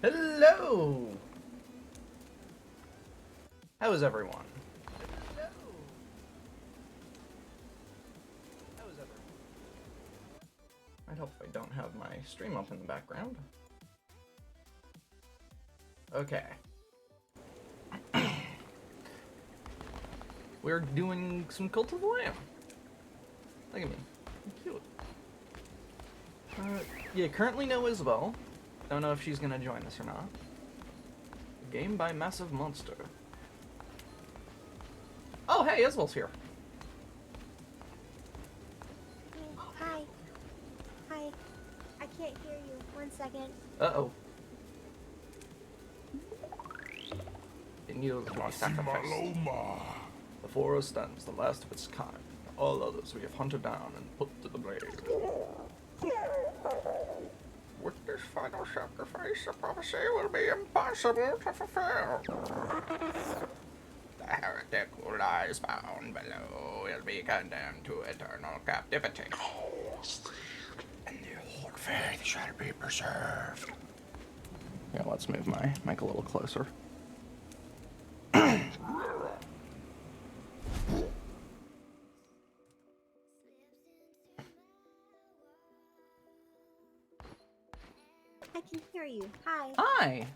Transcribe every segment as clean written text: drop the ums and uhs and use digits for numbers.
Hello! How is everyone? Hello! How is everyone? I hope I don't have my stream up in the background. Okay. We're doing some Cult of the Lamb. Look at me. I'm cute. Yeah, currently no Isabel. Don't know if she's gonna join us or not. Game by Massive Monster. Oh, hey, Isabel's here. Hi. Hi. I can't hear you. 1 second. Uh-oh. In you of my sacrifice. Before us stands the last of its kind. All others we have hunted down and put to the blade. With this final sacrifice, the prophecy will be impossible to fulfill. The heretic who lies bound below will be condemned to eternal captivity. And the old faith shall be preserved. Yeah, let's move my mic a little closer. I can hear you. Hi. Hi!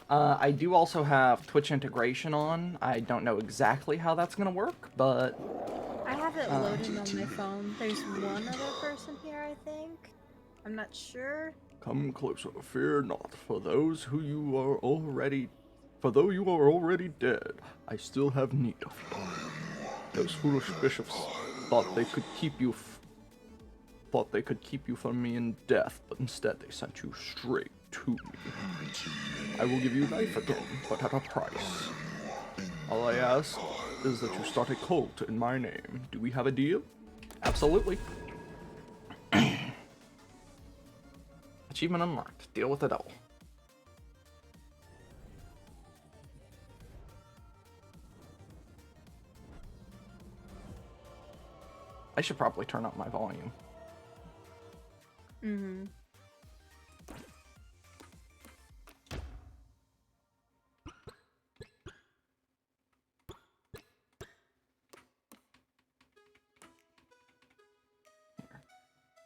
I do also have Twitch integration on. I don't know exactly how that's gonna work, but... I have it loaded on my phone. There's one other person here, I think. I'm not sure. Come closer, fear not, for though you are already dead, I still have need of you. Those foolish bishops thought they could keep you from me in death, but instead they sent you straight to me. I will give you life again, but at a price. All I ask is that you start a cult in my name. Do we have a deal? Absolutely. Achievement unlocked. Deal with the devil. I should probably turn up my volume. Mm-hmm.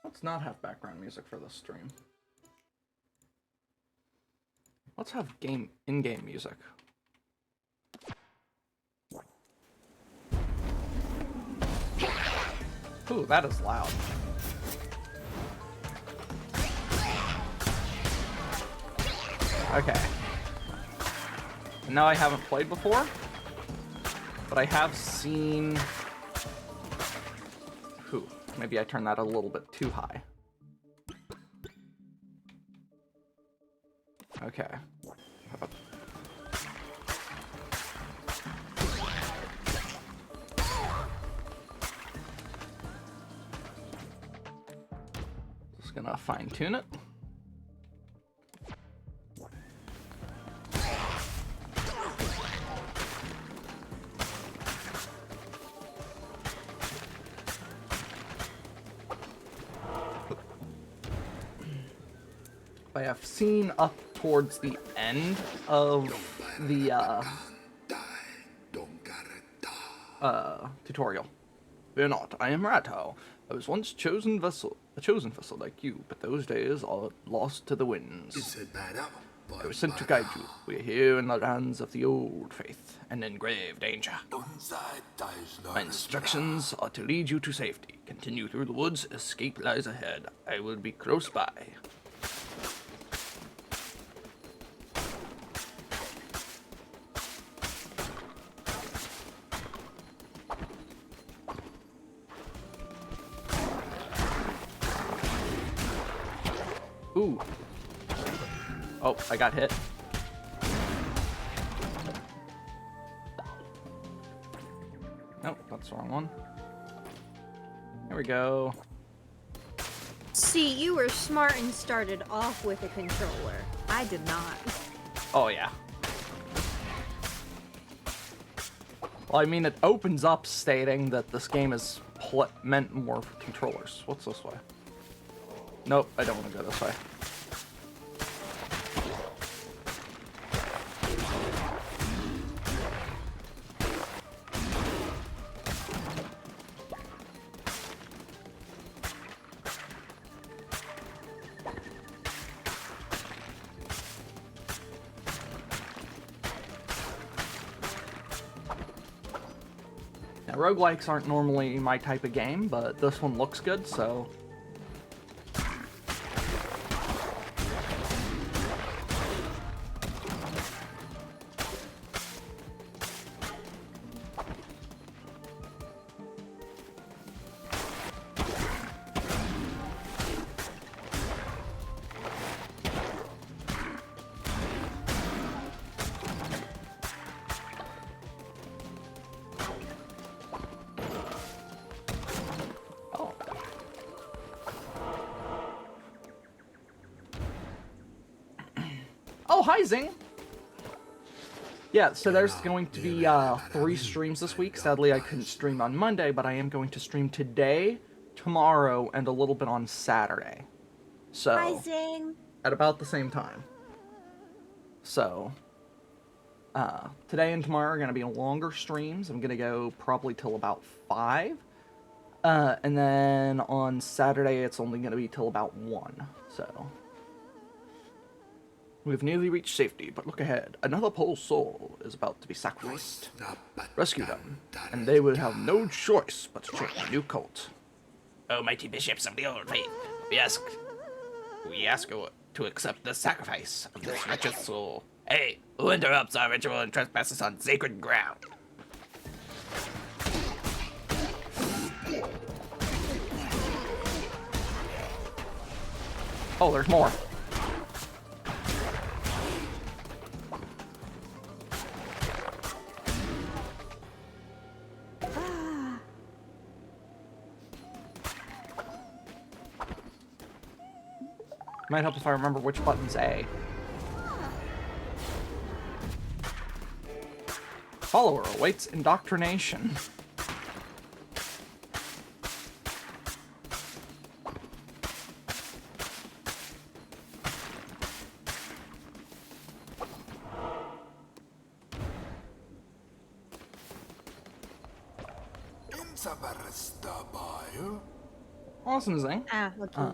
Let's not have background music for this stream. Let's have in-game music. Ooh, that is loud. Okay. Now I haven't played before, but I have seen... Ooh, maybe I turned that a little bit too high. Okay. How about... Just gonna fine-tune it. I have seen up towards the end of the tutorial. Fear not, I am Ratau. I was once a chosen vessel like you, but those days are lost to the winds. I was sent to guide you. We are here in the lands of the old faith, and in grave danger. My instructions are to lead you to safety. Continue through the woods, escape lies ahead. I will be close by. Ooh. Oh, I got hit. Nope, that's the wrong one. There we go. See, you were smart and started off with a controller. I did not. Oh, yeah. Well, I mean, it opens up stating that this game is meant more for controllers. What's this way? Nope, I don't want to go this way. Now, roguelikes aren't normally my type of game, but this one looks good, so... Oh, hi, Zing! Yeah, so there's going to be 3 streams this week. Sadly, I couldn't stream on Monday, but I am going to stream today, tomorrow, and a little bit on Saturday. So, Hi, Zing! At about the same time. So, today and tomorrow are going to be longer streams. I'm going to go probably till about 5. And then on Saturday, it's only going to be till about 1. So... We've nearly reached safety, but look ahead. Another Pole Soul is about to be sacrificed. Rescue them, and they will have no choice but to join the new cult. O mighty bishops of the old faith, we ask you to accept the sacrifice of this wretched soul. Hey, who interrupts our ritual and trespasses on sacred ground? Oh, there's more. Might help if I remember which button's A. Follower awaits indoctrination. Awesome, Zing. Okay.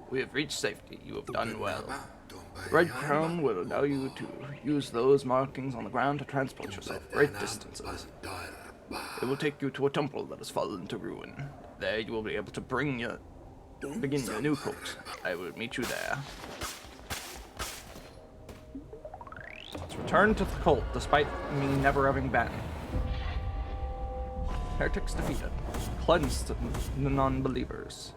We have reached safety. You have done well. The Red Crown will allow you to use those markings on the ground to transport yourself great distances. It will take you to a temple that has fallen to ruin. There you will be able to begin your new cult. I will meet you there. Let's return to the cult, despite me never having been. Heretics defeated. Cleansed the non-believers.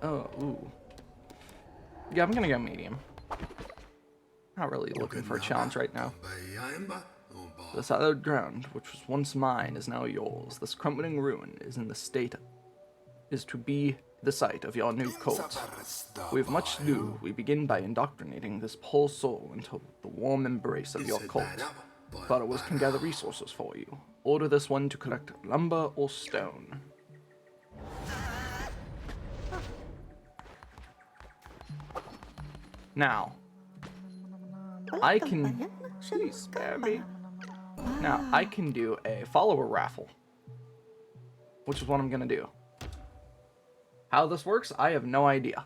Oh, ooh. Yeah, I'm gonna go medium. Not really looking for a challenge right now. This hallowed ground, which was once mine, is now yours. This crumbling ruin is to be the site of your new cult. We have much to do. We begin by indoctrinating this poor soul into the warm embrace of your cult. Followers can gather resources for you. Order this one to collect lumber or stone. Now, I can... Please spare me. Now, I can do a follower raffle, which is what I'm gonna do. How this works, I have no idea.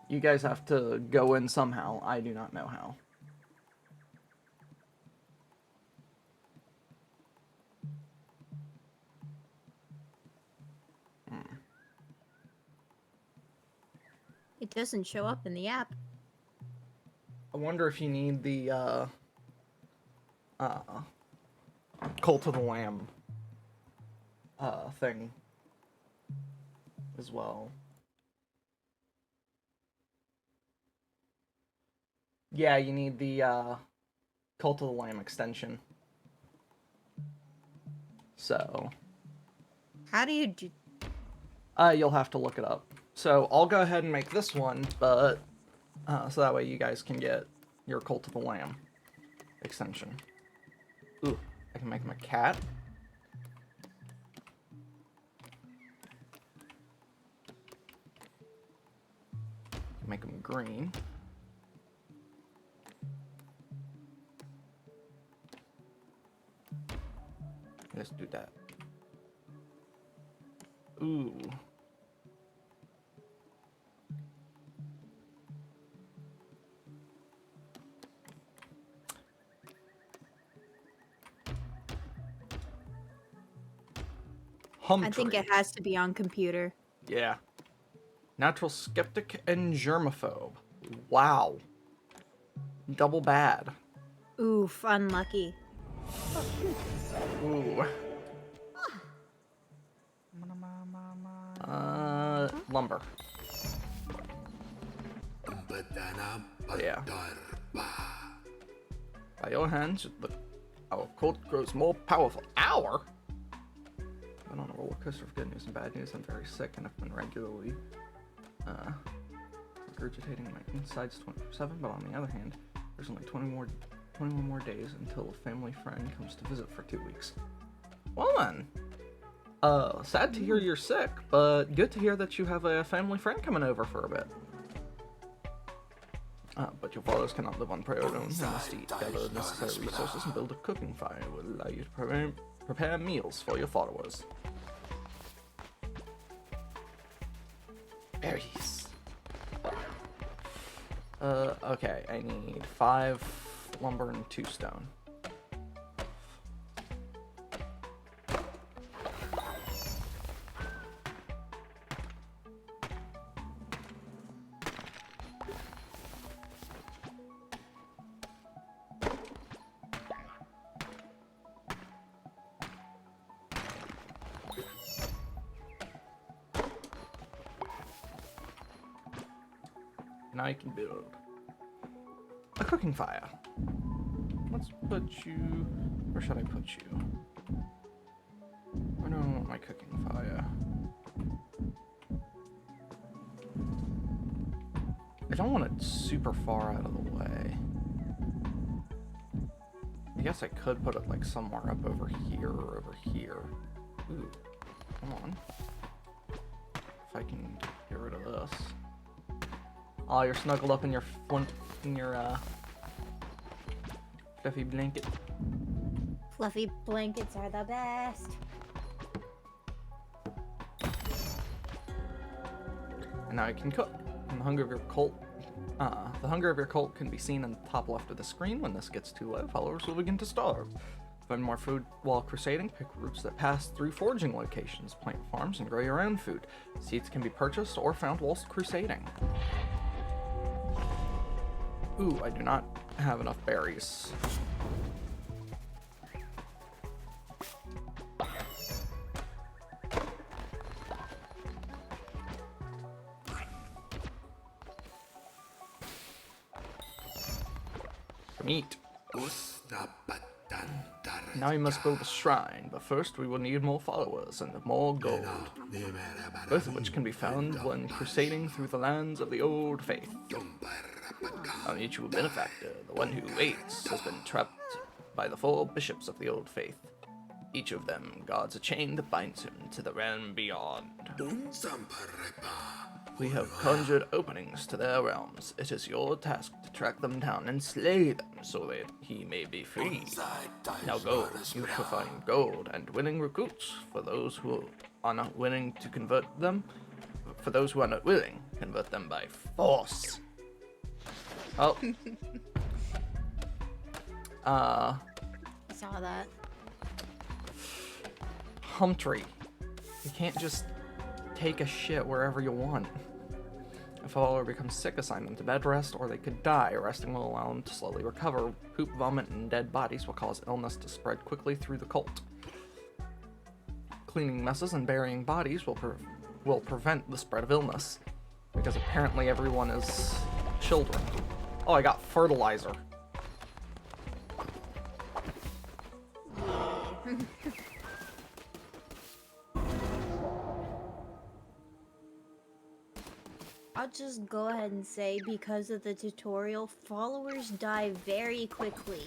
You guys have to go in somehow. I do not know how. It doesn't show up in the app. I wonder if you need the, Cult of the Lamb, thing as well. Yeah, you need the, Cult of the Lamb extension. So... How do you do... You'll have to look it up. So I'll go ahead and make this one, but so that way you guys can get your Cult of the Lamb extension. Ooh, I can make him a cat. Make him green. Let's do that. Ooh. Humphrey. I think it has to be on computer. Yeah. Natural skeptic and germaphobe. Wow. Double bad. Oof, unlucky. Ooh. Lumber. Yeah. By your hands, our cult grows more powerful. Our? I've been on a roller coaster of good news and bad news. I'm very sick and have been regularly regurgitating my insides 24/7, but on the other hand, there's only 21 more days until a family friend comes to visit for 2 weeks. Well then, sad to hear you're sick, but good to hear that you have a family friend coming over for a bit. But your followers cannot live on prayer alone. They must eat, gather the necessary resources, and build a cooking fire that will allow you to prepare meals for your followers. Berries. Okay, I need 5 lumber and 2 stone. Now I can build a cooking fire. Let's put you... Where should I put you? Where do I want my cooking fire? I don't want it super far out of the way. I guess I could put it like somewhere up over here or over here. Ooh, come on. If I can get rid of this. Oh, you're snuggled up in your fluffy blanket. Fluffy blankets are the best. And now I can cook. And the hunger of your cult can be seen in the top left of the screen. When this gets too low, followers will begin to starve. Find more food while crusading. Pick routes that pass through foraging locations. Plant farms and grow your own food. Seeds can be purchased or found whilst crusading. Ooh, I do not have enough berries. Meat. Now we must build a shrine, but first we will need more followers and more gold, both of which can be found when crusading through the lands of the old faith. Our mutual benefactor, the one who waits, has been trapped by the 4 bishops of the old faith. Each of them guards a chain that binds him to the realm beyond. We have conjured openings to their realms. It is your task to track them down and slay them so that he may be free. Now go, you shall find gold and willing recruits. For those who are not willing to convert them, convert them by force. Oh. I saw that. Humphrey. You can't just take a shit wherever you want. If a follower becomes sick, assign them to bed rest, or they could die. Resting will allow them to slowly recover. Poop, vomit, and dead bodies will cause illness to spread quickly through the cult. Cleaning messes and burying bodies will prevent the spread of illness, because apparently everyone is children. Oh, I got fertilizer. I'll just go ahead and say, because of the tutorial, followers die very quickly.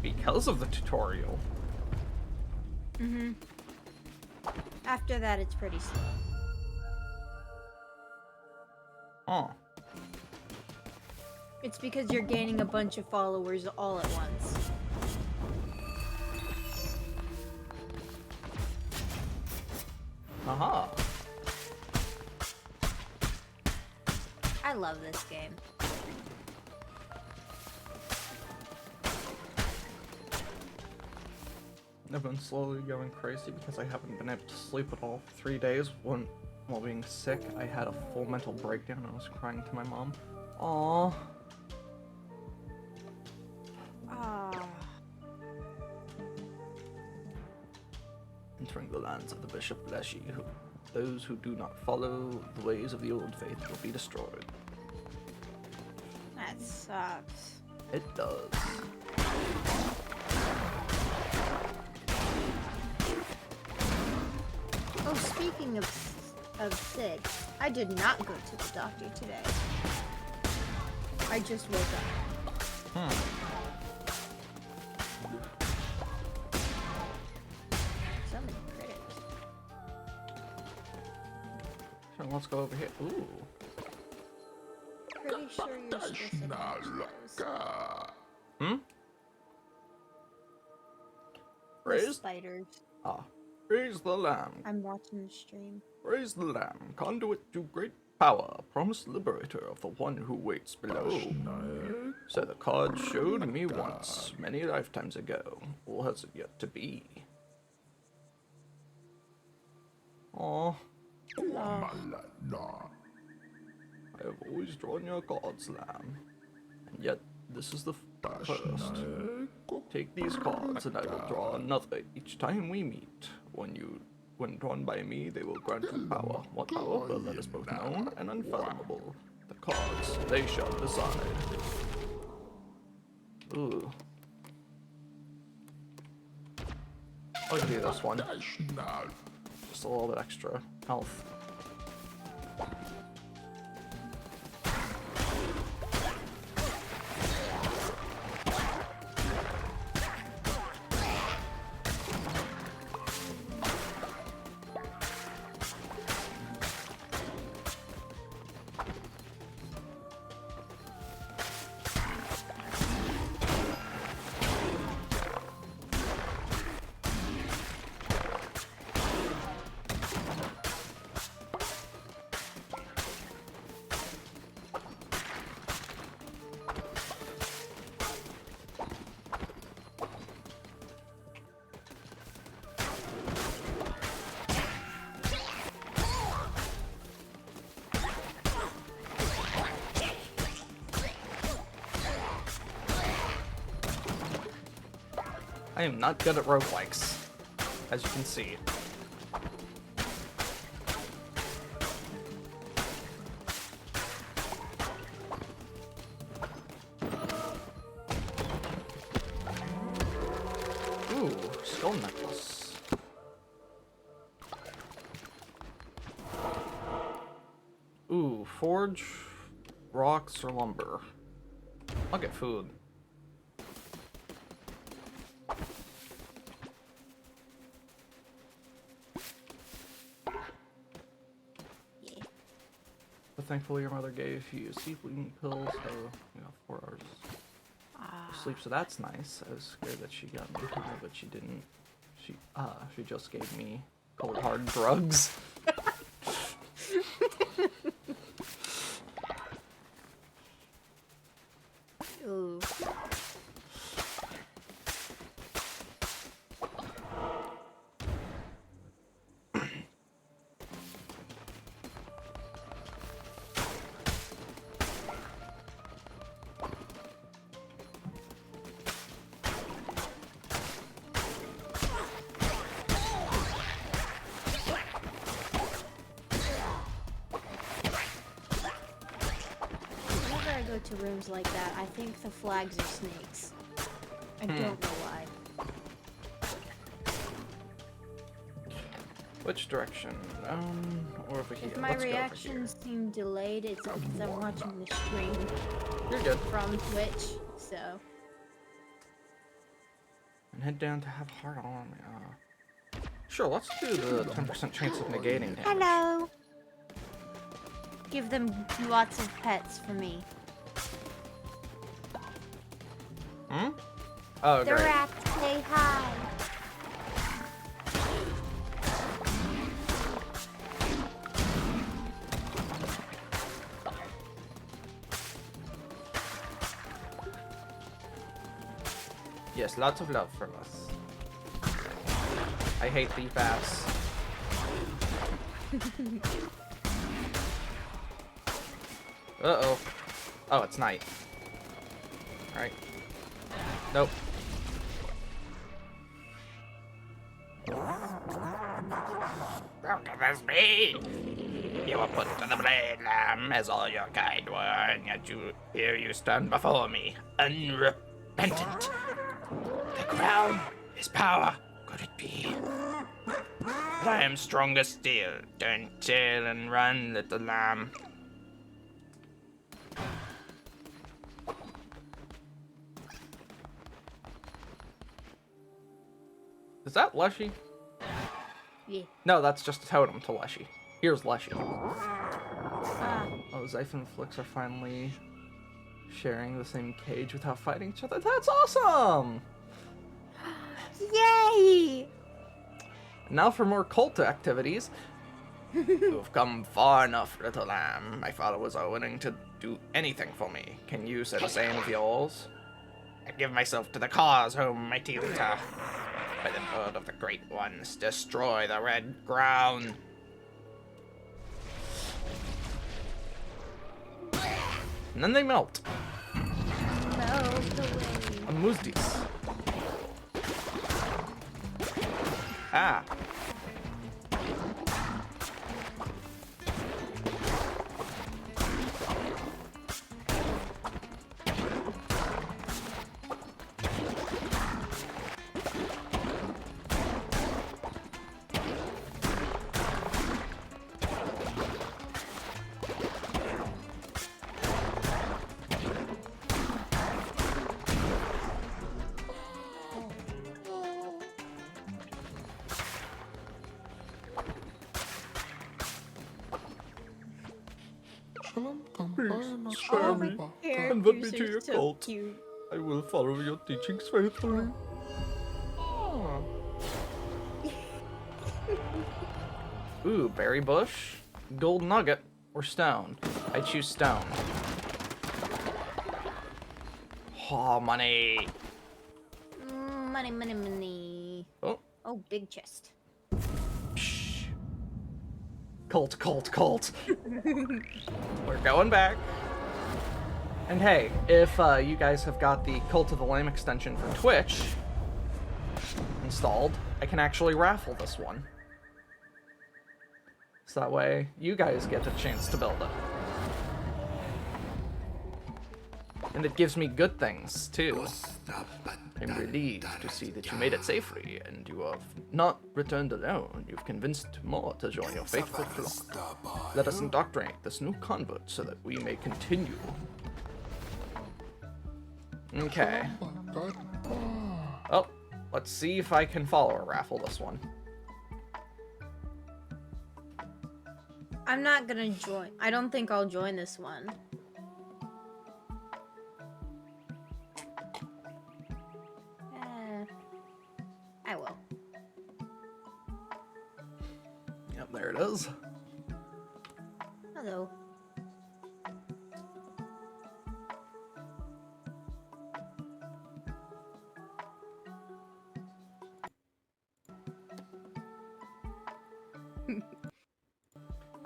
Because of the tutorial. Mm-hmm. After that, it's pretty slow. Oh. It's because you're gaining a bunch of followers all at once. Aha. I love this game. I've been slowly going crazy because I haven't been able to sleep at all for 3 days. While being sick, I had a full mental breakdown and I was crying to my mom. Aww. Ah. Entering the lands of the Bishop Leshy, those who do not follow the ways of the old faith will be destroyed. That sucks. It does. Oh, speaking of sick, I did not go to the doctor today. I just woke up. So many critters. So let's go over here. Ooh. Pretty sure you're supposed to catch those. Hmm? The Raise? spiders. Ah. Raise the lamb. I'm watching the stream. Raise the lamb. Conduit to great power. Promised liberator of the one who waits below. So the card showed me once, many lifetimes ago. All has it yet to be. Aw. I have always drawn your cards, lamb. And yet, this is the first. Take these cards, and I will draw another each time we meet. When drawn by me, they will grant you power. What power? Well, that is both known and unfathomable. The cards, they shall decide. Ooh. I'll give you this one. Just a little bit extra health. I am not good at roguelikes, as you can see. Ooh, skull necklace. Ooh, forge, rocks, or lumber. I'll get food. But thankfully your mother gave you sleeping pills, so you know, 4 hours of sleep, so that's nice. I was scared that she got me high, but she didn't. She just gave me cold hard drugs. Ooh. Whenever I go to rooms like that, I think the flags are snakes. I don't know why. Which direction? Over here. If my Let's go over here. reactions seem delayed, it's because I'm watching the stream You're good. from Twitch, so. And head down to have heart on. Sure, let's do the 10% chance of negating damage. Hello! Give them lots of pets for me. Hmm? Oh, The great. rats say hi. Yes, lots of love from us. I hate the baths. Uh-oh. Oh, it's night. Alright. Nope. How can this be? You were put to the blade, lamb, as all your kind were, and yet here you stand before me, unrepentant. The crown, his power, could it be? But I am stronger still. Turn tail and run, little lamb. Is that Leshy? Yeah. No, that's just a totem to Leshy. Here's Leshy. Ah. Oh, Zyph and Flix are finally sharing the same cage without fighting each other. That's awesome! Yay! Now for more cult activities. You've come far enough, little lamb. My followers are willing to do anything for me. Can you say the same of yours? I give myself to the cause, O mighty leader. By the blood of the great ones, destroy the red ground. And then they melt. Melt away. A Muzdis. Ah. Spare me, convert me to your cult. Cute. I will follow your teachings faithfully. Ooh, berry bush, gold nugget, or stone. I choose stone. Oh, money. Money, money, money. Oh, Oh, big chest. shh. Cult, cult, cult. We're going back. And hey, if you guys have got the Cult of the Lamb extension for Twitch installed, I can actually raffle this one. So that way, you guys get a chance to build it. And it gives me good things, too. I'm relieved to see that you made it safely, and you have not returned alone. You've convinced more to join your faithful flock. Let us indoctrinate this new convert so that we may continue. Okay. Oh, let's see if I can follow or raffle this one. I'm not gonna join. I don't think I'll join this one. I will. Yep, there it is. Hello.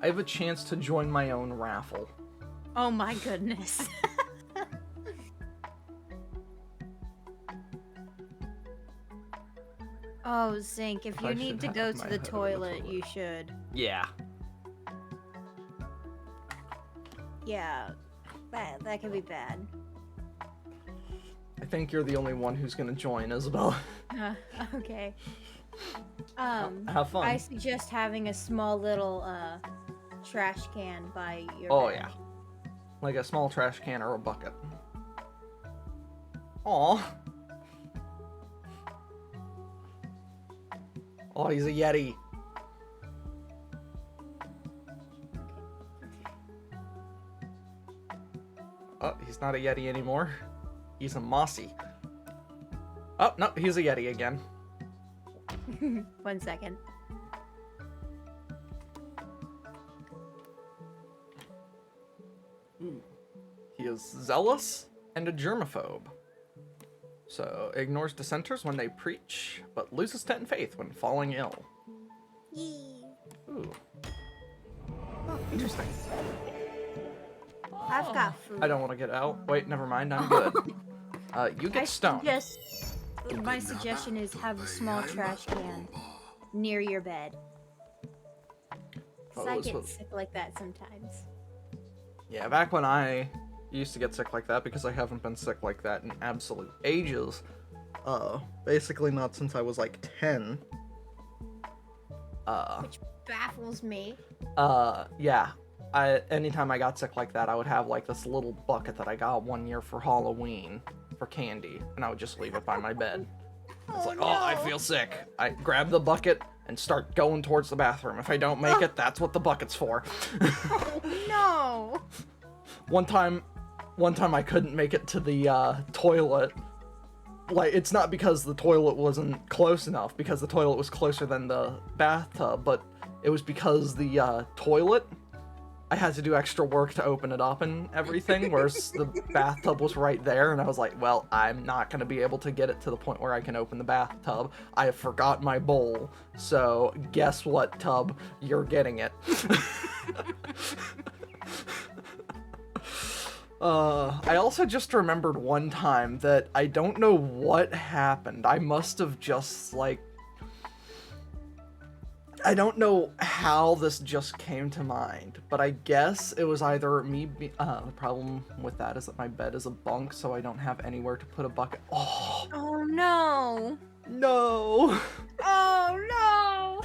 I have a chance to join my own raffle. Oh my goodness. Oh, Zink, if you I need should to have go my to the head in the toilet, toilet. you should. Yeah. Yeah, that could be bad. I think you're the only one who's gonna join, Isabel. Okay. Have fun. I suggest having a small little trash can by your Oh bed. yeah. Like a small trash can or a bucket. Aw. Oh, he's a Yeti. Oh, he's not a Yeti anymore. He's a Mossy. Oh, no, he's a Yeti again. 1 second. He is zealous and a germaphobe. So, ignores dissenters when they preach, but loses tent faith when falling ill. Yee. Ooh. Oh, interesting. I've got food. I don't want to get out. Wait, never mind, I'm good. You get stoned. My suggestion is have a small trash can near your bed. 'Cause I Follows get with- sick like that sometimes. Yeah, back when I used to get sick like that, because I haven't been sick like that in absolute ages. Basically not since I was like 10. Which baffles me. Yeah. Anytime I got sick like that, I would have like this little bucket that I got one year for Halloween for candy, and I would just leave it by my bed. It's like, no. oh, I feel sick. I grab the bucket and start going towards the bathroom. If I don't make it, that's what the bucket's for. No. One time I couldn't make it to the toilet. Like, it's not because the toilet wasn't close enough, because the toilet was closer than the bathtub, but it was because the toilet, I had to do extra work to open it up and everything, whereas the bathtub was right there, and I was like, well, I'm not gonna be able to get it to the point where I can open the bathtub. I have forgot my bowl, so guess what, tub? You're getting it. I also just remembered one time that I don't know what happened. I must have just, like... I don't know how this just came to mind, but I guess it was either me the problem with that is that my bed is a bunk, so I don't have anywhere to put a bucket. Oh, Oh no. no! Oh no.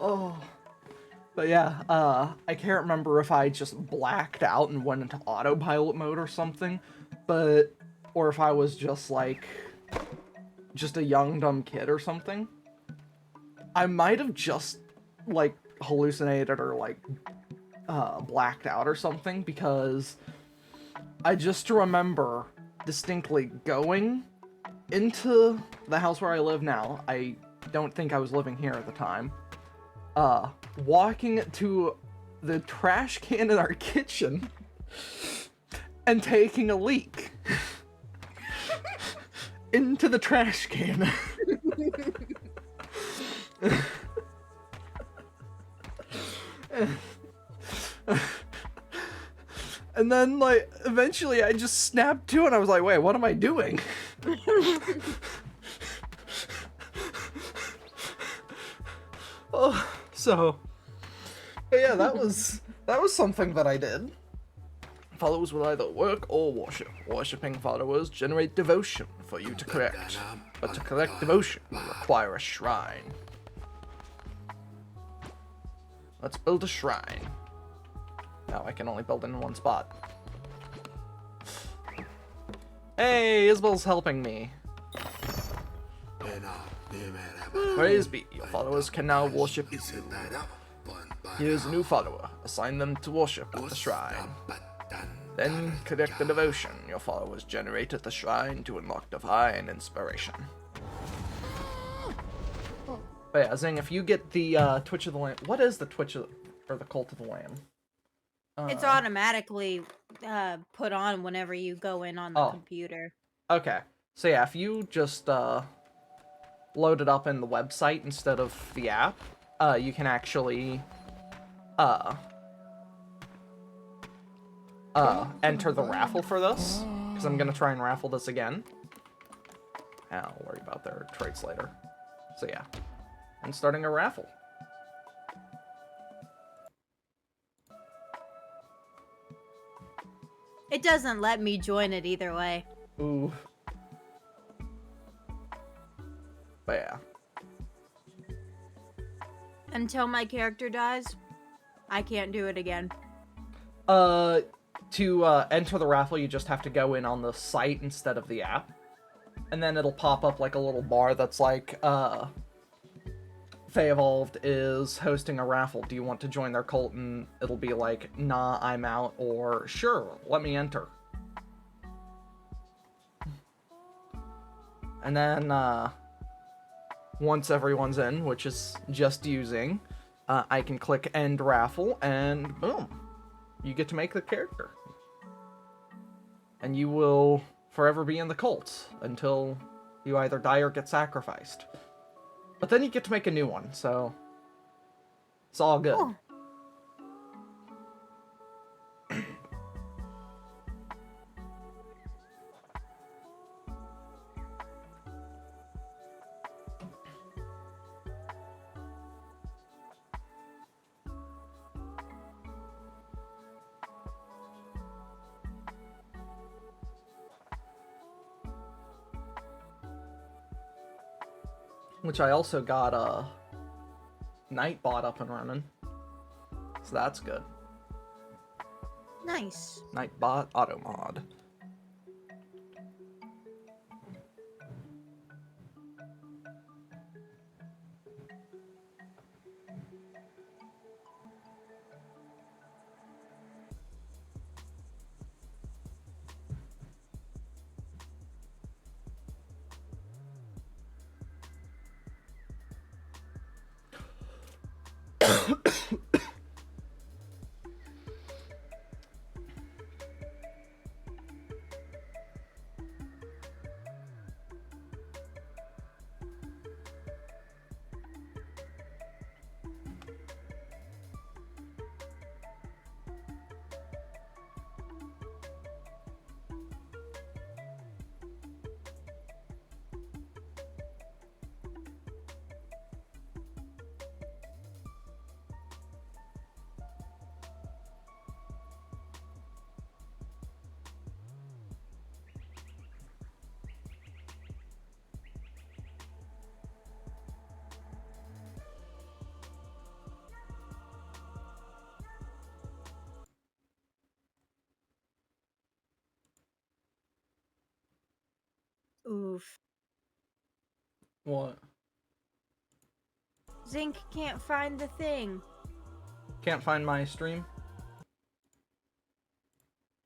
Oh. But yeah, I can't remember if I just blacked out and went into autopilot mode or something, or if I was just like, just a young dumb kid or something. I might have just, like, hallucinated or, like, blacked out or something, because I just remember distinctly going into the house where I live now. I don't think I was living here at the time. Walking to the trash can in our kitchen and taking a leak into the trash can. And then, like, eventually I just snapped to and I was like, wait, what am I doing? Oh, so, but yeah, that was something that I did. Followers will either work or worship. Worshipping followers generate devotion for you to correct, but to correct devotion will require a shrine. Let's build a shrine. Now I can only build in one spot. Hey, Isabel's helping me. Praise be, your followers can now worship you. Here's a new follower. Assign them to worship at the shrine. Then correct the devotion your followers generate at the shrine to unlock divine inspiration. But yeah, Zing, if you get the Twitch of the Lamb, what is the Twitch of, or the Cult of the Lamb? It's automatically put on whenever you go in on the computer. Okay, so yeah, if you just load it up in the website instead of the app, you can actually enter the raffle for this, because I'm gonna try and raffle this again. I'll worry about their traits later. So yeah, and starting a raffle. It doesn't let me join it either way. Ooh. But yeah. Until my character dies, I can't do it again. To enter the raffle, you just have to go in on the site instead of the app. And then it'll pop up like a little bar that's like, Fae Evolved is hosting a raffle. Do you want to join their cult? And it'll be like, nah, I'm out, or sure, let me enter. And then, once everyone's in, which is just using, I can click End Raffle, and boom, you get to make the character. And you will forever be in the cult until you either die or get sacrificed. But then you get to make a new one, so it's all good. Oh. Which I also got Nightbot up and running. So that's good. Nice. Nightbot auto mod. Oof. What? Zinc can't find the thing. Can't find my stream?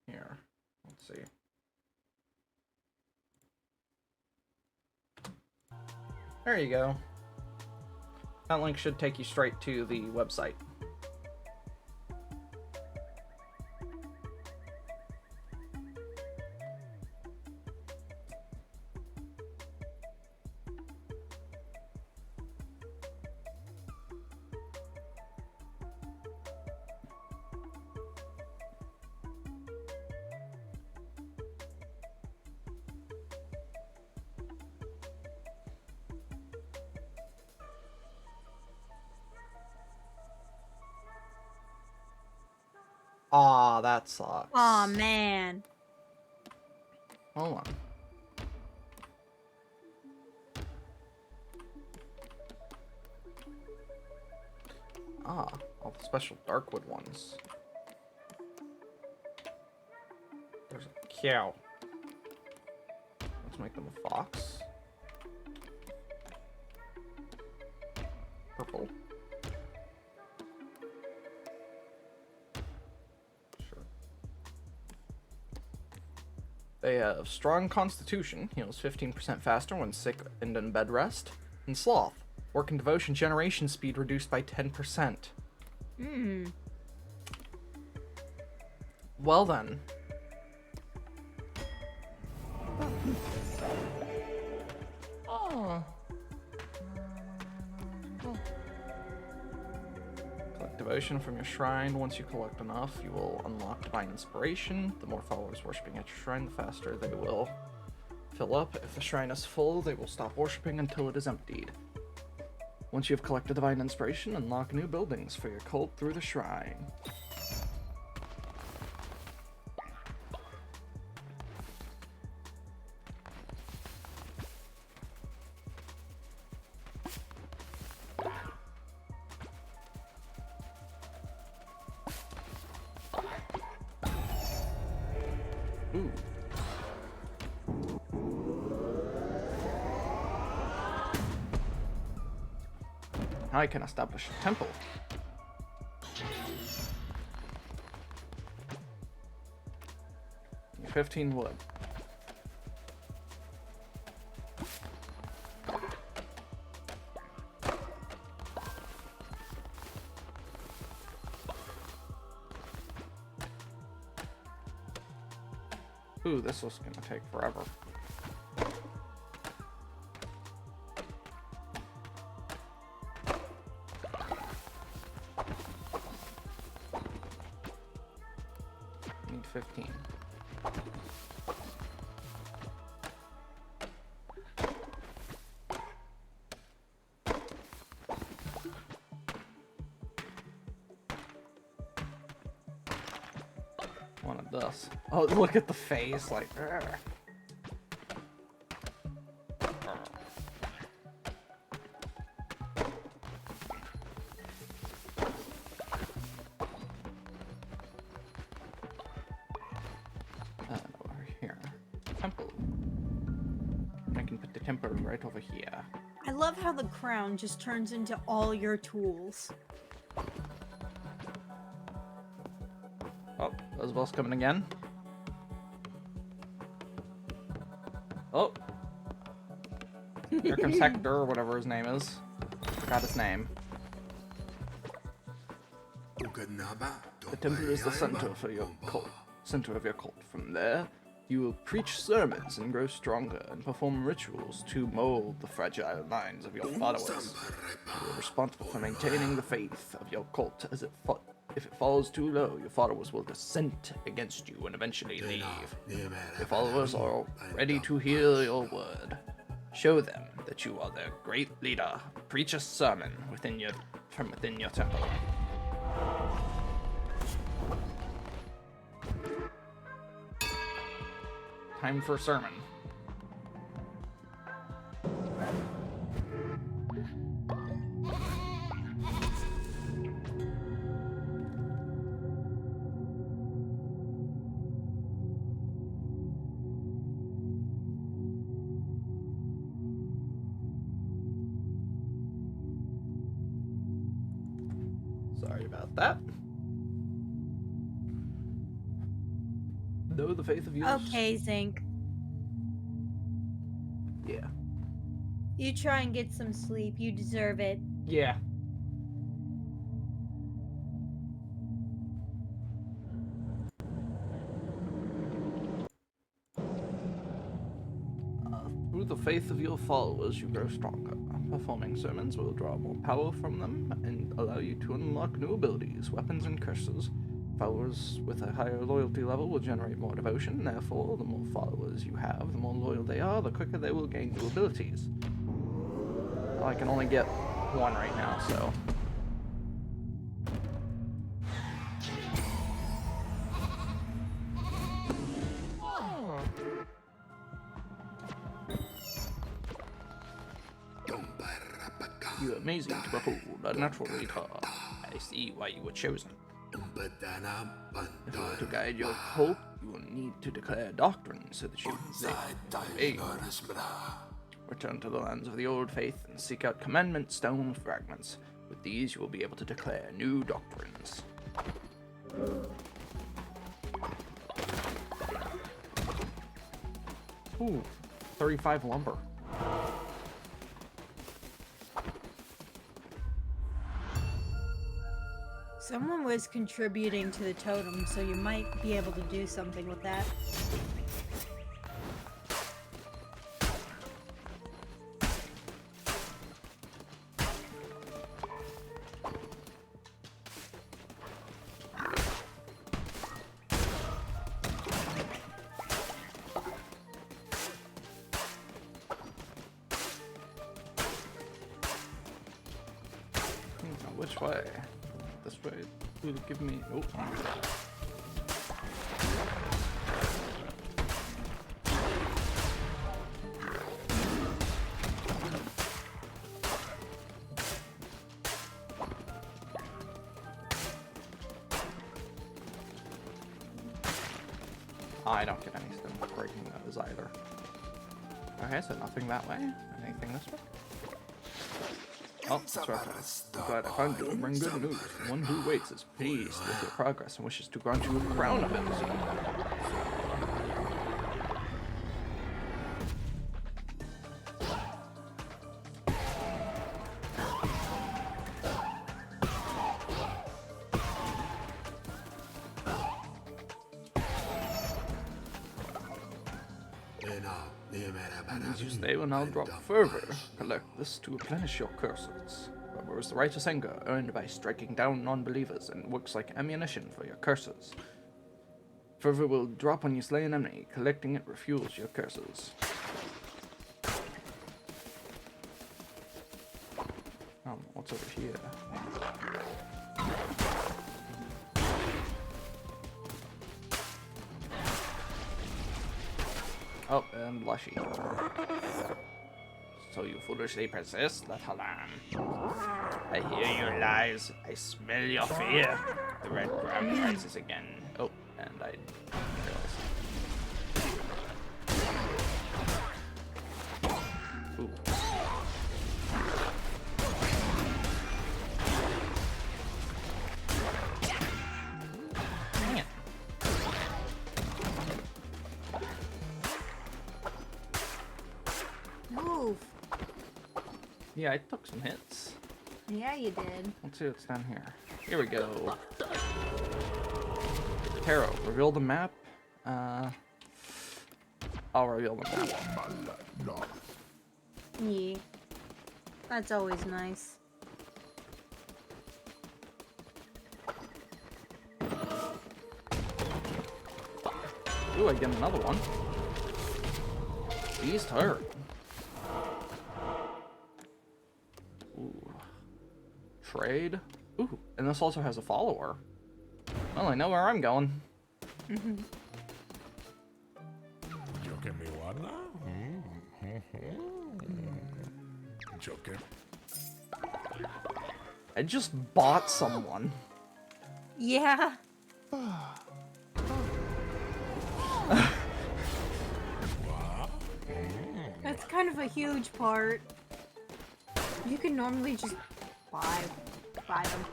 Here. Let's see. There you go. That link should take you straight to the website. Aw, that sucks. Aw, man. Hold on. Ah, all the special Darkwood ones. There's a cow. Let's make them a fox. Purple. Sure. They have strong constitution, heals 15% faster when sick and in bed rest, and sloth. Work and devotion generation speed reduced by 10%. Well then. Oh. Collect devotion from your shrine. Once you collect enough, you will unlock divine inspiration. The more followers worshipping at your shrine, the faster they will fill up. If the shrine is full, they will stop worshipping until it is emptied. Once you have collected divine inspiration, unlock new buildings for your cult through the shrine. Ooh. Now I can establish a temple. Need 15 wood. Ooh, this was gonna take forever. Need 15. One of this. Oh, look at the face, like. Argh. Over here. Temple. I can put the temple right over here. I love how the crown just turns into all your tools. Oh, those boss coming again. Oh. Here comes Hector, or whatever his name is. Forgot his name. The temple is the center for your cult. Center of your cult. From there, you will preach sermons and grow stronger and perform rituals to mold the fragile minds of your followers. You are responsible for maintaining the faith of your cult as it if it falls too low, your followers will dissent against you and eventually leave. Your followers are ready to hear your word. Show them that you are their great leader. Preach a sermon from within your temple. Time for a sermon. Sorry about that. Though the faith of yours. Okay, Zinc. Yeah. You try and get some sleep. You deserve it. Yeah. Through the faith of your followers, you grow stronger. Performing sermons will draw more power from them and allow you to unlock new abilities, weapons, and curses. Followers with a higher loyalty level will generate more devotion. Therefore, the more followers you have, the more loyal they are, the quicker they will gain new abilities. I can only get one right now, so... You are amazing to behold, a natural leader. I see why you were chosen. If you were to guide your cult, you will need to declare doctrine so that you can return to the lands of the old faith and seek out commandment stone fragments. With these, you will be able to declare new doctrines. Ooh, 35 lumber. Someone was contributing to the totem, so you might be able to do something with that. Which way? This way will give me. Oh. I don't get anything for breaking those either. Okay, so nothing that way. Anything this way? Oh, that's right. I'm glad I found you and bring good news. One who waits is pleased with your progress and wishes to grant you a crown of it. They will now drop further. Collect this to replenish your curses. Fervor is the righteous anger earned by striking down non-believers and works like ammunition for your curses. Fervor will drop when you slay an enemy. Collecting it refuels your curses. What's over here? Oh, and Lushy. So you foolishly persist, little lamb. I hear your lies. I smell your fear. The red ground rises again. Oh, and I realized. Ooh. Yeah, I took some hits. Yeah, you did. Let's see what's down here. Here we go. Tarot, reveal the map. I'll reveal the map. Yeah. That's always nice. Ooh, I get another one. Beast hurt. Ooh. Trade. Ooh, and this also has a follower. Well, I know where I'm going. I just bought someone. Yeah. That's kind of a huge part. You can normally just buy them.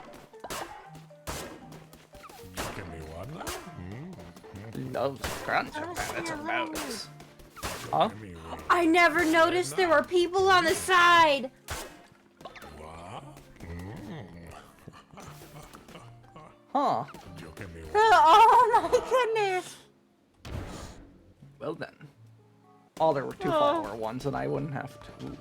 Loves crunch. That's a mouse. Huh? I never noticed there were people on the side. Huh. Oh my goodness. Well then. Oh, there were two follower ones, and I wouldn't have to. Ooh.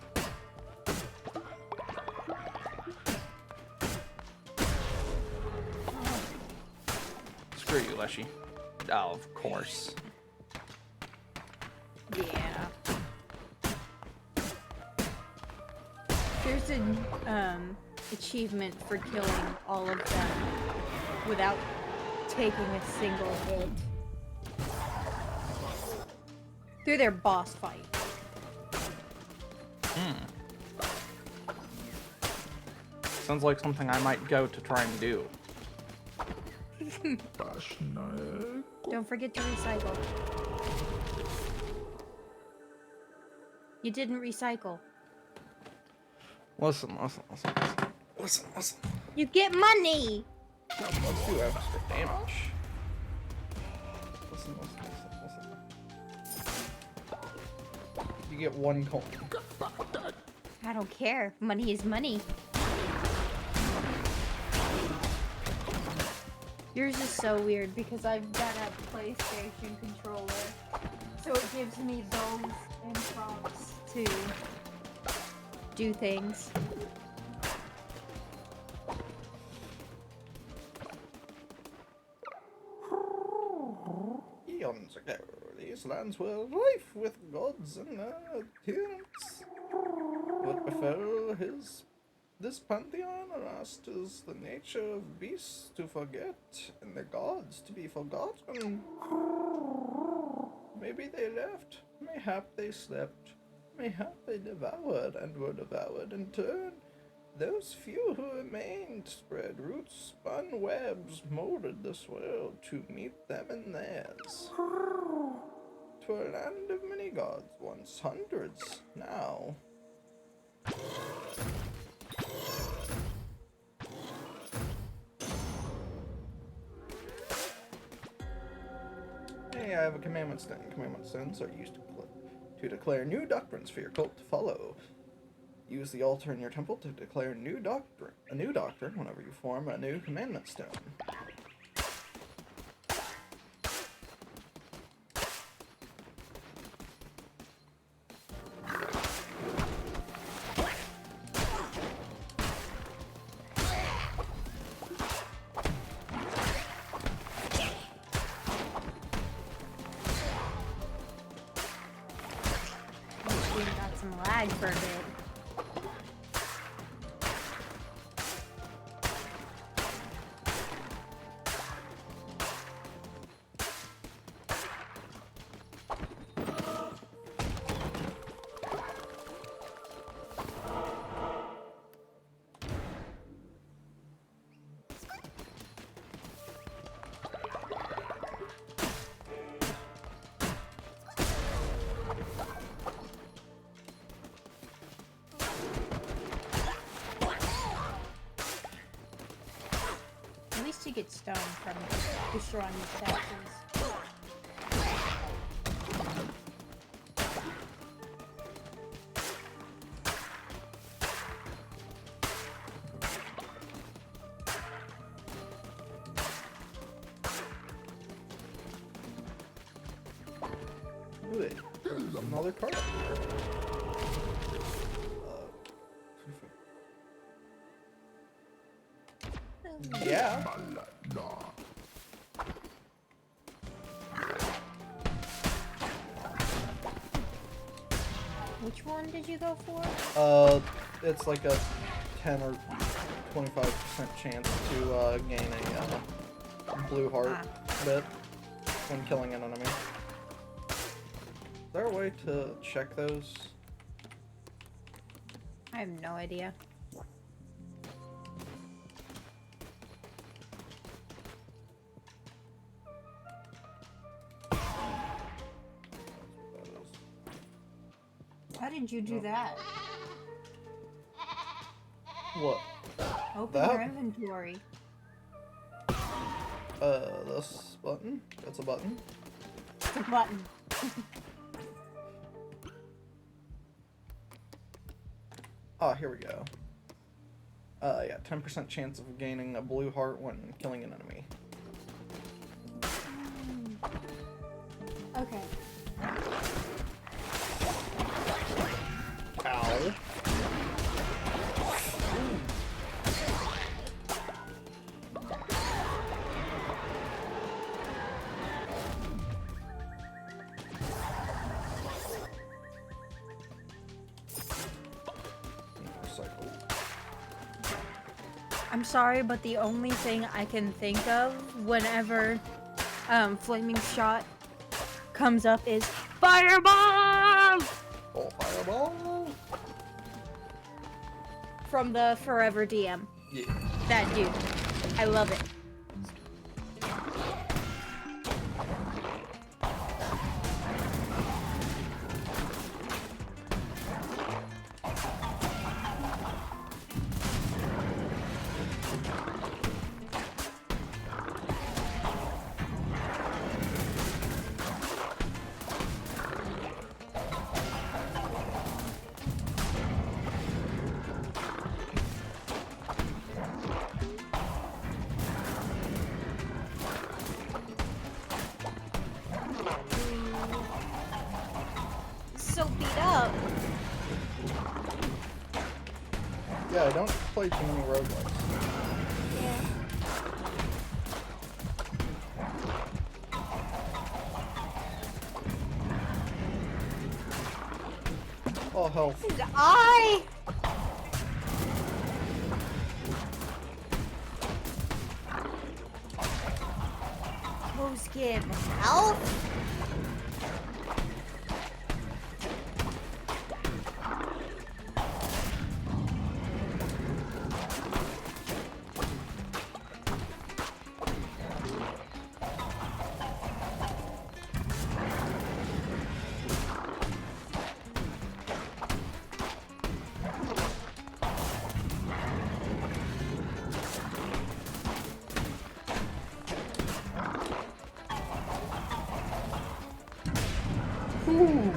Screw you, Leshy. Oh, of course. Yeah. There's an achievement for killing all of them without taking a single hit. Through their boss fight. Sounds like something I might go to try and do. Don't forget to recycle. You didn't recycle. Listen. You get money! Let's do extra damage. Listen. You get one coin. I don't care. Money is money. Yours is so weird because I've got a PlayStation controller, so it gives me those and prompts to do things. Eons ago, these lands were rife with gods and tyrants. What befell this pantheon asked is the nature of beasts to forget, and the gods to be forgotten. Maybe they left, mayhap they slept, mayhap they devoured and were devoured in turn. Those few who remained spread roots, spun webs, molded this world to meet them in theirs. to a land of many gods, once hundreds, now. Hey, I have a commandment stone. Commandment stones are used to declare new doctrines for your cult to follow. Use the altar in your temple to declare a new doctrine whenever you form a new commandment stone. We got some lag for a bit. At least you get stone from destroying these statues. Ooh, there's another card up here. Yeah. Which one did you go for? It's like a 10 or 25% chance to gain a blue heart bit when killing an enemy. Is there a way to check those? I have no idea. How did you do that? What? Open That? your inventory. This button? That's a button. It's a button. Oh, here we go. Yeah, 10% chance of gaining a blue heart when killing an enemy. Okay. Ow. Cycle. I'm sorry, but the only thing I can think of whenever Flaming Shot comes up is Fireball! Oh, fireball! From the Forever DM. Yeah. That dude. I love it. So beat up. Yeah, I don't play too many roguelikes. Yeah. Oh, health. His eye! Those give health? Ooh.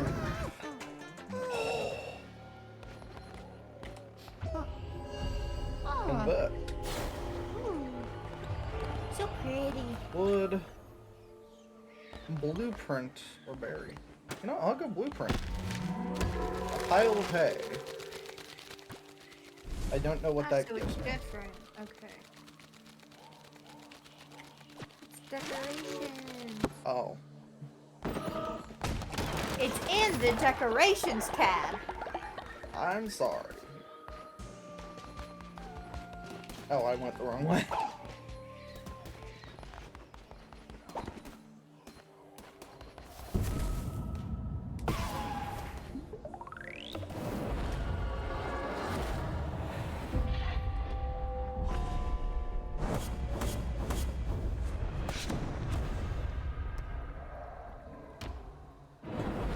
And back. Ooh. So pretty. Wood. Blueprint or berry. You know, I'll go blueprint. A pile of hay. I don't know what that so gives it's me. different. Okay. It's decorations. Oh. It's in the decorations tab. I'm sorry. Oh, I went the wrong way.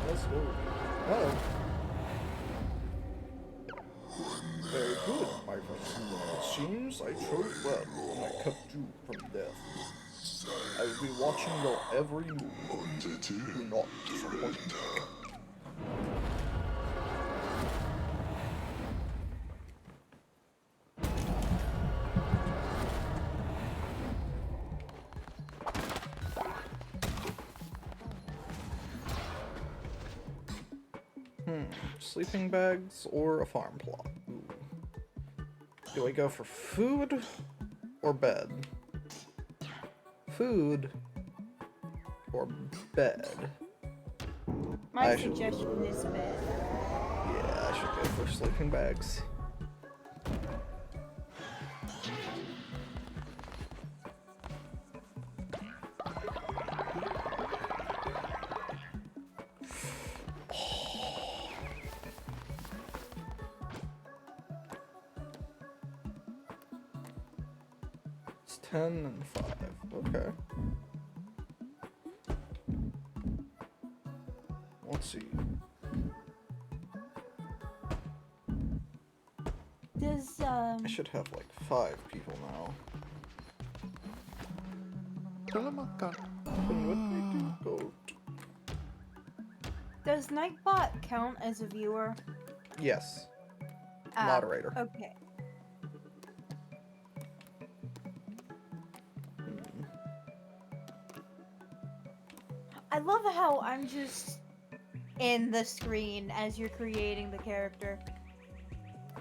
Let's go. Oh. Very good, my friend. It seems I chose well when I kept you from death. I will be watching your every move. Do not disappoint me. Sleeping bags or a farm plot? Ooh. Do I go for food or bed? Food or bed? My I should- suggestion is bed. Yeah, I should go for sleeping bags. It's 10 and 5. Okay. Let's see. Does I should have like 5 people now. And what do I do? Goat. does Nightbot count as a viewer? Yes. Ah, Moderator. Okay. I love how I'm just in the screen as you're creating the character.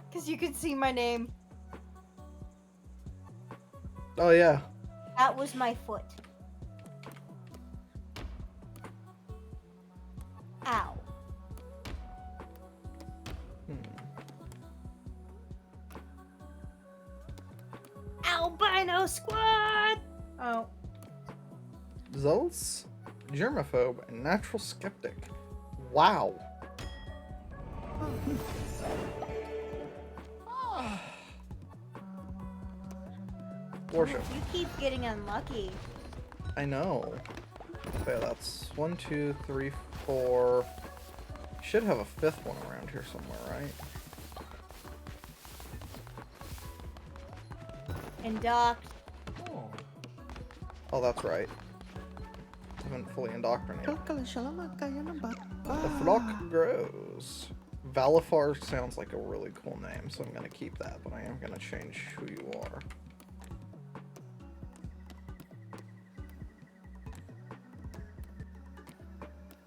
Because you can see my name. Oh yeah. That was my foot. Ow. Albino squad! Oh. Zealots, germaphobe, and natural skeptic. Wow. Worship. You keep getting unlucky. I know. Okay, that's 1, 2, 3, 4. Should have a 5th one around here somewhere, right? And docked. Oh, that's right. I haven't fully indoctrinated. The flock grows. Valifar sounds like a really cool name, so I'm gonna keep that, but I am gonna change who you are.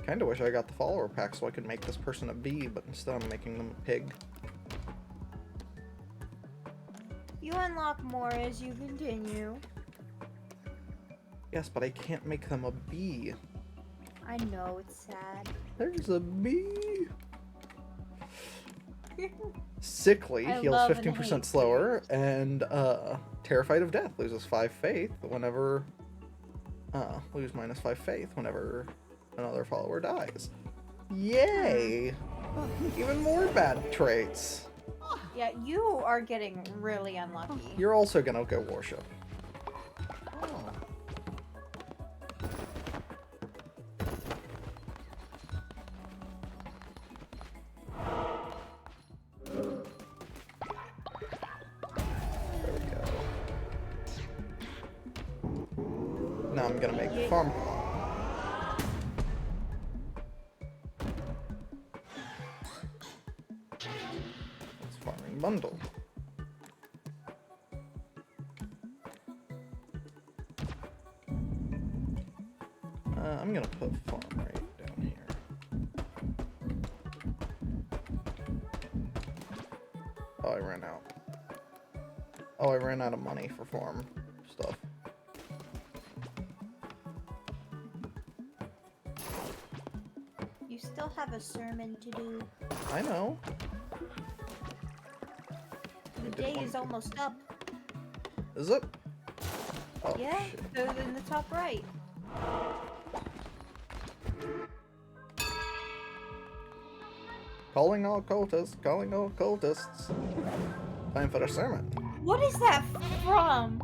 Kinda wish I got the follower pack so I could make this person a bee, but instead I'm making them a pig. You unlock more as you continue. Yes, but I can't make them a bee. I know, it's sad. There's a bee! Sickly, I heals love and 15% hate slower, and terrified of death, loses 5 faith whenever lose -5 faith whenever another follower dies. Yay! Even more bad traits. Yeah, you are getting really unlucky. You're also gonna go worship. Oh. There we go. Now I'm gonna make farm. farming bundle. I'm gonna put farm right down here. Oh, I ran out. Oh, I ran out of money for farm stuff. You still have a sermon to do. I know. The day is almost up. Is it? Oh, Yeah, shit. so in the top right. Calling all cultists, calling all cultists. Time for the sermon. What is that from?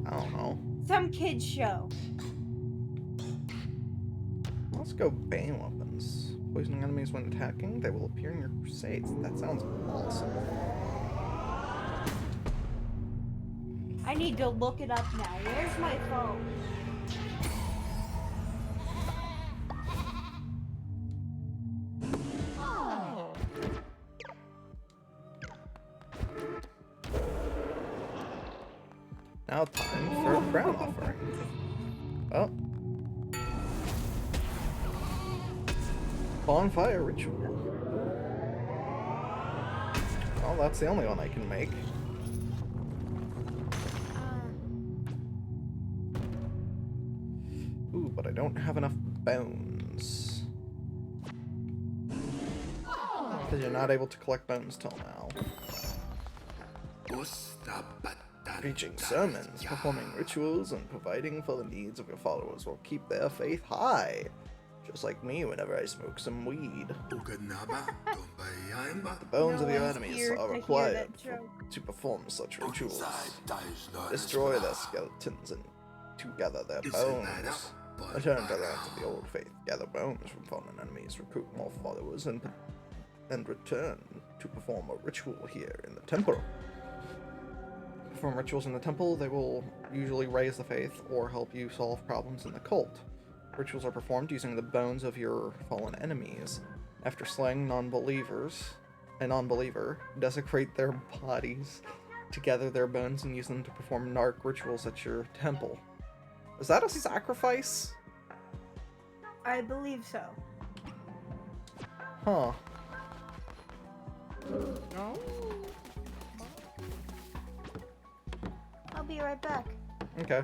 I don't know. Some kid's show. Let's go Bane weapons. Poisoning enemies when attacking, they will appear in your crusades. That sounds awesome. I need to look it up now. Where's my phone? Now time for a crown offering. Oh. Bonfire ritual. Well, that's the only one I can make. Ooh, but I don't have enough bones. Because you're not able to collect bones till now. Preaching sermons, performing rituals, and providing for the needs of your followers will keep their faith high. Just like me whenever I smoke some weed. The bones of your enemies are required to perform such rituals. Destroy their skeletons and to gather their bones. Return to the lands of the old faith, gather bones from fallen enemies, recruit more followers, and return to perform a ritual here in the temple. Perform rituals in the temple, they will usually raise the faith or help you solve problems in the cult. Rituals are performed using the bones of your fallen enemies. After slaying a non-believer, desecrate their bodies to gather their bones and use them to perform narc rituals at your temple. Is that a sacrifice? I believe so. Huh. I'll be right back. Okay.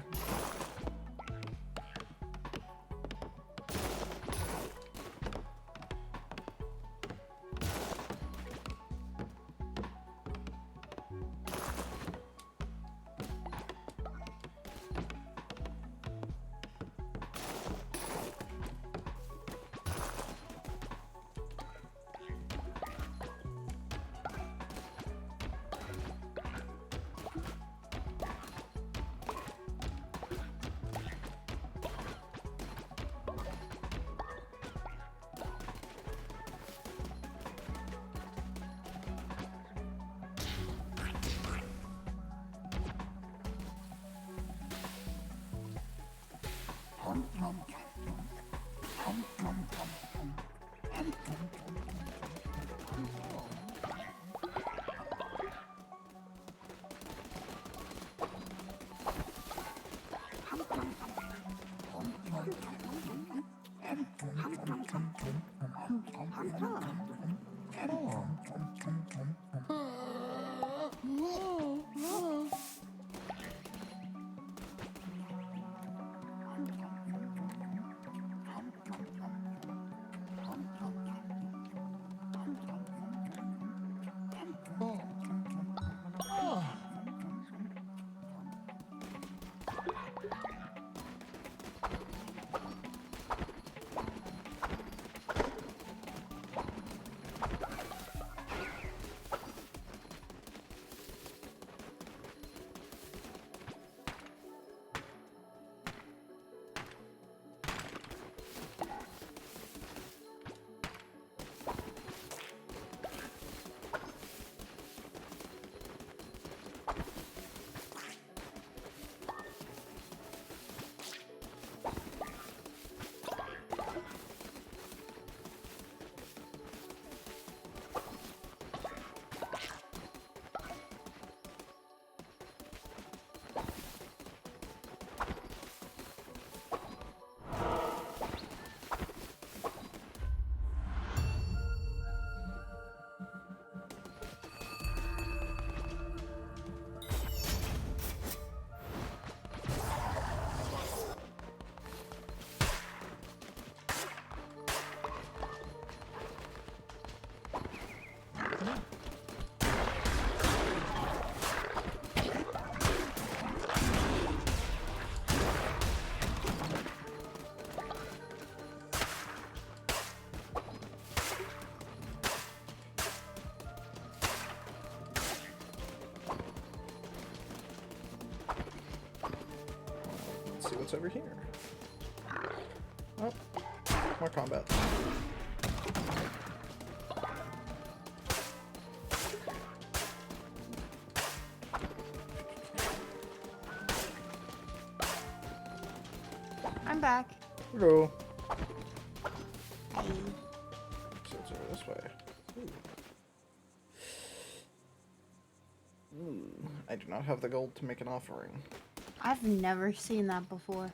what's over here? Oh, more combat. I'm back. Hello. Hey. So it's over this way. Ooh. I do not have the gold to make an offering. I've never seen that before.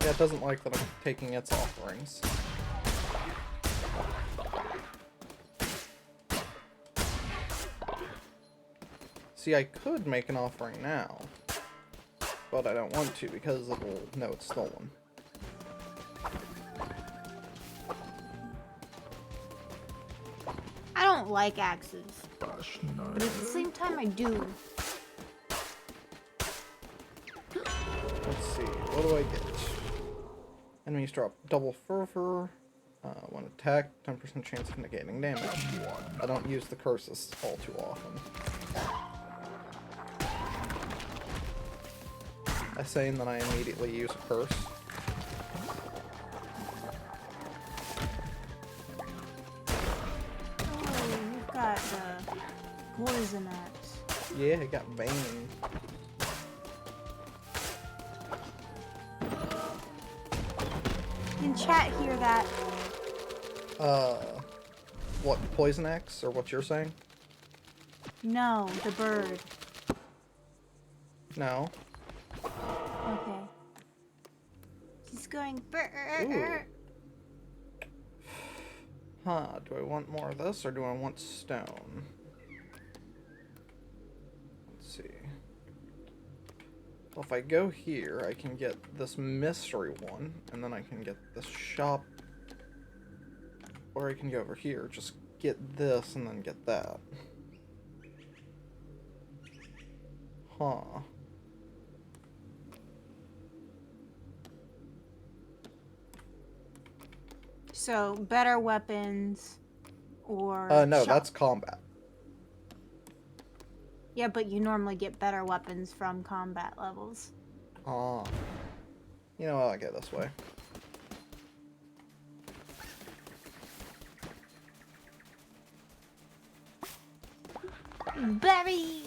Yeah, it doesn't like that I'm taking its offerings. See, I could make an offering now, but I don't want to because it will know it's stolen. I don't like axes, but at the same time I do. Let's see, what do I get? Enemies drop double fervor, one attack, 10% chance of negating damage. I don't use the curses all too often. I say and then I immediately use a curse. Oh, you've got the poison axe. Yeah, I got Bane. Can chat hear that? What, Poison Axe, or what you're saying? No, the bird. No. Okay. She's going bird. Ooh. Huh, do I want more of this, or do I want stone? Let's see. Well, if I go here, I can get this mystery one, and then I can get this shop. Or I can go over here, just get this, and then get that. Huh. So, better weapons or No, shop. that's combat. Yeah, but you normally get better weapons from combat levels. Ah. You know what, I'll go this way. Berry!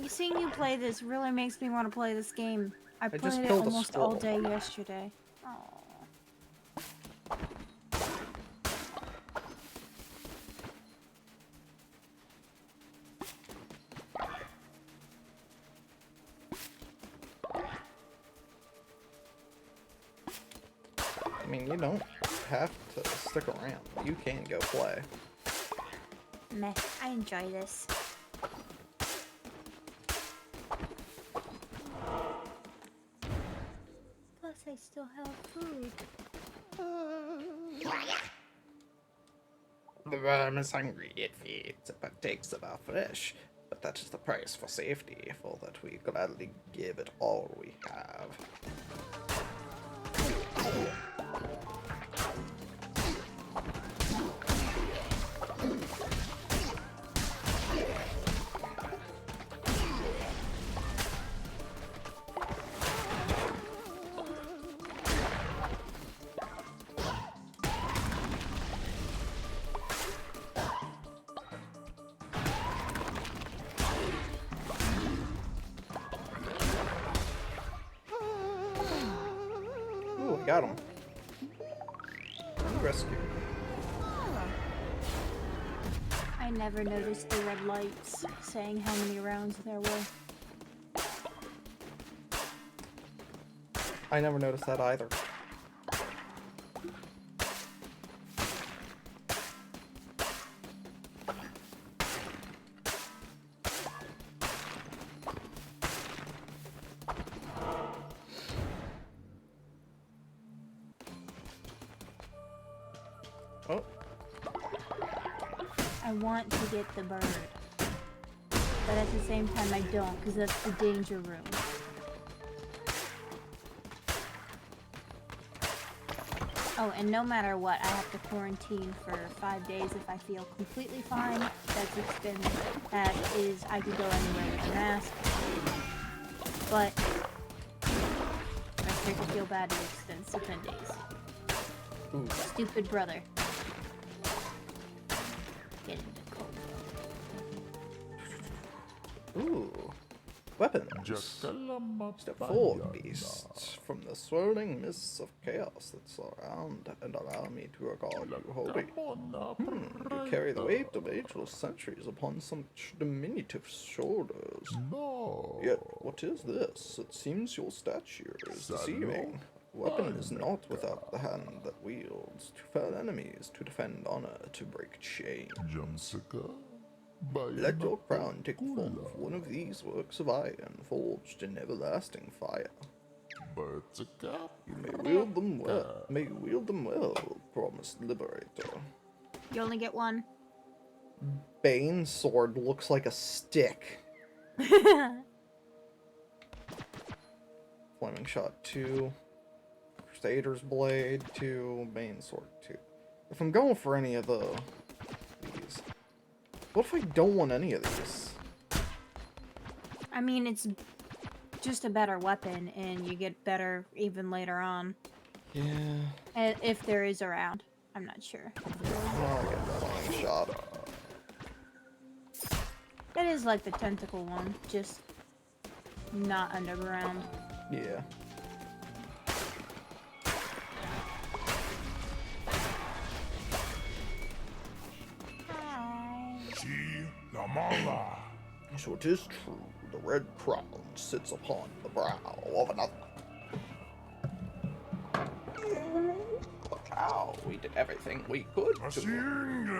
Seeing you play this really makes me want to play this game. I just played it killed a almost all squirrel. day yesterday. Aw. I mean, you don't have to stick around. You can go play. Meh, I enjoy this. Plus, I still have food. The worm is hungry, it feeds, it partakes of our flesh. But that is the price for safety, for that we gladly give it all we have. Ooh, I got him. Rescue. I never noticed the red lights saying how many rounds there were. I never noticed that either. Oh. I want to get the bird. But at the same time, I don't, because that's the danger room. Oh, and no matter what, I have to quarantine for 5 days if I feel completely fine. That is, I can go anywhere with a mask. But if I start to feel bad, it extends to 10 days. Ooh. Stupid brother. Getting a bit cold. Ooh. Weapons. Step forward, beasts, from the swirling mists of chaos that surround and allow me to regard you wholly. You carry the weight of ageless centuries upon such diminutive shoulders. Yet, what is this? It seems your stature is deceiving. Weapon is not without the hand that wields, to fell enemies, to defend honor, to break chains. Let your crown take the form of one of these works of iron, forged in everlasting fire. You may wield them well, promised liberator. You only get one. Bane's sword looks like a stick. Flaming shot 2. Crusader's blade 2. Bane's sword 2. If I'm going for any of these, what if I don't want any of these? I mean, it's just a better weapon, and you get better even later on. Yeah. If there is around. I'm not sure. I'll get that flaming shot. It is like the tentacle one, just not underground. Yeah. So it is true, the red crown sits upon the brow of another. Look how we did everything we could to.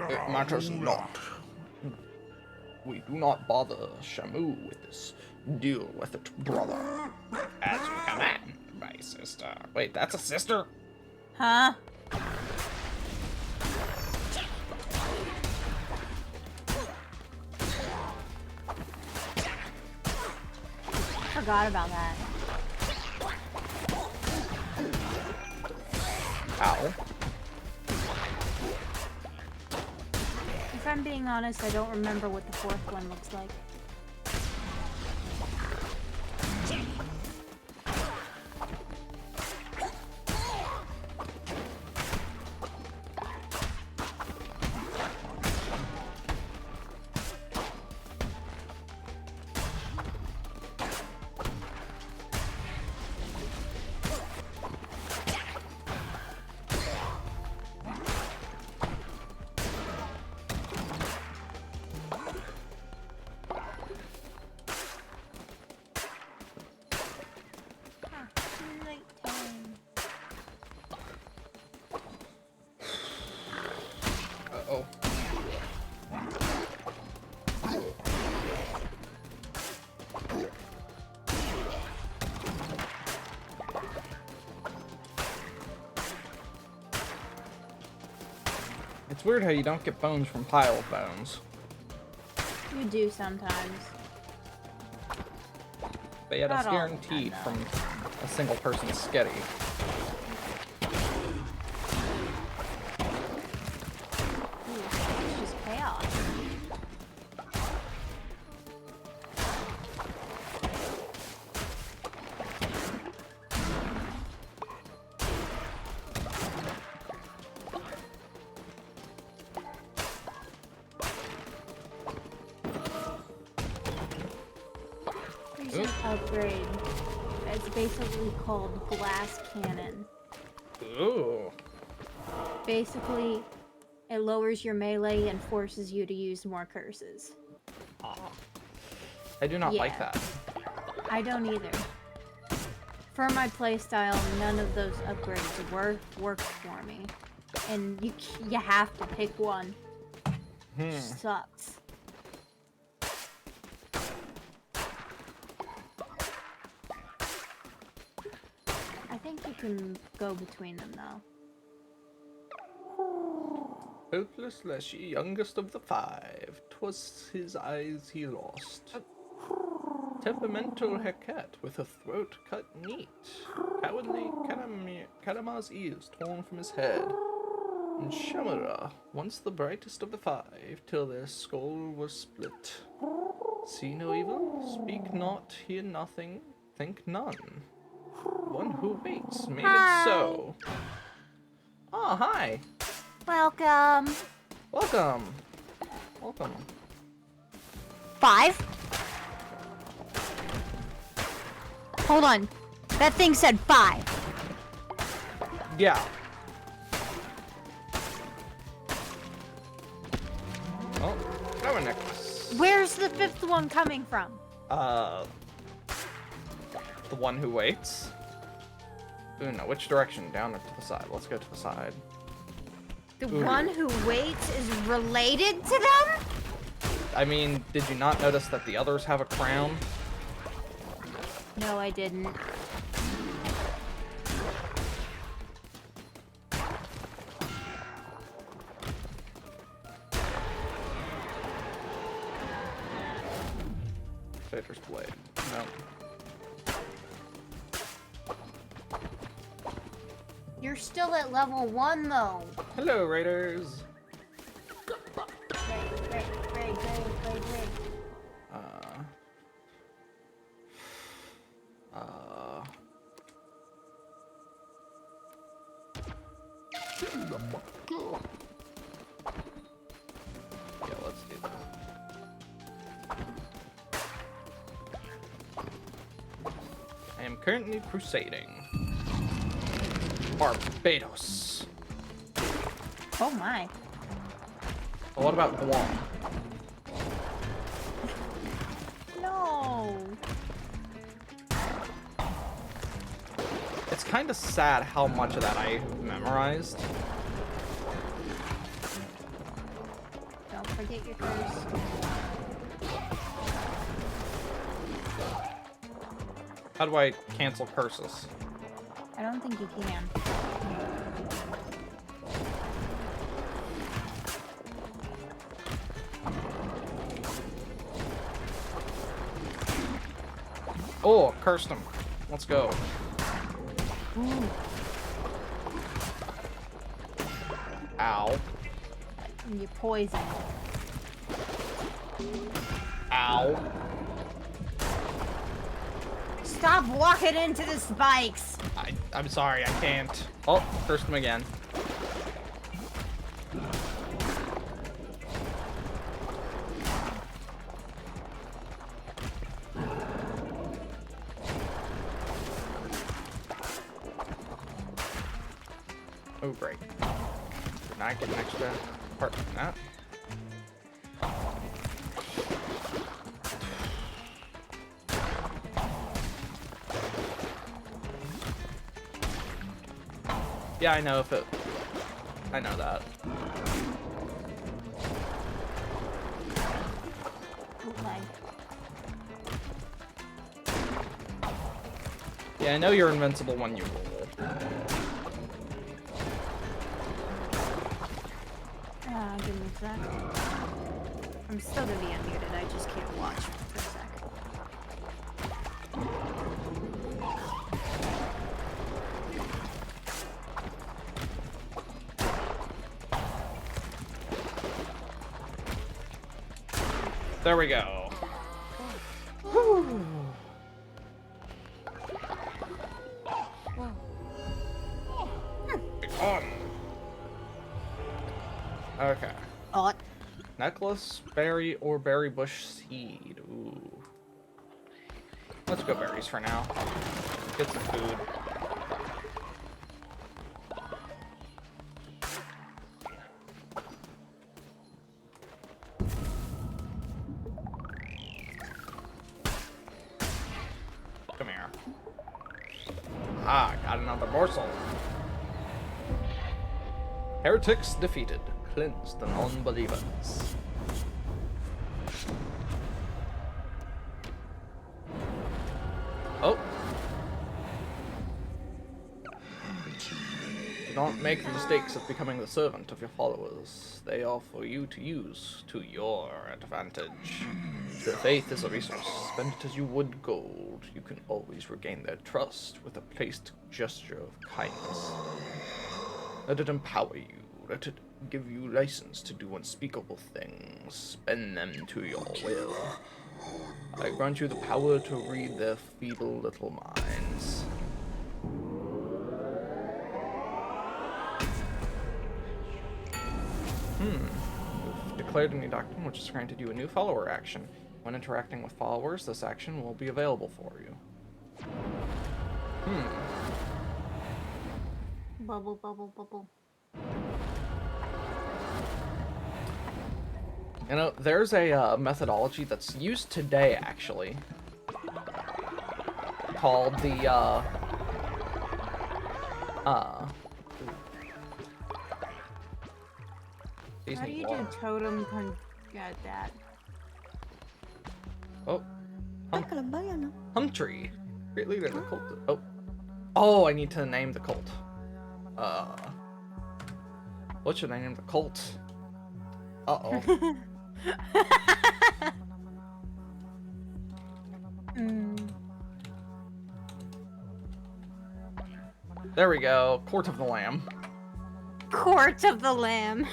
It matters not. We do not bother Shamu with this. Deal with it, brother. As you command, my sister. Wait, that's a sister? Huh? Forgot about that. Ow. If I'm being honest, I don't remember what the fourth one looks like. Uh-oh. It's weird how you don't get bones from pile of bones. You do sometimes. But yet it's Not all the time, guaranteed though. from a single person's sketty. Ooh, it's just chaos. There's an upgrade. It's basically called Glass Cannon. Ooh. Basically, it lowers your melee and forces you to use more curses. I do not like Yeah. that. I don't either. For my playstyle, none of those upgrades worked for me. And you have to pick one. Sucks. I think you can go between them though. Hopeless Leshy, youngest of the five, 'twas his eyes he lost. Temperamental Heket with a throat cut neat. Cowardly Kalamar's ears torn from his head. And Shamara, once the brightest of the five, till their skull was split. See no evil, speak not, hear nothing, think none. One who waits made it so. Oh, hi. Welcome. Welcome. Welcome. 5? Hold on. That thing said 5. Yeah. Oh, flower necklace. Where's the 5th one coming from? The one who waits? Ooh, no, which direction? Down or to the side? Let's go to the side. The Ooh. one who waits is related to them? I mean, did you not notice that the others have a crown? No, I didn't. Fader's blade. No. You're still at level 1 though. Hello, Raiders. Great. Yeah, let's do that. I am currently crusading. Barbados. Oh my. Well, what about Guam? No. It's kind of sad how much of that I memorized. Don't forget your curse. How do I cancel curses? I don't think you can. Oh, cursed him. Let's go. Ooh. Ow. You poison. Ow. Stop walking into the spikes! I'm sorry, I can't. Oh, cursed him again. Oh, great. Did I get an extra part from that? Yeah, I know if it... I know that. Okay. Yeah, I know you're invincible when you roll. Give me a sec. I'm still gonna be unmuted, I just can't watch for a sec. There we go. Whew. On. Okay. Oh, Necklace, berry, or berry bush seed. Ooh. Let's go berries for now. Get some food. Come here. Ah, got another morsel. Heretics defeated. Cleanse the non-believers. Oh. don't make the mistakes of becoming the servant of your followers. They are for you to use to your advantage. Their faith is a resource. Spend it as you would gold. You can always regain their trust with a placed gesture of kindness. Let it empower you. Let it give you license to do unspeakable things. Spend them to your will. I grant you the power to read their feeble little minds. You've declared a new doctrine, which has granted you a new follower action. When interacting with followers, this action will be available for you. Bubble, bubble, bubble. You know, there's a methodology that's used today, actually, called the, How do you do totem get that? Oh. Humtree. Great leader of the cult. Oh. Oh, I need to name the cult. What should I name the cult? Uh-oh. There we go. Court of the Lamb. Court of the Lamb.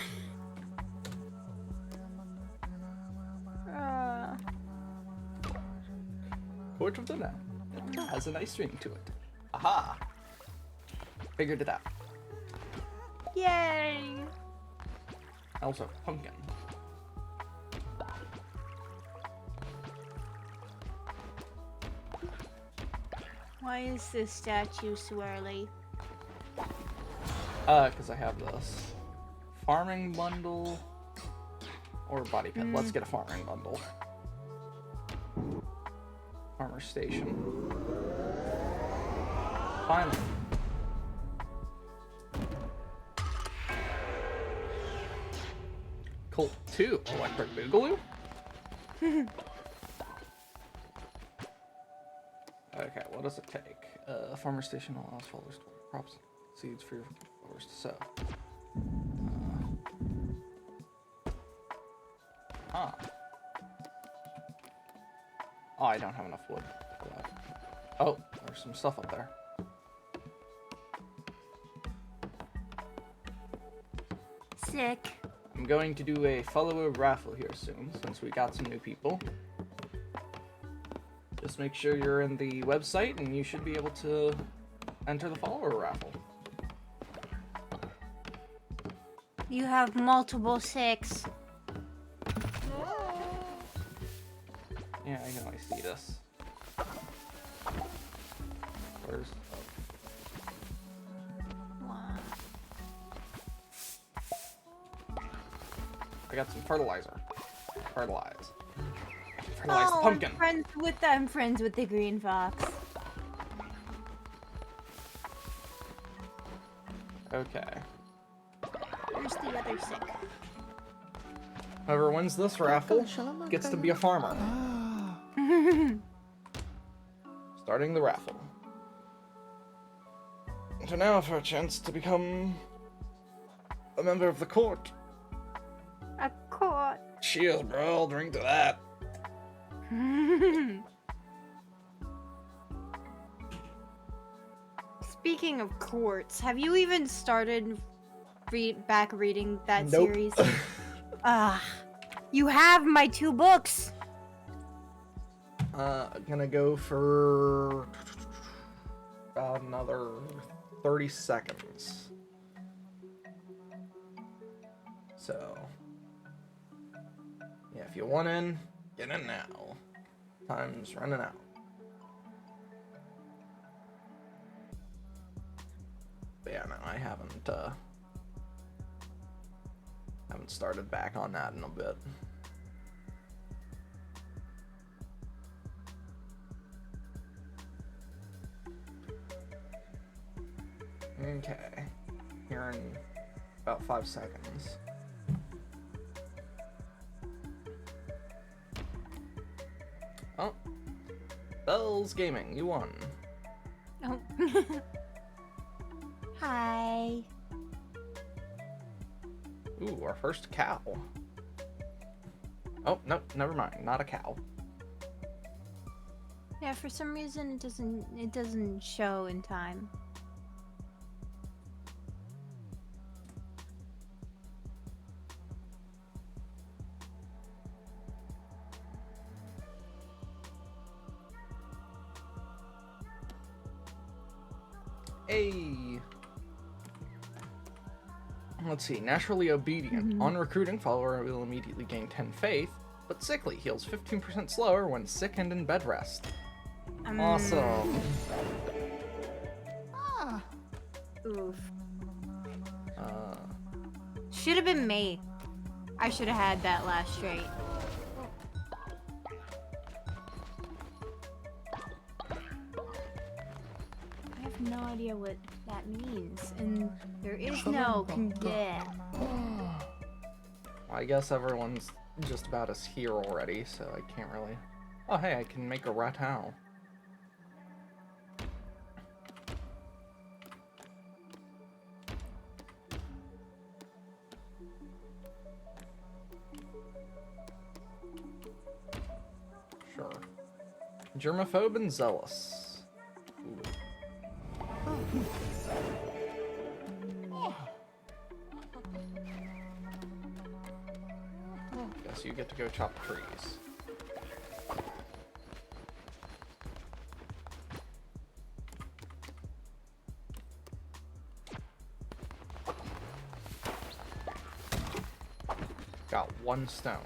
Court of the Lamb. It has a nice ring to it. Aha! Figured it out. Yay! Also, pumpkin. Why is this statue swirly? Because I have this. Farming bundle or body pet. Let's get a farming bundle. Farmer station. Finally. Colt 2, Electric Boogaloo? Okay, what does it take? Farmer station allows followers to crops seeds for your followers to sow. Oh, I don't have enough wood for that. Oh, there's some stuff up there. Sick. I'm going to do a follower raffle here soon, since we got some new people. Just make sure you're in the website, and you should be able to enter the follower raffle. You have multiple 6. Yeah, I can only see this. Where's... Wow. I got some fertilizer. Fertilize the pumpkin. I'm friends with the green fox. Okay. Where's the other 6? Whoever wins this raffle gets to be a farmer. Starting the raffle. So now for a chance to become a member of the court. A court. Cheers, bro. I'll drink to that. Speaking of courts, have you even started reading that Nope. series? You have my 2 books. Gonna go for another 30 seconds. So, yeah, if you want in, get in now. Time's running out. But yeah, no, I haven't started back on that in a bit. Okay, here in about 5 seconds. Oh, Bells Gaming, you won. Oh. Hi. Ooh, our first cow. Oh, no, never mind. Not a cow. Yeah, for some reason it doesn't show in time. Hey. Let's see. Naturally obedient. On recruiting, follower will immediately gain 10 faith, but sickly heals 15% slower when sick and in bed rest. Awesome. Oof. Should have been me. I should have had that last trait. I have no idea what that means, and there is no yeah. I guess everyone's just about us here already, so I can't really... Oh, hey, I can make a ratau. Sure. Germaphobe and zealous. Ooh. Guess you get to go chop trees. Got 1 stone.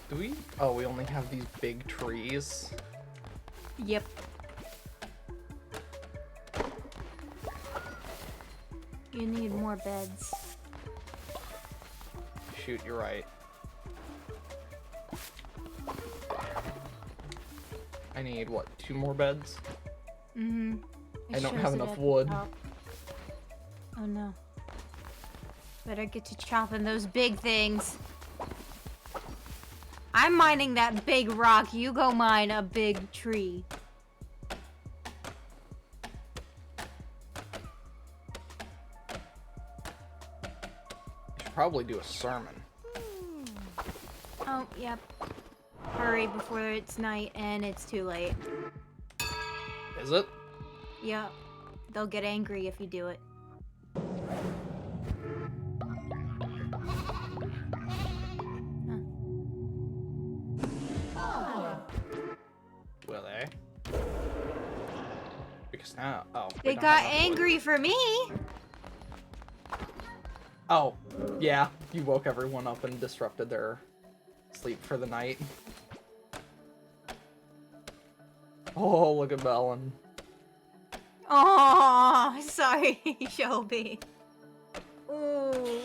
Do we? Oh, we only have these big trees. Yep. You need more beds. Shoot, you're right. I need, what, 2 more beds? Mm-hmm. I don't have enough wood. Oh no. Better get to chopping those big things. I'm mining that big rock. You go mine a big tree. I should probably do a sermon. Oh, yep. Hurry before it's night and it's too late. Is it? Yep. They'll get angry if you do it. Will they? Because now, oh. They don't got have enough wood. angry for me. Oh, yeah. You woke everyone up and disrupted their sleep for the night. Oh, look at Bellin. Oh, sorry, Shelby. Ooh.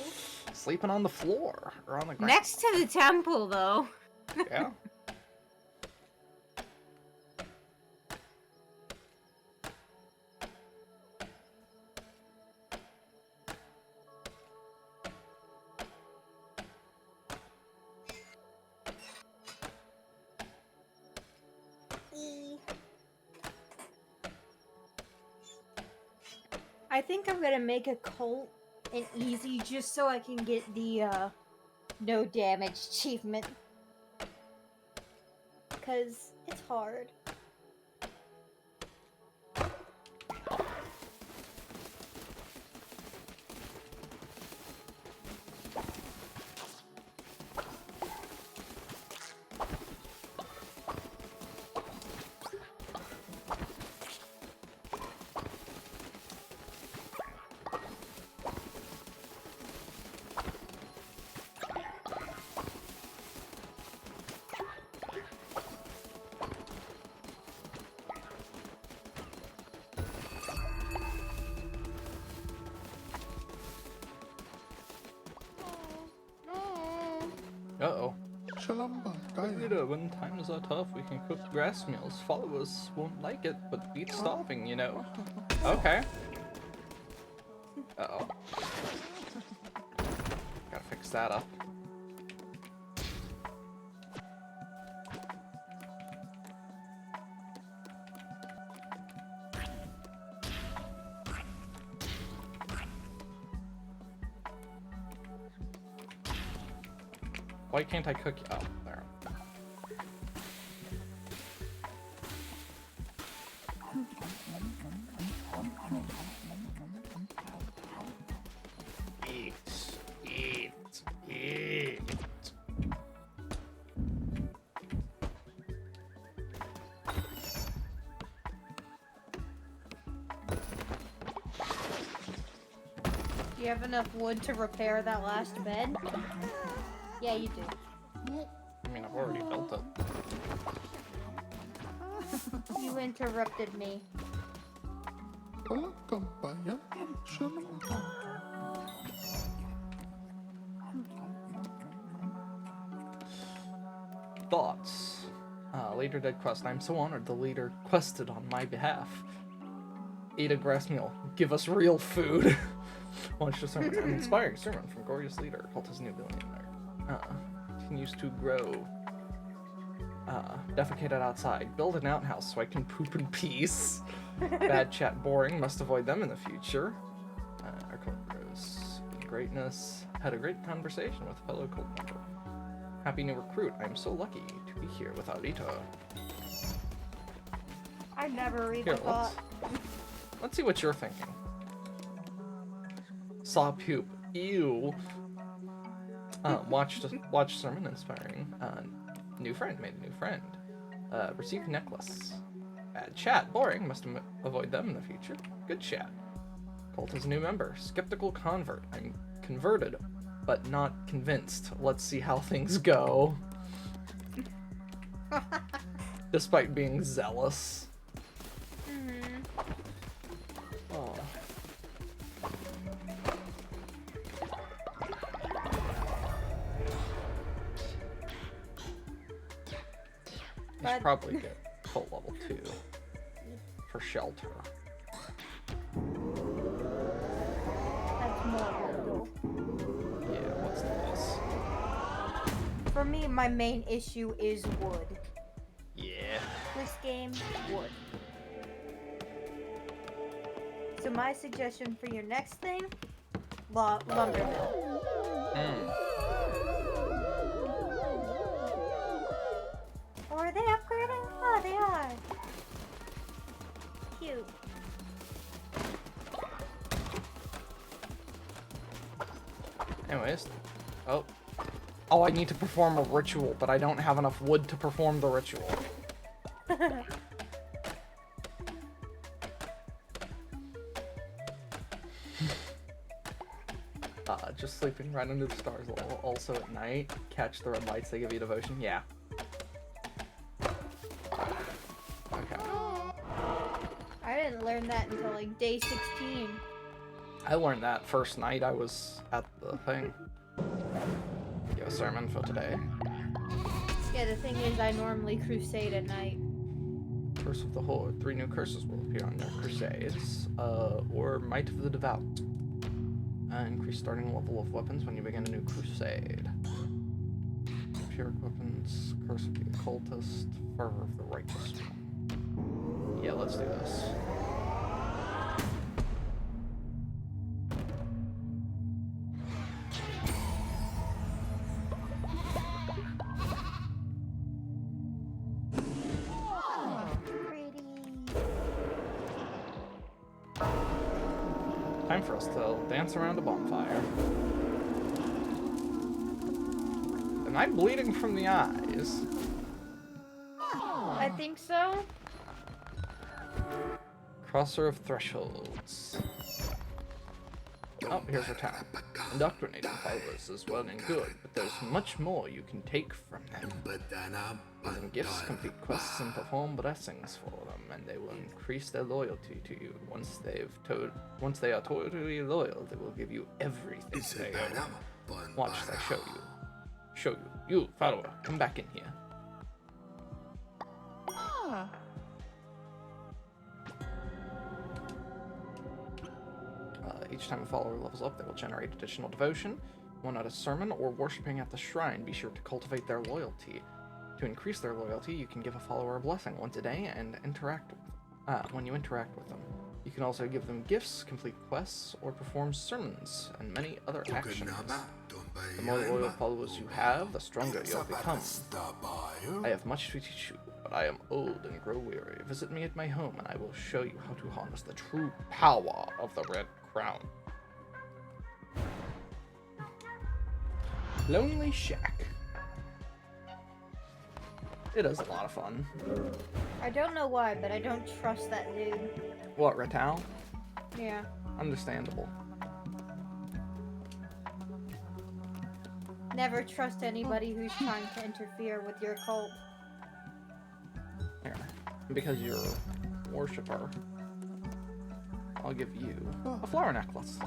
Sleeping on the floor or on the ground. Next to the temple, though. Yeah. I think I'm gonna make a cult and easy just so I can get the no damage achievement. Cause it's hard. Uh-oh. When times are tough, we can cook grass meals. Followers won't like it, but beat starving, you know. Okay. Uh-oh. Gotta fix that up. Why can't I cook you? Oh, there. Eat, eat, eat. Do you have enough wood to repair that last bed? Yeah, you do. I mean, I've already built it. You interrupted me. Thoughts? Later dead quest. I'm so honored the leader quested on my behalf. Eat a grass meal. Give us real food. Launch a sermon. An inspiring sermon from glorious leader. Cultist new billionaire. Continues to grow. Defecated outside. Build an outhouse so I can poop in peace. Bad chat boring. Must avoid them in the future. Our cult grows in greatness. Had a great conversation with a fellow cult member. Happy new recruit. I'm so lucky to be here with Alito. I never read Here, the thought. let's see what you're thinking. Saw poop. Ew. Watched sermon inspiring. New friend. Made a new friend. Received necklace. Bad chat. Boring. Must avoid them in the future. Good chat. Cult is a new member. Skeptical convert. I'm converted, but not convinced. Let's see how things go. Despite being zealous. Oh. You should probably get cult level 2 for shelter. That's more brutal. Yeah, what's this? For me, my main issue is wood. Yeah. This game, wood. So my suggestion for your next thing, lumber mill. Oh, are they upgrading? Oh, they are. Cute. Anyways. Oh. Oh, I need to perform a ritual, but I don't have enough wood to perform the ritual. Just sleeping right under the stars also at night. Catch the red lights they give you devotion. Yeah. Okay. I didn't learn that until like day 16. I learned that first night I was at the thing. You have a sermon for today. Yeah, the thing is I normally crusade at night. Curse of the Horde. 3 new curses will appear on your crusades. Or Might of the Devout. Increase starting level of weapons when you begin a new crusade. Pure weapons, Curse of the Occultist, Fervor of the Righteous One. Yeah, let's do this. Time for us to dance around a bonfire. Am I bleeding from the eyes? I think so. Crosser of Thresholds. Oh, here's our town. Indoctrinating followers is well and good, but there's much more you can take from them. Give them gifts, complete quests, and perform blessings for them, and they will increase their loyalty to you. Once they are totally loyal, they will give you everything they own. Watch as I show you. You, follower, come back in here. Each time a follower levels up, they will generate additional devotion. One at a sermon or worshipping at the shrine. Be sure to cultivate their loyalty. To increase their loyalty, you can give a follower a blessing once a day and interact with when you interact with them. You can also give them gifts, complete quests, or perform sermons, and many other actions. The more loyal followers you have, the stronger you'll become. I have much to teach you, but I am old and grow weary. Visit me at my home, and I will show you how to harness the true power of the Red Crown. Lonely Shack. It is a lot of fun. I don't know why, but I don't trust that dude. What, Ratal? Yeah. Understandable. Never trust anybody who's trying to interfere with your cult. Here. Because you're a worshiper, I'll give you a flower necklace.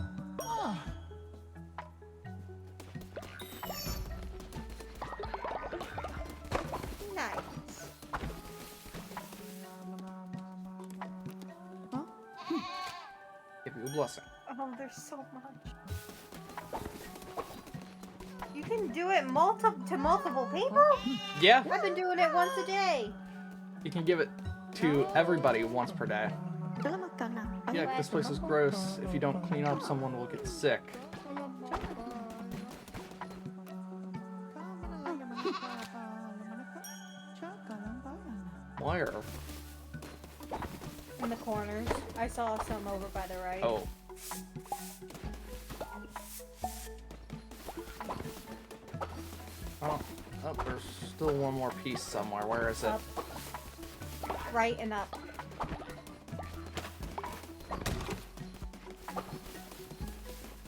Nice. Give you a blessing. Oh, there's so much. You can do it to multiple people? Yeah, I've been doing it once a day. you can give it to everybody once per day. Yeah, this place is gross. If you don't clean up, someone will get sick. Where? In the corners. I saw some over by the right. Oh. Oh, there's still one more piece somewhere. Where is it? Up. Right and up.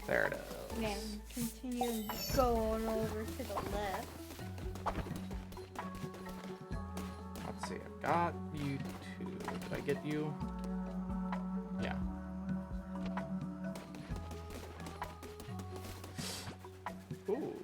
There it is. And continue going over to the left. Let's see, I got you two. Did I get you? Yeah. Ooh.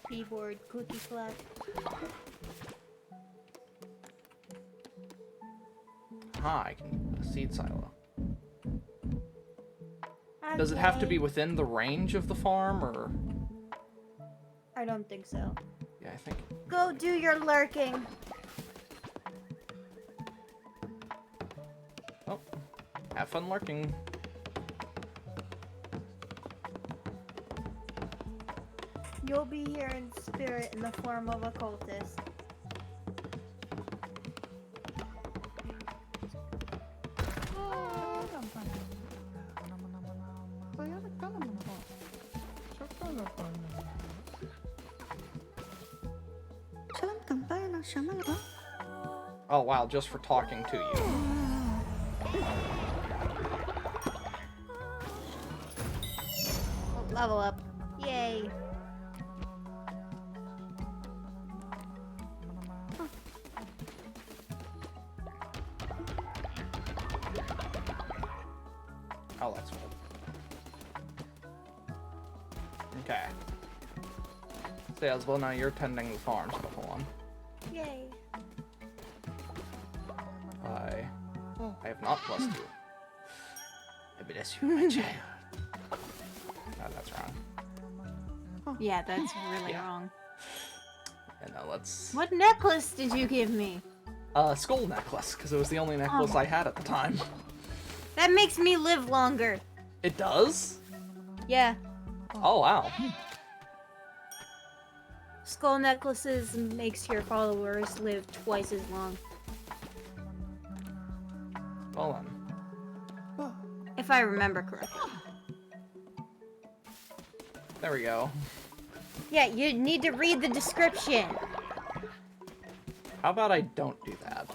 Keyboard, cookie flap. I can put a seed silo. Does it have to be within the range of the farm, or? I don't think so. Yeah, I think. Go do your lurking. Oh, have fun lurking. You'll be here in spirit in the form of a cultist. Oh wow, just for talking to you. Level up. Yay. Oh, that's good. Okay. So yeah, as well now you're tending the farm stuff on. Yay. I have not blessed you. I bless you, my child. No, that's wrong. Yeah, that's really wrong. And now let's... What necklace did you give me? Skull necklace, because it was the only necklace I had at the time. That makes me live longer. It does? Yeah. Oh, wow. Skull necklaces makes your followers live twice as long. Well then. If I remember correctly. There we go. Yeah, you need to read the description. How about I don't do that?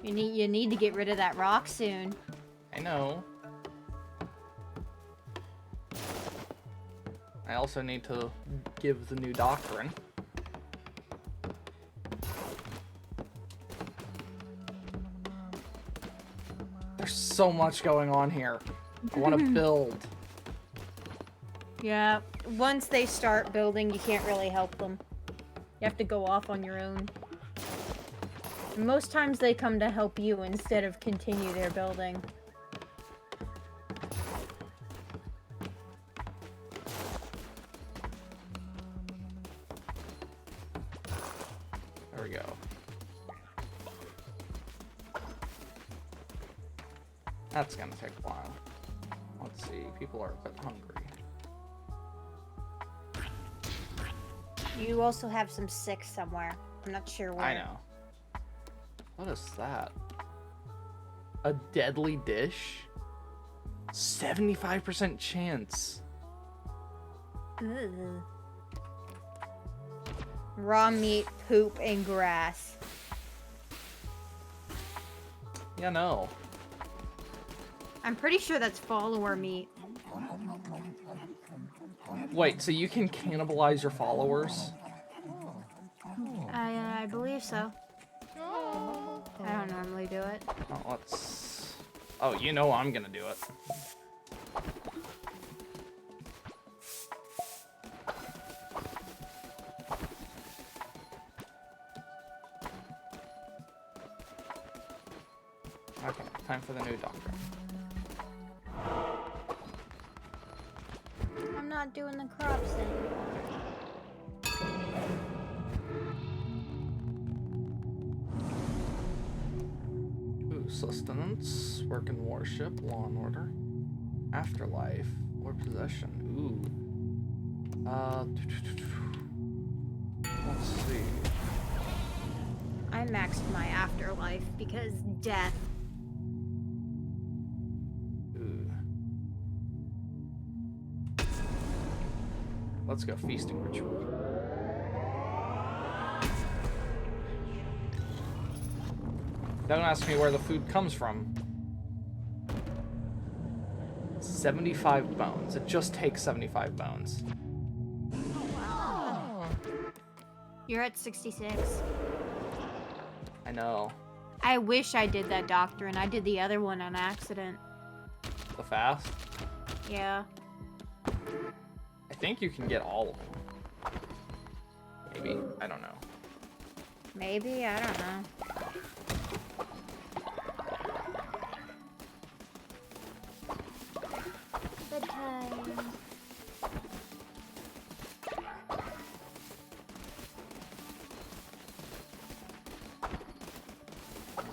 You need to get rid of that rock soon. I know. I also need to give the new doctrine. There's so much going on here. I want to build. Yeah, once they start building, you can't really help them. You have to go off on your own. And most times they come to help you instead of continue their building. There we go. That's gonna take a while. Let's see, people are a bit hungry. You also have some sick somewhere. I'm not sure where. I know. What is that? A deadly dish? 75% chance. Ugh. Raw meat, poop, and grass. Yeah, no. I'm pretty sure that's follower meat. Wait, so you can cannibalize your followers? I believe so. I don't normally do it. Oh, let's... Oh, you know I'm gonna do it. Okay, time for the new doctor. I'm not doing the crops anymore. Ooh, sustenance, work and warship, law and order, afterlife, or possession. Ooh. Let's see. I maxed my afterlife because death. Ooh. Let's go feasting ritual. Don't ask me where the food comes from. 75 bones. It just takes 75 bones. You're at 66. I know. I wish I did that doctrine. I did the other one on accident. The fast? Yeah. I think you can get all of them. Maybe. I don't know. Maybe, I don't know. Bedtime.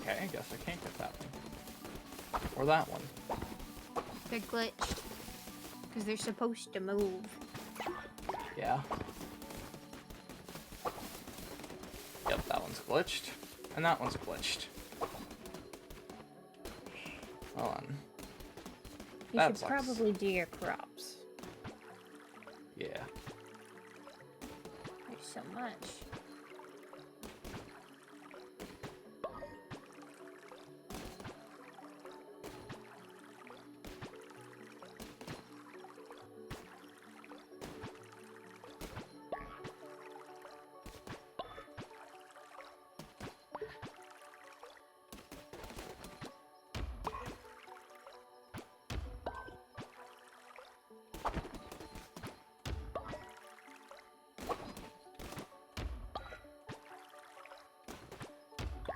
Okay, I guess I can't get that one. Or that one. They're glitched. Because they're supposed to move. Yeah. Yep, that one's glitched. And that one's glitched. Hold on. You That should sucks. probably do your crops. Yeah. There's so much.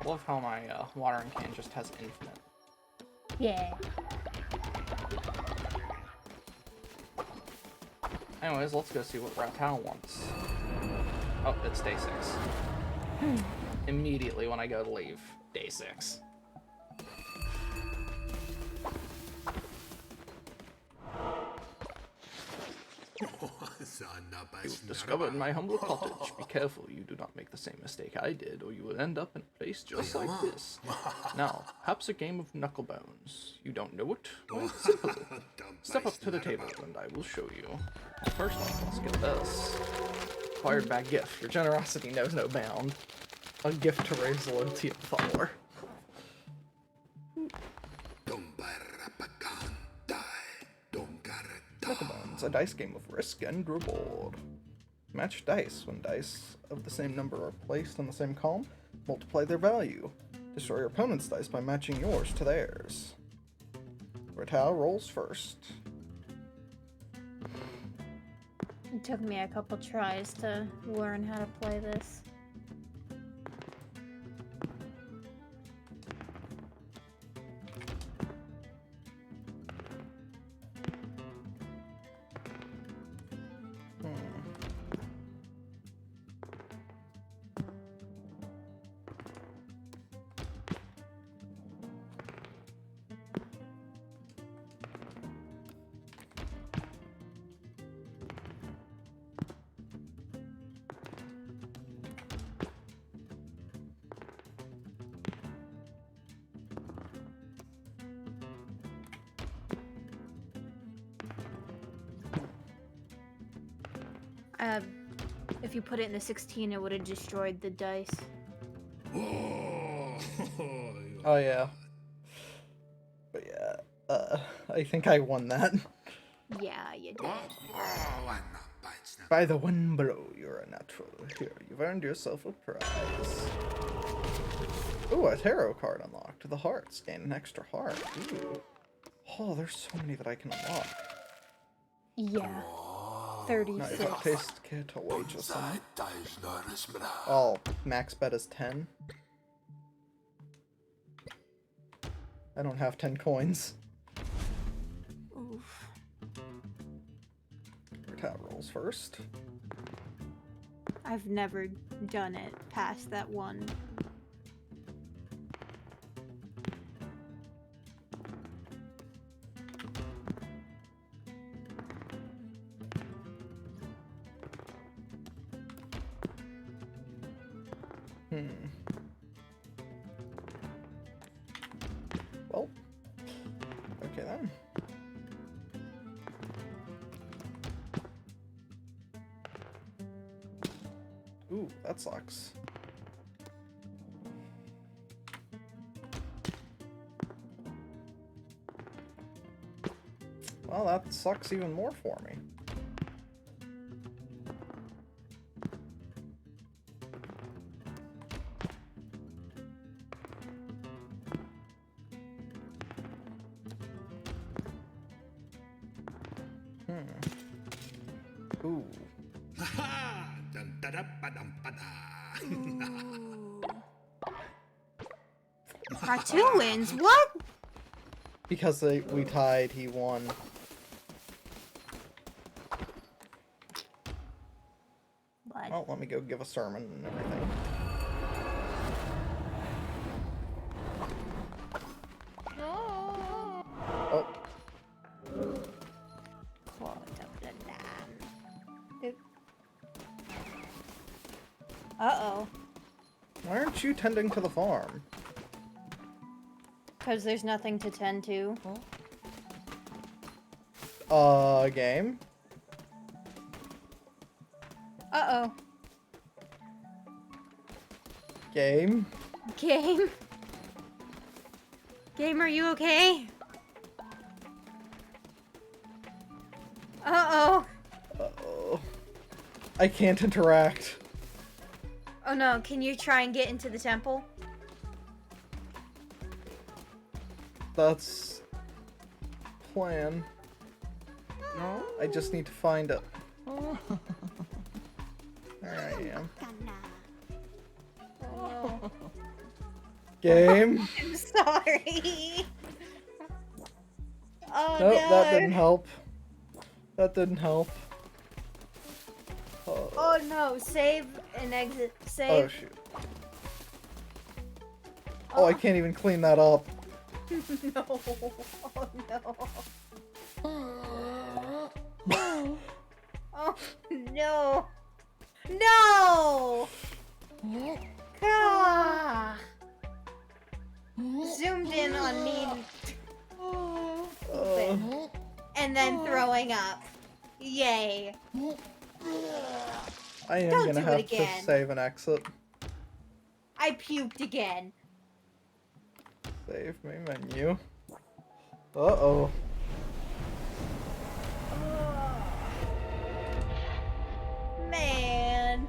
Love how my watering can just has infinite. Yeah. Anyways, let's go see what Ratau wants. Oh, it's day 6. Immediately when I go to leave. Day 6. You've discovered my humble cottage. Be careful you do not make the same mistake I did, or you will end up in a place just like this. Now, perhaps a game of knucklebones. You don't know it? Well, it's a puzzle. Step up to the table and I will show you. First off, let's get this. Acquired by gift. Your generosity knows no bound. A gift to raise loyalty of the follower. Knucklebones, a dice game of risk and reward. Match dice. When dice of the same number are placed on the same column, multiply their value. Destroy your opponent's dice by matching yours to theirs. Ratal rolls first. It took me a couple tries to learn how to play this. If you put it in the 16, it would have destroyed the dice. Oh yeah. But yeah, I think I won that. Yeah, you did. By the wind below, you're a natural. Here, you've earned yourself a prize. Ooh, a tarot card unlocked. The hearts. Gain an extra heart. Ooh. Oh, there's so many that I can unlock. Yeah. Now 36. you taste kit to wager some. Oh, max bet is 10. I don't have 10 coins. Oof. Tat rolls first. I've never done it past that one. Well, okay then. Ooh, that sucks. Well, that sucks even more for me. Ooh. Ratu wins? What? Because we tied, he won. What? Well, let me go give a sermon and everything. Oh. Uh-oh. Why aren't you tending to the farm? Because there's nothing to tend to. Game? Uh-oh. Game? Game? Game, are you okay? Uh-oh. Uh-oh. I can't interact. Oh no, can you try and get into the temple? That's... plan. No? I just need to find it. There I am. Oh no. Game? I'm sorry. Oh Nope, no. that didn't help. That didn't help. Oh no, save and exit. Oh Save. shoot. Oh, I can't even clean that up. No. Oh no. Oh no. No! Ah. Zoomed in on me and then throwing up. Yay. I am Don't gonna do it have to again. save and exit. I puked again. Save me menu. Uh-oh. Man.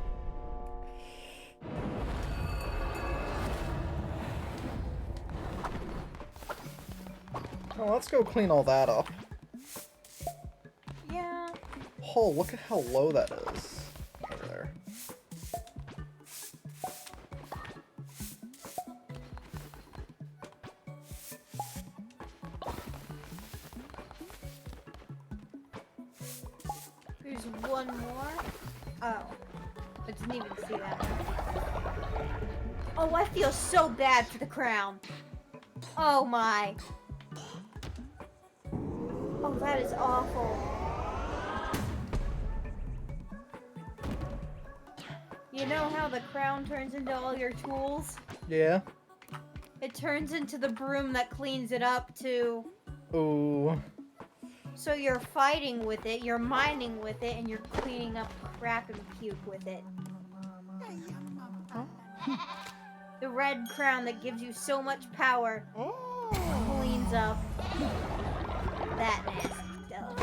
Well, let's go clean all that up. Yeah. Oh, look at how low that is. Over there. There's one more. Oh. I didn't even see that one. Oh, I feel so bad for the crown. Oh my. Oh, that is awful. You know how the crown turns into all your tools? Yeah. It turns into the broom that cleans it up too. Ooh. So you're fighting with it, you're mining with it, and you're cleaning up crap and puke with it. The red crown that gives you so much power cleans up that nasty stuff.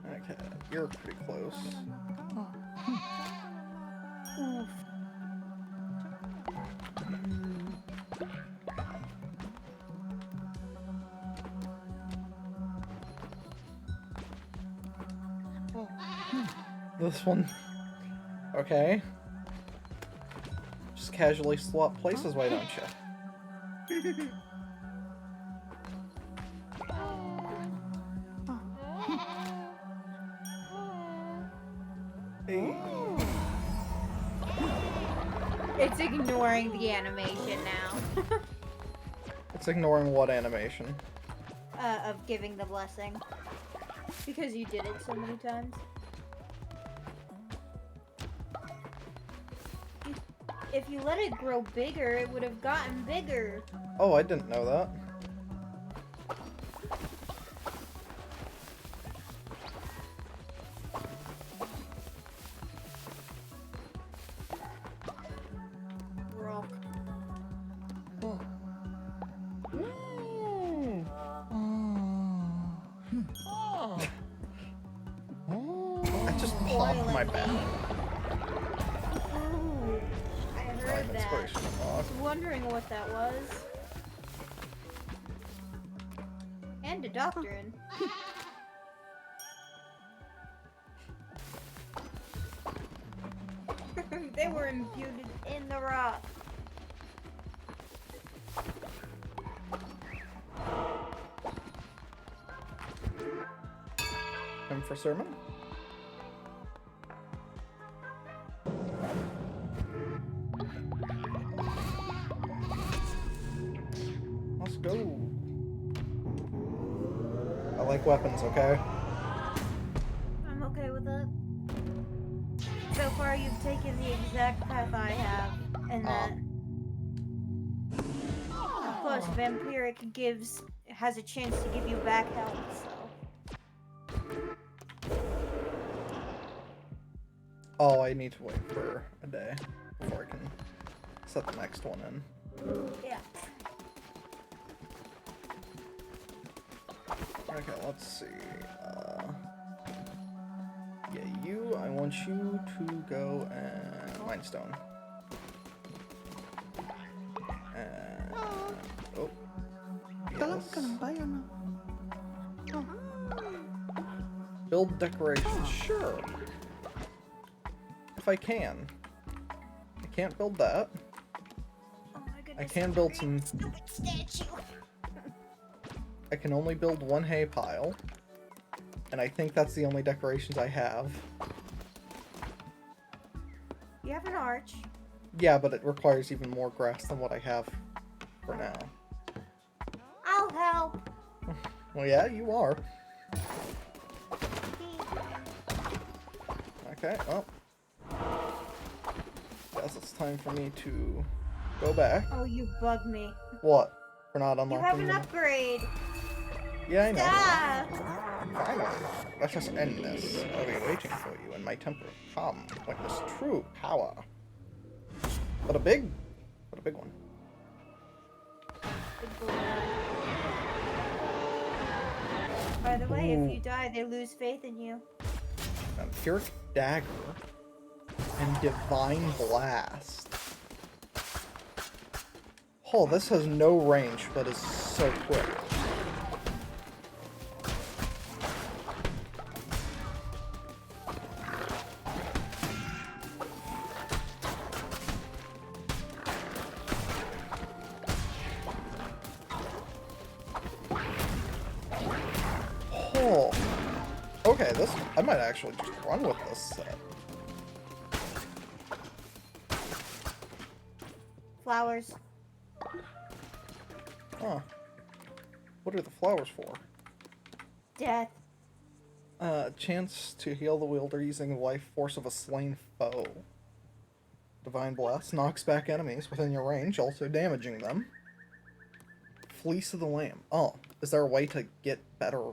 Okay, you're pretty close. Oof. This one. Okay. Just casually swap places, why don't you? It's ignoring the animation now. It's ignoring what animation? Of giving the blessing. Because you did it so many times. If you let it grow bigger, it would have gotten bigger. Oh, I didn't know that. Rock. I just popped my back. Ooh, I heard that. Inspiration I unlocked. was wondering what that was. And a doctrine. They were imbued in the rock. Time for sermon? Let's go. I like weapons, okay? I'm okay with it. So far, you've taken the exact path I have, and that. Plus, Vampiric has a chance to give you back health, so. Oh, I need to wait for a day before I can set the next one in. Yeah. Okay, let's see. Yeah, I want you to go and Mind Stone. And, oh. Yes. Build decorations, sure. If I can. I can't build that. Oh my goodness. I can build some. Stupid statue. I can only build one hay pile. And I think that's the only decorations I have. You have an arch. Yeah, but it requires even more grass than what I have for now. I'll help. Well, yeah, you are. Okay, well. Guess it's time for me to go back. Oh, you bug me. What? For not You unlocking have an them? upgrade. Yeah, I know. Stop. Finally. Let's just end this. I'll be waiting for you in my temple. Come, witness true power. But a big one. Good boy. By the way, if you die, they lose faith in you. Vampiric Dagger and Divine Blast. Oh, this has no range, but is so quick. Oh. Okay, this... I might actually just run with this set. Flowers. Huh. What are the flowers for? Death. Chance to heal the wielder using the life force of a slain foe. Divine Blast knocks back enemies within your range, also damaging them. Fleece of the Lamb. Oh, is there a way to get better?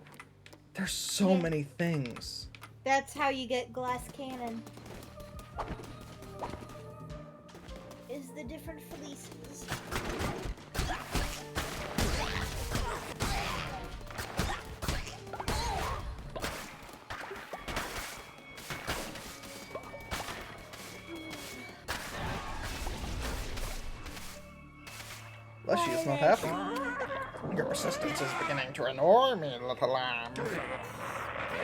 There's so many things. That's how you get glass cannon. Is the different fleeces. Leshy is not happy. Your persistence is beginning to annoy me, little lamb. You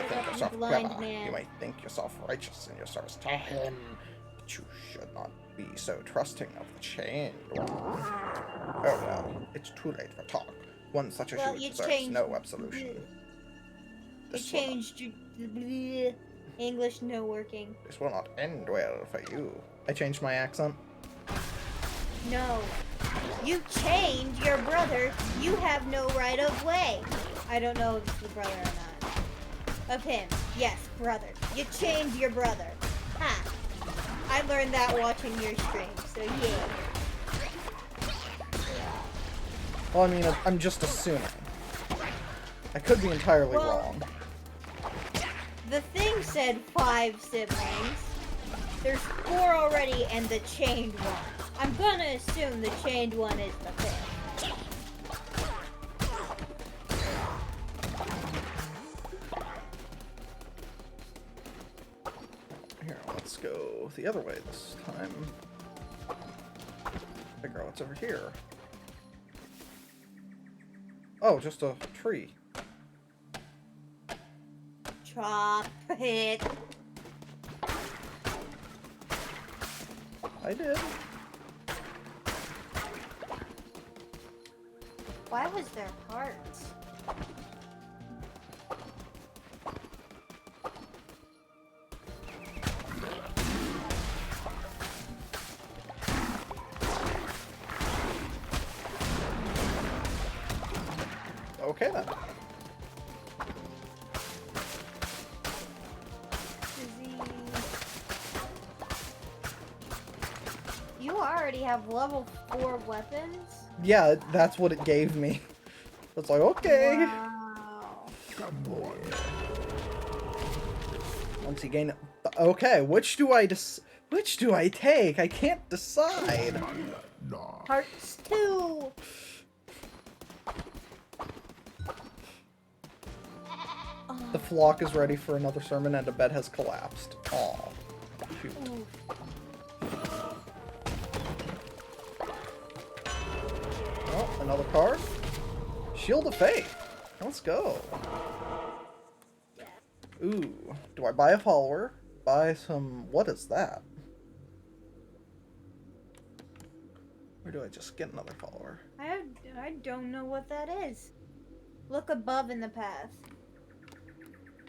think yourself Blind clever. man. You might think yourself righteous in your service to him, but you should not be so trusting of the chained one. Oh well, it's too late for talk. One such as Well, you you deserves changed no absolution. You This will not- changed your English no working. This will not end well for you. I changed my accent. No. You chained your brother. You have no right of way. I don't know if it's the brother or not. Of him. Yes, brother. You chained your brother. Ha. I learned that watching your stream, so yeah. Well, I mean, I'm just assuming. I could be entirely Well- wrong. The thing said 5 siblings. There's 4 already and the chained one. I'm gonna assume the chained one is the 5th. Here, let's go the other way this time. Figure out what's over here. Oh, just a tree. Chop it. I did. Why was there hearts? Okay then. You already have level 4 weapons? Yeah, that's what it gave me. It's like, okay. Wow. Once you gain... Okay, which do I take? I can't decide. Hearts 2! The flock is ready for another sermon and a bed has collapsed. Aw. Shoot. Ooh. Oh, another card. Shield of Faith. Let's go. Ooh. Do I buy a follower? Buy some... What is that? Or do I just get another follower? I don't know what that is. Look above in the path.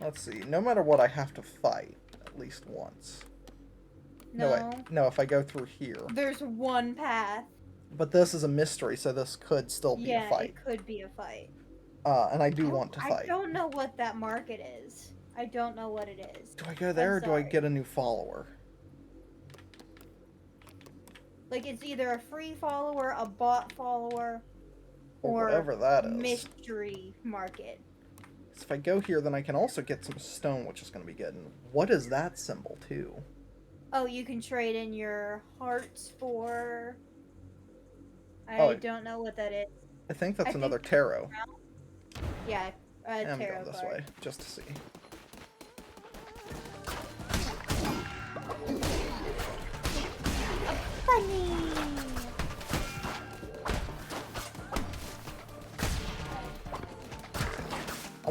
Let's see. No matter what, I have to fight at least once. No. No, if I go through here. There's one path. But this is a mystery, so this could still be a fight. It could be a fight. And I do want to fight. I don't know what that market is. I don't know what it is. Do I go there or do I get a new follower? Like, it's either a free follower, a bot follower, or whatever that is. mystery market. So if I go here, then I can also get some stone, which is going to be good. And what is that symbol, too? Oh, you can trade in your hearts for... Oh, I don't know what that is. I think that's I another think- tarot. Yeah, I'm tarot going this card. way, just to see. Bunny!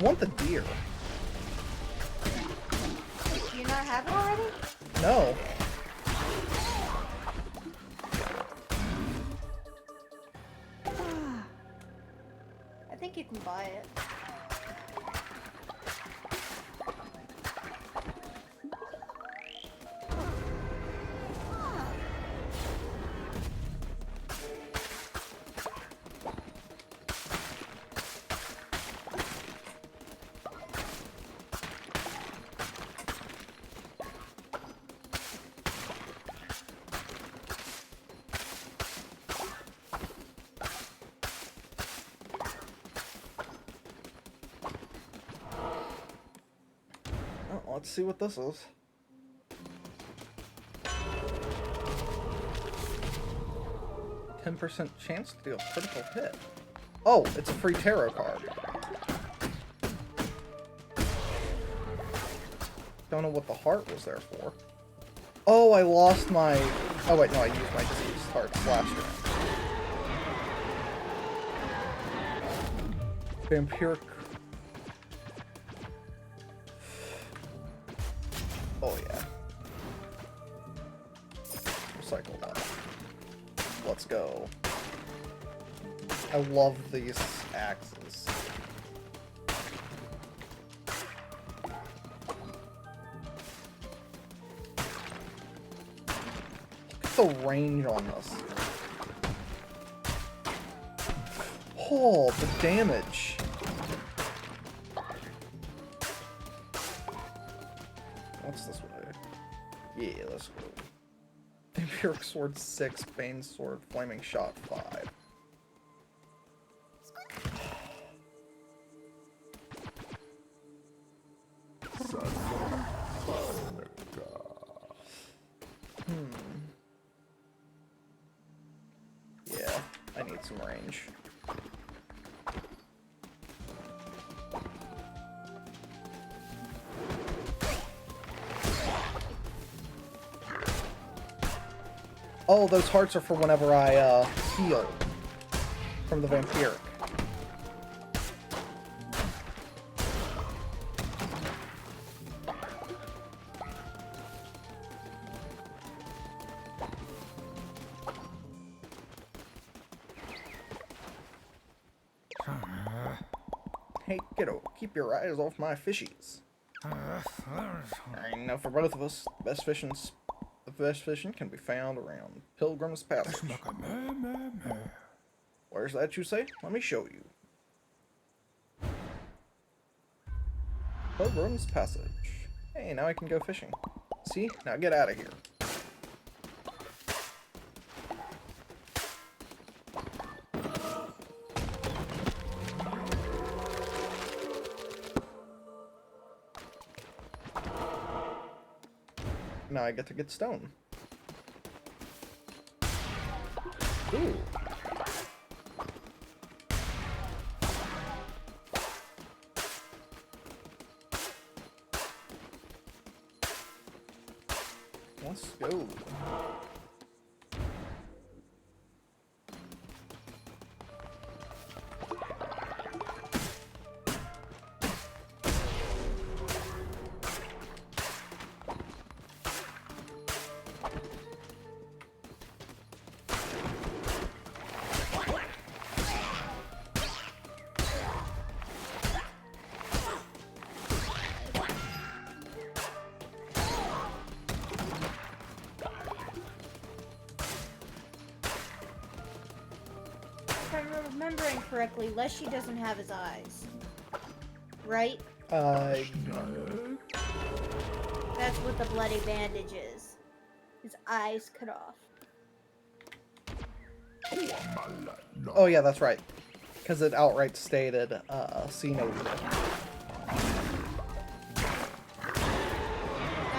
want the deer. You not have it already? No. I think you can buy it. Let's see what this is. 10% chance to do a critical hit. Oh, it's a free tarot card. Don't know what the heart was there for. Oh, I lost my... Oh wait, no, I used my disease heart last round. Vampiric... Oh yeah. Recycle that. Let's go. I love these axes. Look at the range on this. Oh, the damage. What's this way? Yeah, let's go. Vampiric Sword 6, Bane Sword, Flaming Shot 5. Yeah, I need some range. Oh, those hearts are for whenever I heal from the vampiric. Hey, kiddo, keep your eyes off my fishies. I know for both of us, the best fishing can be found around Pilgrim's Passage. Where's that, you say? Let me show you. Pilgrim's Passage. Hey, now I can go fishing. See? Now get out of here. Now I get to get stone. Ooh. Let's go. If I'm remembering correctly, Leshy doesn't have his eyes. Right? No. That's what the bloody bandage is. His eyes cut off. Oh yeah, that's right. Because it outright stated, see no evil. Now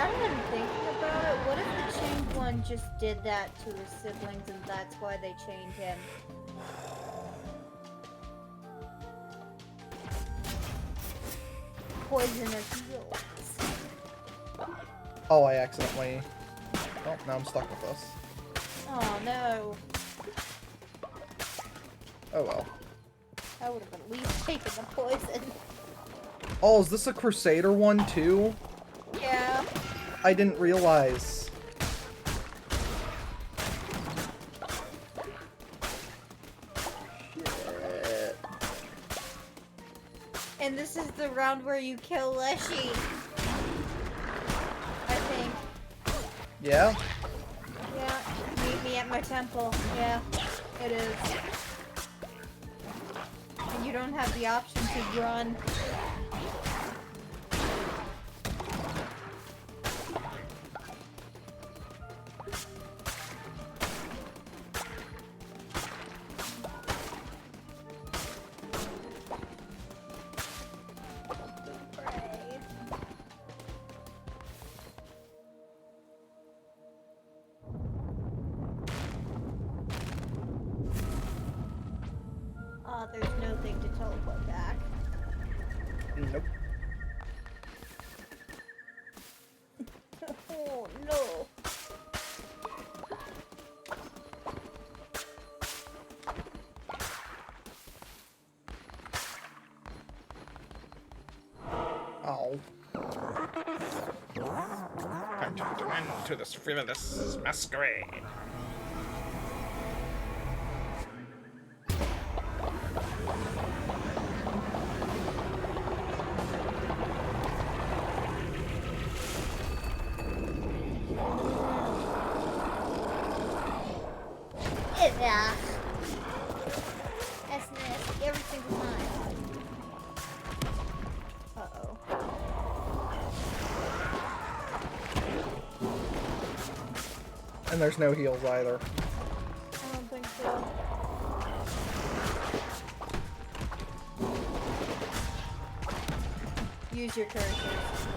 that I'm thinking about it, what if the chained one just did that to his siblings and that's why they chained him? Poisonous heels. Oh, I accidentally... Oh, now I'm stuck with this. Oh no. Oh well. I would have at least taken the poison. Oh, is this a Crusader one too? Yeah. I didn't realize. Shit. And this is the round where you kill Leshy. I think. Yeah? Yeah. Meet me at my temple. Yeah. It is. And you don't have the option to run. Oh, there's no thing to teleport back. Nope. Oh no. Oh. Time to put an end to this frivolous masquerade. Yeah. That's nasty every single time. Uh-oh. And there's no heals either. I don't think so. Use your cursors.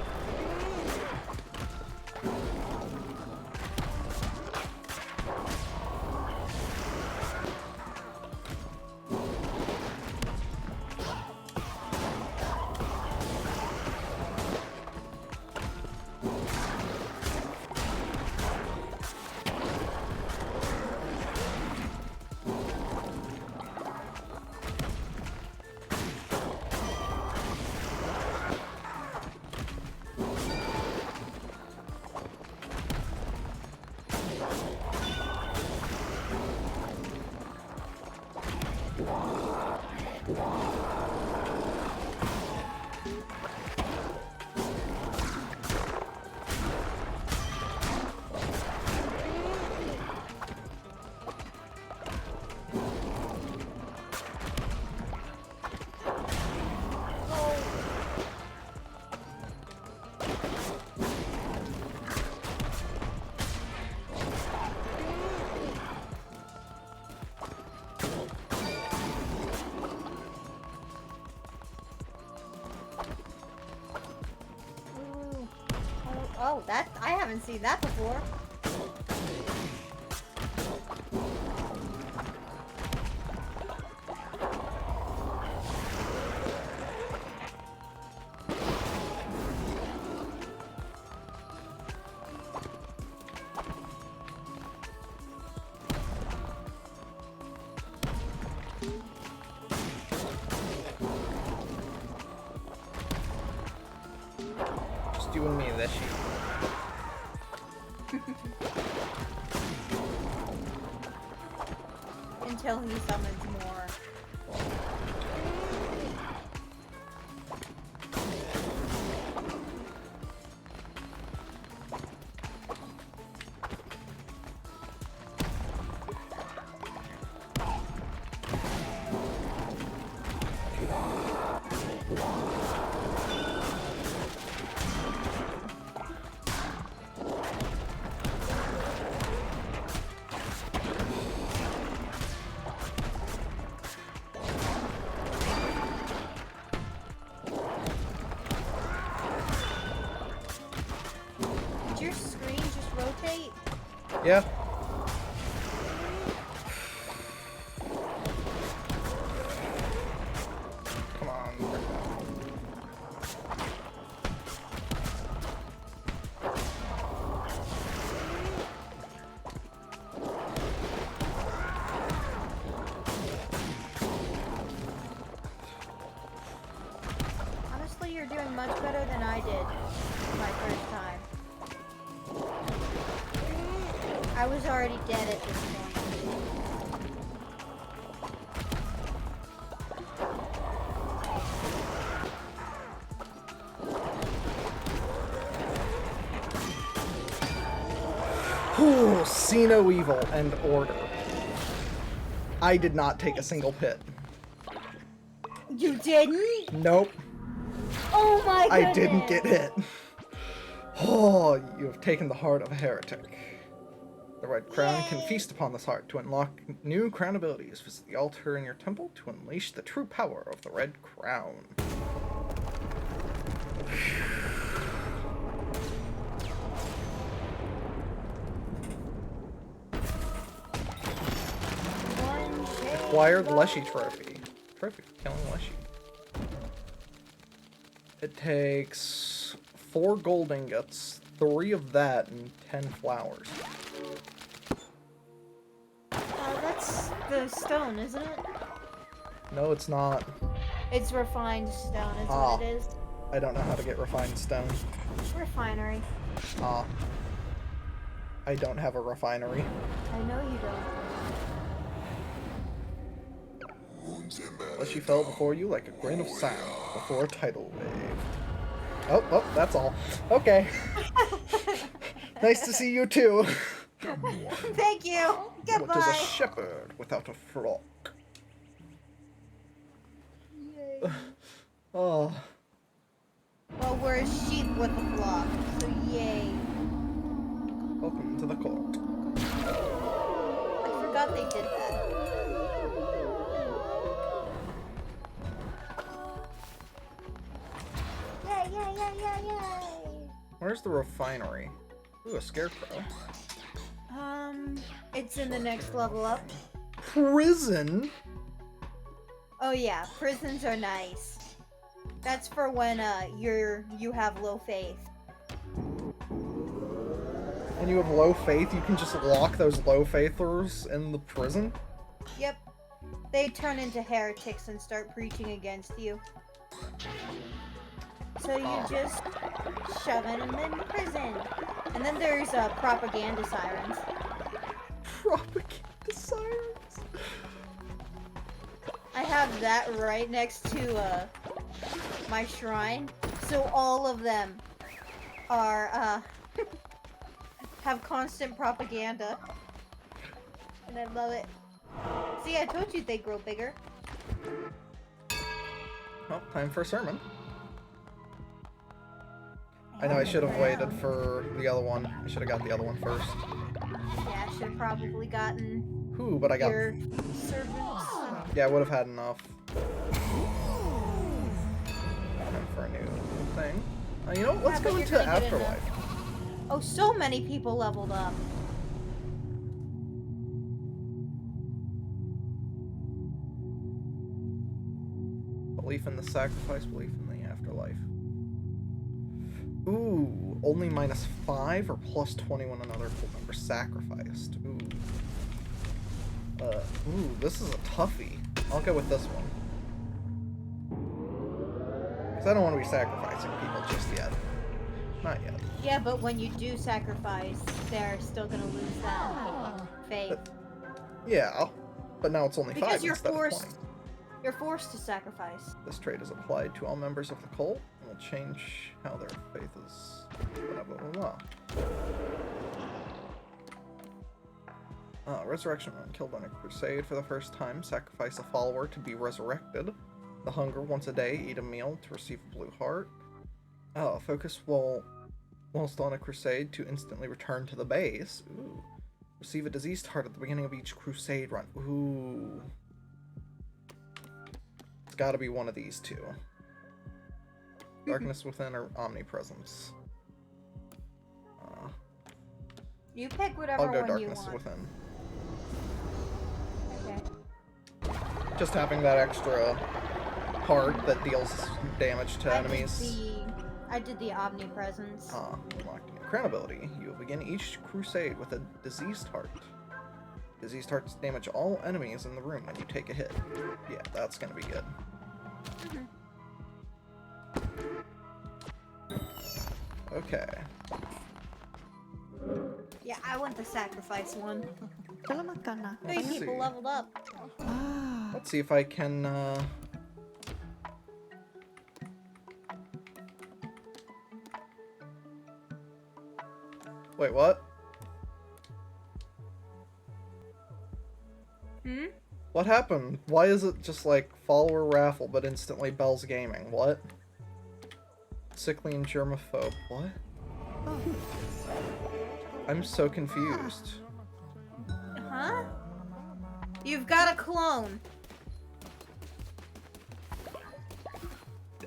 Oh, that I haven't seen that before. Just you and me and that sheet. Until he summons more. Did your screen just rotate? Yeah. Come on. Break that. Honestly, you're doing much better than I did my first time. I was already dead at this point. Ooh, see no evil and order. I did not take a single pit. You didn't? Nope. Oh my goodness. I didn't get hit. Oh, you have taken the heart of a heretic. The Red Crown can feast upon this heart to unlock new crown abilities. Visit the altar in your temple to unleash the true power of the Red Crown. Acquired Leshy Trophy. Trophy for killing Leshy. It takes 4 gold ingots, 3 of that, and 10 flowers. That's the stone, isn't it? No, it's not. It's refined stone, is what it is. I don't know how to get refined stone. Refinery. I don't have a refinery. I know you don't. Leshy fell before you like a grain of sand before a tidal wave. Oh, that's all. Okay. Nice to see you too. Thank you. Goodbye. What is a shepherd without a flock? Yay. Oh. Well, we're a sheep with a flock, so yay. Welcome to the court. I forgot they did that. Yay. Where's the refinery? Ooh, a scarecrow. It's in the next level up. Prison? Oh yeah, prisons are nice. That's for when you have low faith. When you have low faith, you can just lock those low faithers in the prison? Yep. They turn into heretics and start preaching against you. So you just shove them in prison. And then there's propaganda sirens. Propaganda sirens? I have that right next to my shrine. So all of them are have constant propaganda. And I love it. See, I told you they'd grow bigger. Well, time for a sermon. I know I should have waited for the other one. I should have got the other one first. Yeah, I should have probably gotten Ooh, but I got... your servants. Yeah, I would have had enough. Time for a new thing. You know what? Let's go into Afterlife. Oh, so many people leveled up. Belief in the sacrifice, belief in the afterlife. Ooh, only -5 or +20 when another full member sacrificed. Ooh. Ooh, this is a toughie. I'll go with this one. Because I don't want to be sacrificing people just yet. Not yet. Yeah, but when you do sacrifice, they're still gonna lose that faith. Yeah, but now it's only 5 Because you're instead of 20. You're forced to sacrifice. This trait is applied to all members of the cult and will change how their faith is... blah, blah, blah, blah. Resurrection when killed on a crusade for the first time. Sacrifice a follower to be resurrected. The hunger once a day. Eat a meal to receive a blue heart. Focus whilst on a crusade to instantly return to the base. Ooh. Receive a diseased heart at the beginning of each crusade run. Ooh. It's gotta be one of these two. Darkness Within or Omnipresence. You pick whatever I'll go one Darkness you want. Within. Okay. Just having that extra heart that deals damage to enemies. I did the Omnipresence. Unlocked a new crown ability. You will begin each crusade with a diseased heart. Diseased hearts damage all enemies in the room when you take a hit. Yeah, that's gonna be good. Okay. Yeah, I want the sacrifice one. Salamat. 3 Let's people see. leveled up. Let's see if I can, Wait, what? Hmm? What happened? Why is it just like follower raffle but instantly Bell's Gaming? What? Sickly and germaphobe. What? I'm so confused. Huh? You've got a clone.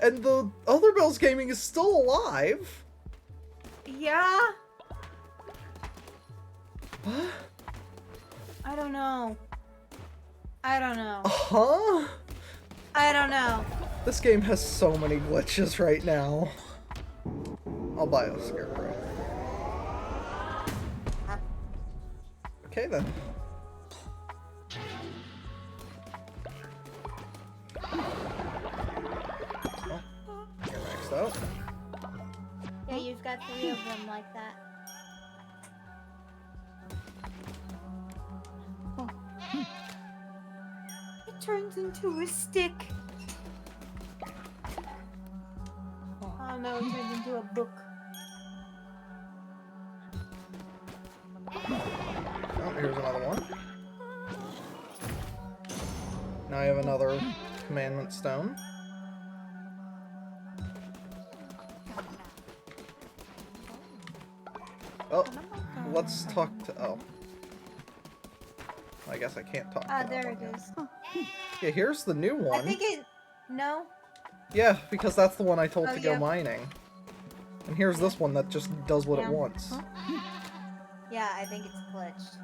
And the other Bell's Gaming is still alive? Yeah? What? I don't know. I don't know. Huh? I don't know. This game has so many glitches right now. I'll buy a scarecrow. Okay then. Oh, you're maxed out. Yeah, you've got 3 of them like that. It turns into a stick. Oh no, it turns into a book. Oh, here's another one. Now I have another commandment stone. Oh, let's talk to... Oh. I guess I can't talk to Ah, that there one it yet. is. Yeah, here's the new I one. think it... No? Yeah, because that's the one I told Oh, to go yeah. mining. And here's this one that just does what it Yeah. wants. Yeah, I think it's glitched.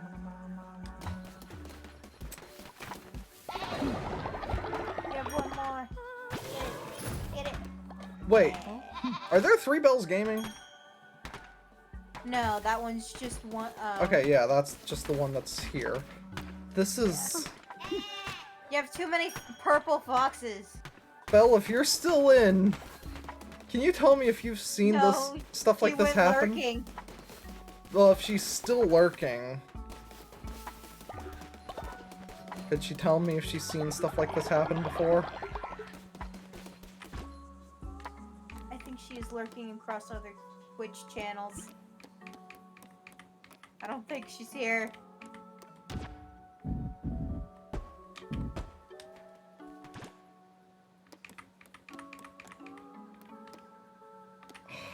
You have one more. Get it. Wait, are there 3 Bells Gaming? No, that one's just one. Okay, yeah, that's just the one that's here. This is... You have too many purple foxes. Belle, if you're still in, can you tell me if you've seen No, this stuff like she this went happen? lurking. Well, if she's still lurking, could she tell me if she's seen stuff like this happen before? I think she is lurking across other Twitch channels. I don't think she's here.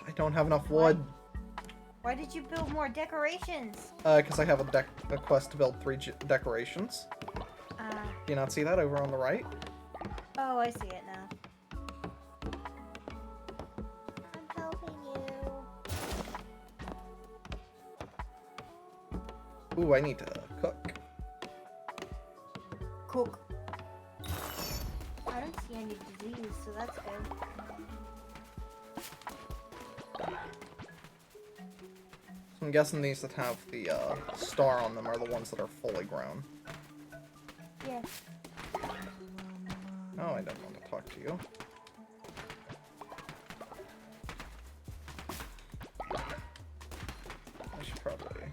I don't have enough wood. Why did you build more decorations? Because I have a quest to build 3 decorations. Do you not see that over on the right? Oh, I see it now. I'm helping you. Ooh, I need to cook. Cook. I don't see any disease, so that's good. So I'm guessing these that have the star on them are the ones that are fully grown. Yeah. Oh, I don't want to talk to you. I should probably...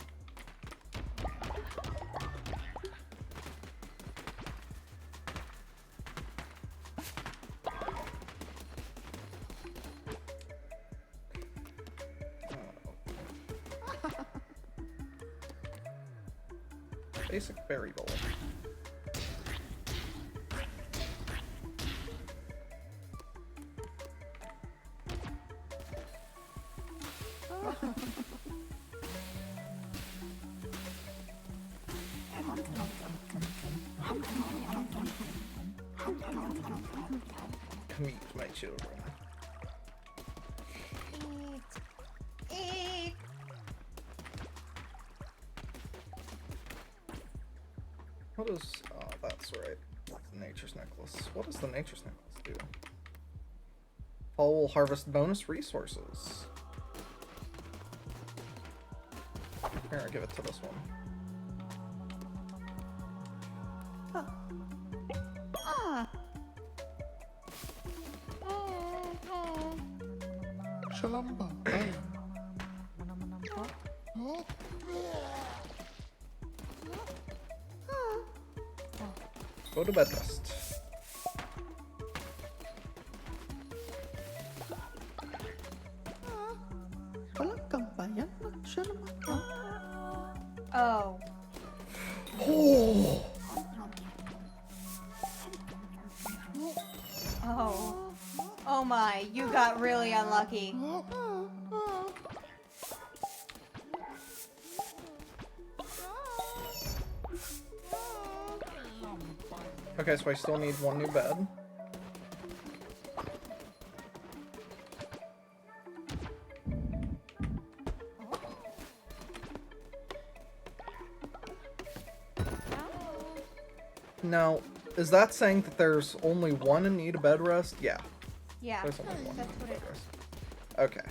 Basic berry bowl. Come eat, my children. Eat. Eat. What is... Oh, that's right. The Nature's Necklace. What does the Nature's Necklace do? Fall will harvest bonus resources. Here, I'll give it to this one. Shalamba. Go to bed rest. Oh. Oh. Oh. Oh my, you got really unlucky. Okay, so I still need one new bed. Now, is that saying that there's only one in need of bed rest? Yeah, Yeah, there's only one that's in what need it of bed is. rest. Okay.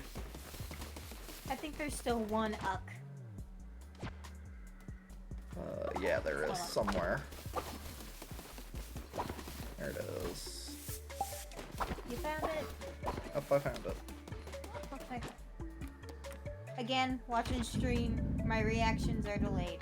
I think there's still one uck. Yeah, there is somewhere. There it is. You found it? Yep, I found it. Okay. Again, watching stream, my reactions are delayed.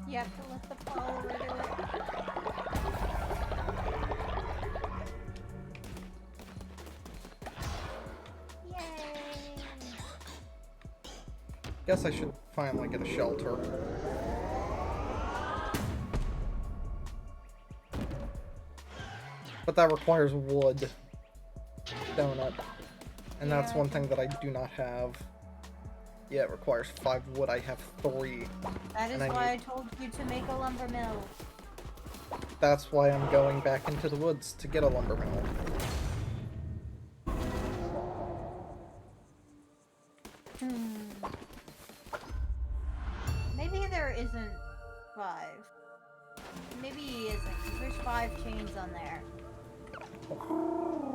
You have to let the follower do it. Yay! Guess I should finally get a shelter. But that requires wood, don't it? And that's Yeah. one thing that I do not have. Yeah, it requires 5 wood. I have 3. That is And I why I need- told you to make a lumber mill. That's why I'm going back into the woods to get a lumber mill. Maybe there isn't 5. Maybe he isn't, 'cause there's 5 chains on there.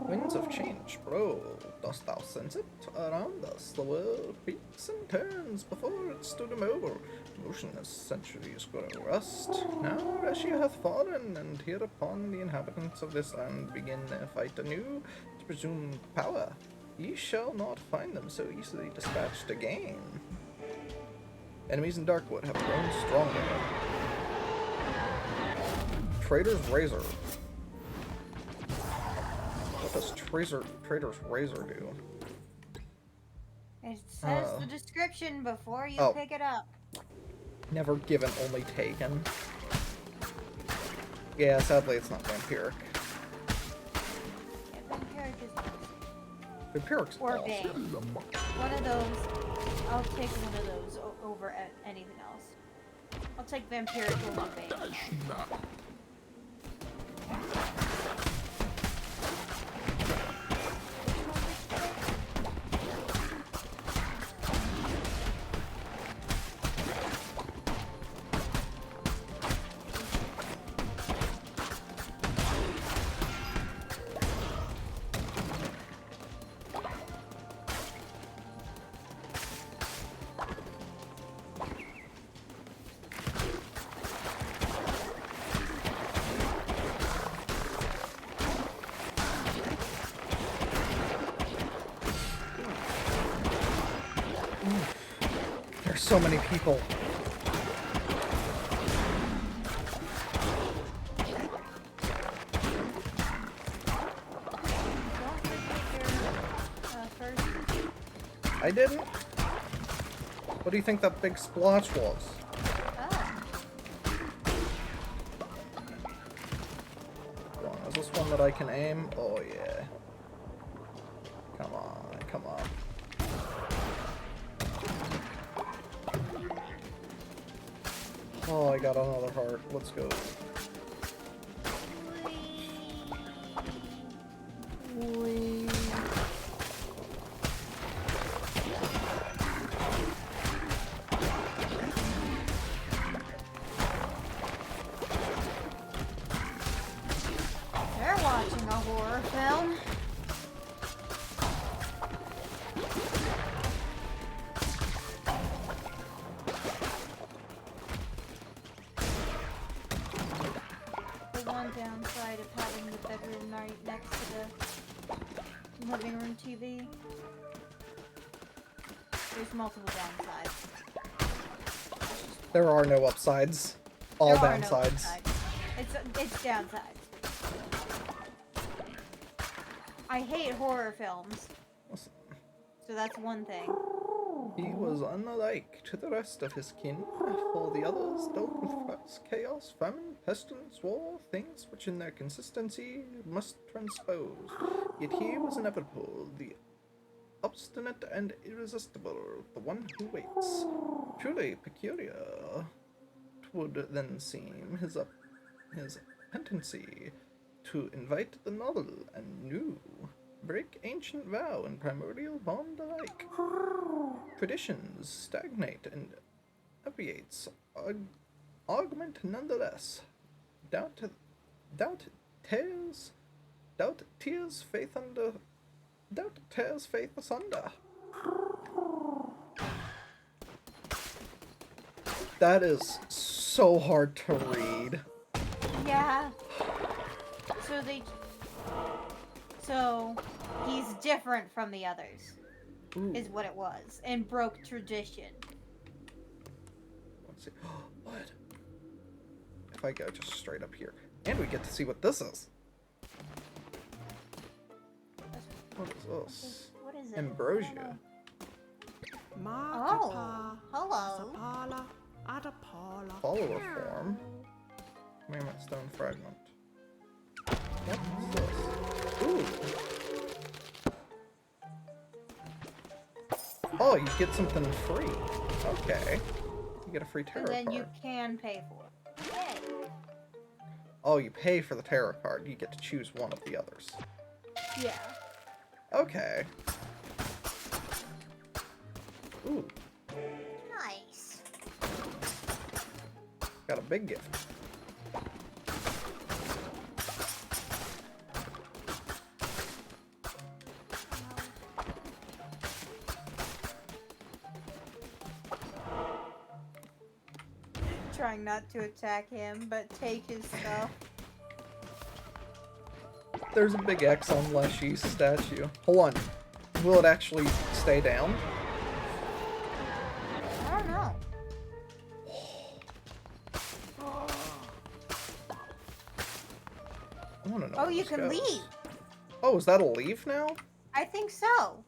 Winds of change, bro. Dost thou sense it? Around us, the world beats and turns before it stood him over. Motionless centuries grow rust. Now Russia hath fallen, and hereupon the inhabitants of this land begin their fight anew to presume power. Ye shall not find them so easily dispatched again. Enemies in Darkwood have grown stronger. Trader's Razor. What does Trader's Razor do? It says the description before you Oh. pick it up. Never given, only taken. Yeah, sadly it's not vampiric. Yeah, vampiric is nice. Vampiric's Or awesome. bane. One of those. I'll take one of those over anything else. I'll take vampiric over bane. There's so many people. Don't forget your first. I didn't? What do you think that big splotch was? Oh. Hold on, is this one that I can aim? Oh yeah. Come on, come on. Oh, I got another heart. Let's go. the one downside of having the bedroom right next to the living room TV. There's multiple downsides. There are no upsides. All There are no downsides. upsides. It's downsides. I hate horror films. So that's one thing. He was unlike to the rest of his kin, for the others dealt with threats, chaos, famine, pestilence, war, things which in their consistency must transpose. Yet he was inevitable, the obstinate and irresistible, the one who waits. Truly peculiar, 'twould then seem, his pendency to invite the novel and new, break ancient vow and primordial bond alike. Traditions stagnate and aviates, augment nonetheless. Doubt tears faith asunder. That is so hard to read. Yeah. So he's different from the others, Ooh. is what it was, and broke tradition. Let's see. What? If I go just straight up here. And we get to see what this is. What is this? What is it? Ambrosia. Oh, hello. Follower form. Mammoth stone fragment. What is this? Ooh. Oh, you get something free. Okay. You get a free tarot And then card. you can pay for it. Yay. Oh, you pay for the tarot card. You get to choose one of the others. Yeah. Okay. Ooh, Nice. got a big gift. Trying not to attack him, but take his stuff. There's a big X on Leshy's statue. Hold on. Will it actually stay down? I don't know. I wanna know Oh, where you this can goes. leave. Oh, is that a leaf now? I think so.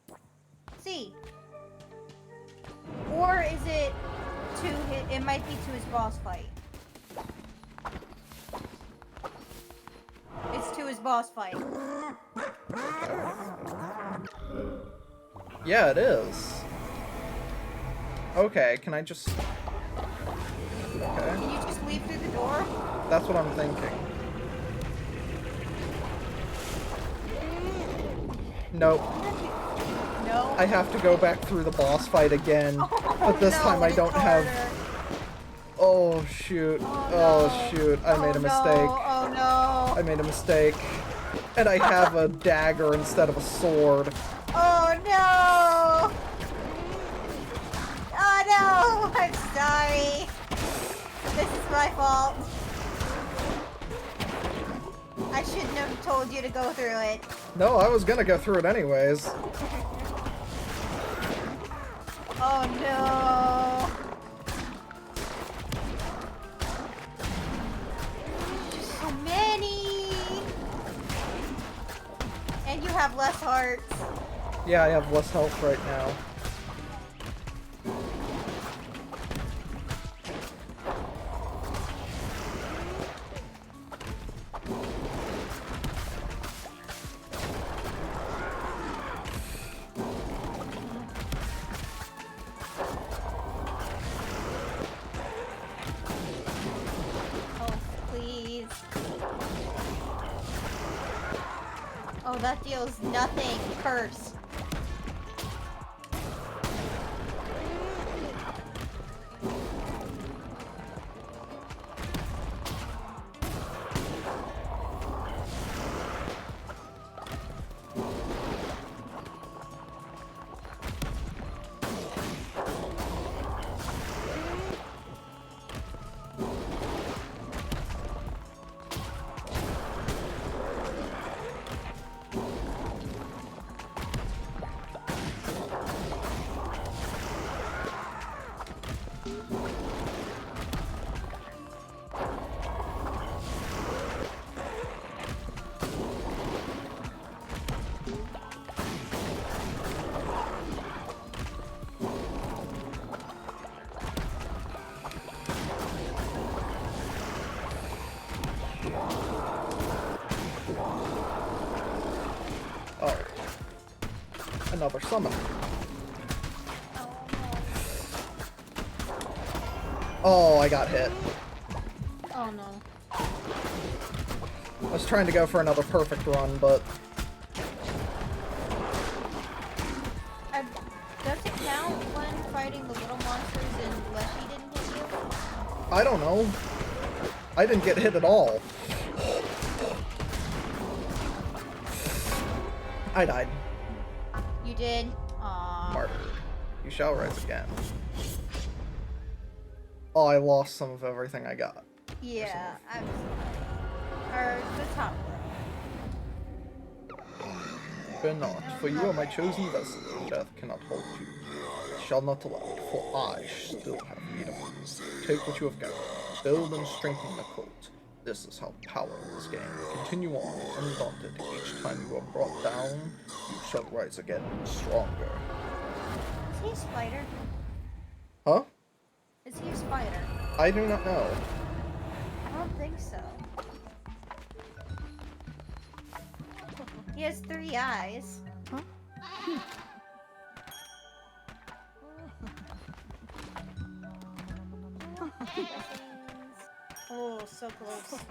See. Or is it to his, it might be to his boss fight. It's to his boss fight. Yeah, it is. Okay, can I just... Okay, Can you just leave through the door? that's what I'm thinking. Nope. No. I have to go back through the boss fight again. But this no, time I it's don't have... harder. Oh, shoot. Oh, shoot. I made a mistake. Oh no. I made a mistake. And I have a dagger instead of a sword. Oh no. Oh no. I'm sorry. This is my fault. I shouldn't have told you to go through it. No, I was gonna go through it anyways. Oh no. There's so many. And you have less hearts. Yeah, I have less health right now. Oh, please. Oh, that deals nothing. Curse. another summon. Oh, I got hit. Oh no. I was trying to go for another perfect run, but... Does it count when fighting the little monsters and Leshy didn't hit you? I don't know. I didn't get hit at all. I died. You did? Aww. Martyred. You shall rise again. Oh, I lost some of everything I got. Yeah, I'm sorry. Or the top row. Fear not, for you are my chosen vessel. Death cannot hold you. It shall not allow, for I still have need of you. Take what you have gathered. Build and strengthen the cult. This is how power is gained. Continue on, undaunted. Each time you are brought down, you shall rise again stronger. Is he a spider? Huh? Is he a spider? I do not know. I don't think so. He has 3 eyes. Oh, so close.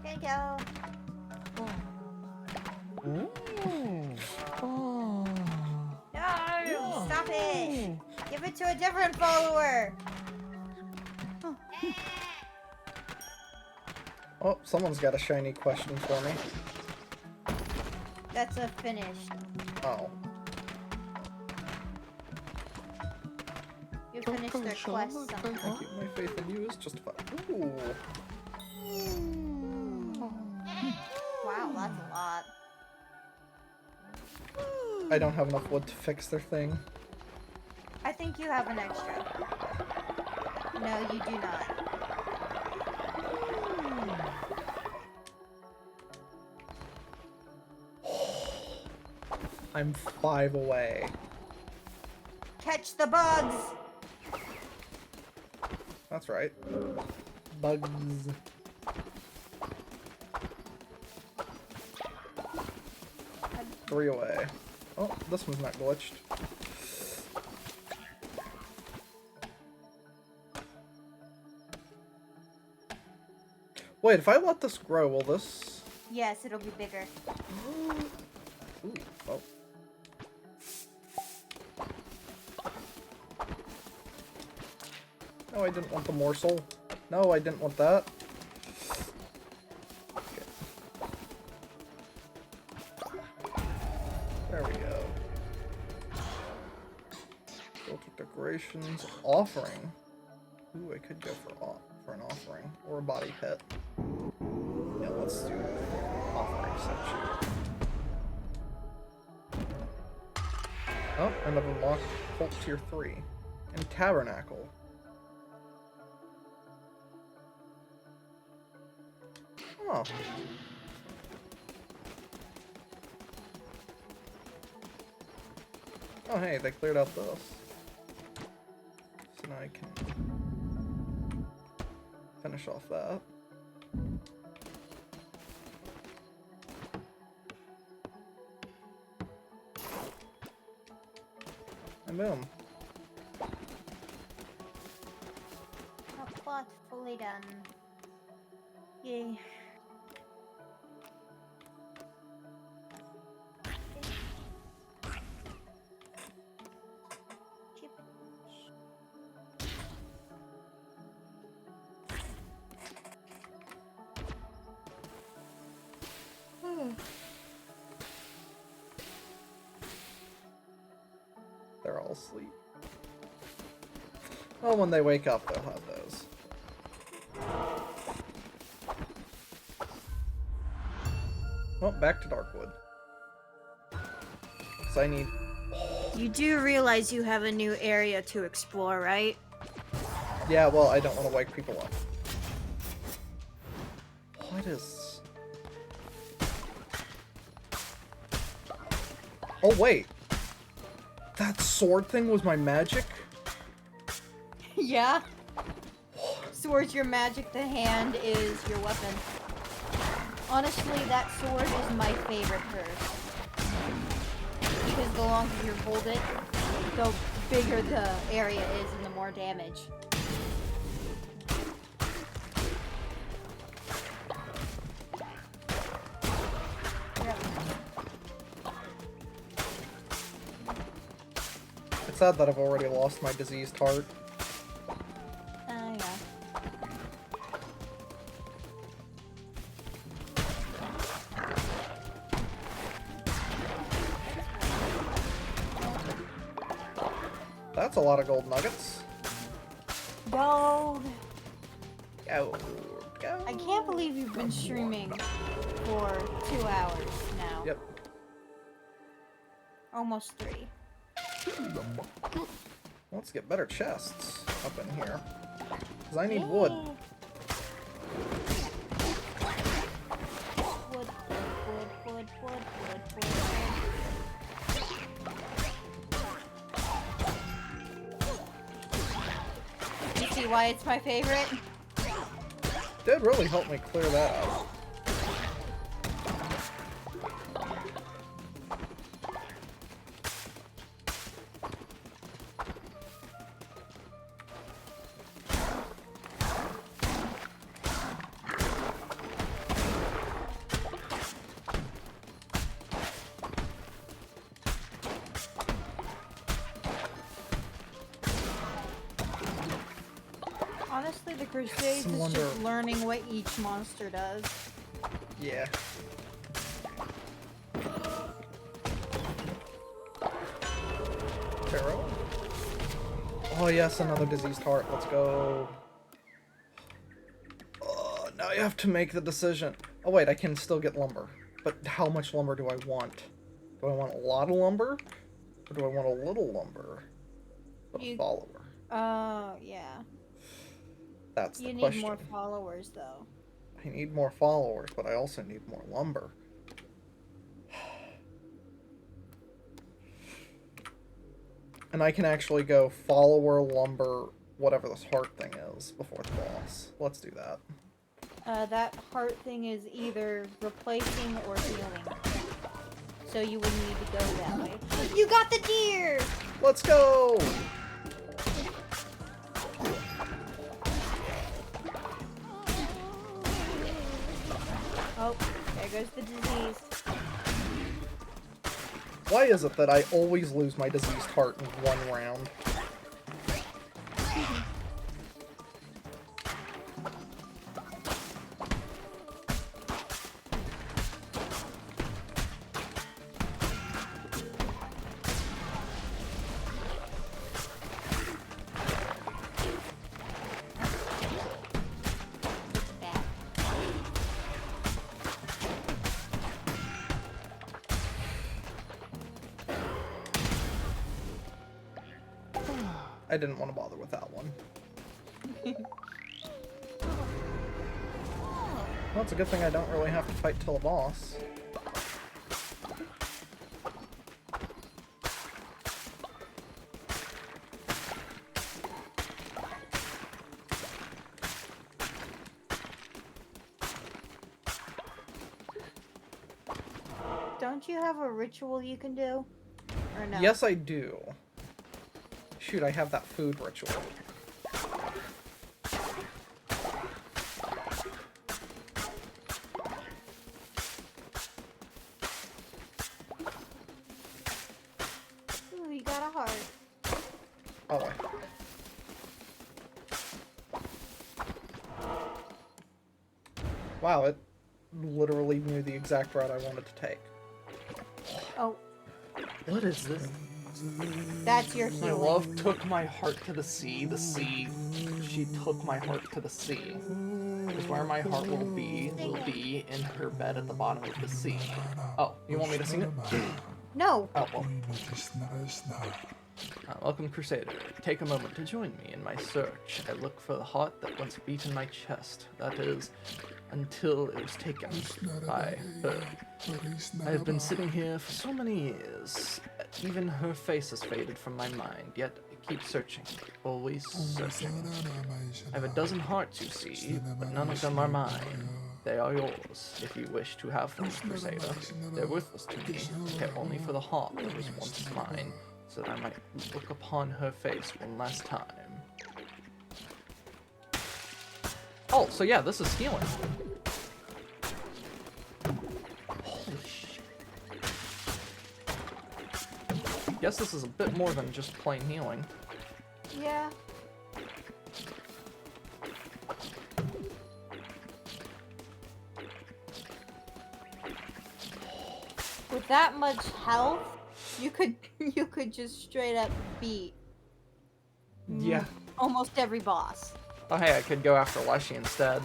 There you go. No! Stop it! Give it to a different follower! Oh, someone's got a shiny question for me. That's a finished. Oh. You finished their quest somehow. Thank you. My faith in you is justified. Ooh. Wow, that's a lot. I don't have enough wood to fix their thing. I think you have an extra. No, you do not. I'm 5 away. Catch the bugs! That's right. Bugs. I'm 3 away. Oh, this one's not glitched. Wait, if I let this grow, will this... Yes, it'll be bigger. Ooh, oh. No, I didn't want the morsel. No, I didn't want that. Okay. There we go. Filter decorations. Offering. Ooh, I could go for an offering. Or a body pet. Yeah, let's do offering section. Oh, and I've unlocked Cult Tier 3. And Tabernacle. Oh. Oh hey, they cleared out this. So now I can finish off that. And boom. A plot fully done. Yay. They're all asleep. Well, when they wake up, they'll have those. Well, back to Darkwood. Because I need... You do realize you have a new area to explore, right? Yeah, well, I don't want to wake people up. What is... Oh, wait! That sword thing was my magic? Yeah. swords your magic, the hand is your weapon. Honestly, that sword is my favorite curse. Because the longer you hold it, the bigger the area is and the more damage. It's sad that I've already lost my diseased heart. Yeah. That's a lot of gold nuggets. Gold! Go. Go. I can't believe you've been streaming for 2 hours now. Yep. Almost 3. Let's get better chests up in here. Because I need wood. Wood. You see why it's my favorite? Did really help me clear that out. Honestly, the Crusades is Wonder- just learning what each monster does. Yeah. Pharaoh. Oh yes, another diseased heart. Let's go. Oh, now you have to make the decision. Oh wait, I can still get lumber. But how much lumber do I want? Do I want a lot of lumber? Or do I want a little lumber? But a follower. Yeah. That's You the need question. more followers, though. I need more followers, but I also need more lumber. And I can actually go follower, lumber, whatever this heart thing is, before the boss. Let's do that. That heart thing is either replacing or healing. So you would need to go that way. You got the deer! Let's go! Oh, there goes the disease. Why is it that I always lose my diseased heart in one round? Bad. I didn't want to bother with that one. Well, it's a good thing I don't really have to fight till a boss. Don't you have a ritual you can do? Or no? Yes, I do. Shoot, I have that food ritual. Ooh, you got a heart. Oh, wait. Wow, it literally knew the exact route I wanted to take. Oh, What is this? that's your My healing. love took my heart to the sea. The sea. She took my heart to the sea. Because where my heart will be in her bed at the bottom of the sea. Oh, you want me to sing it? No. Oh, well. Welcome, Crusader. Take a moment to join me in my search. I look for the heart that once beat in my chest. That is, until it was taken by her. I have been sitting here for so many years. Even her face has faded from my mind, yet I Keep searching. Always searching. I have a dozen hearts, you see, but none of them are mine. They are yours, if you wish to have them, Crusader. They're worthless to me, care only for the heart that was once mine, so that I might look upon her face one last time. Oh, so yeah, this is healing. Holy shit. Guess this is a bit more than just plain healing. Yeah. With that much health, you could just straight up beat Yeah. almost every boss. Oh hey, I could go after Leshy instead.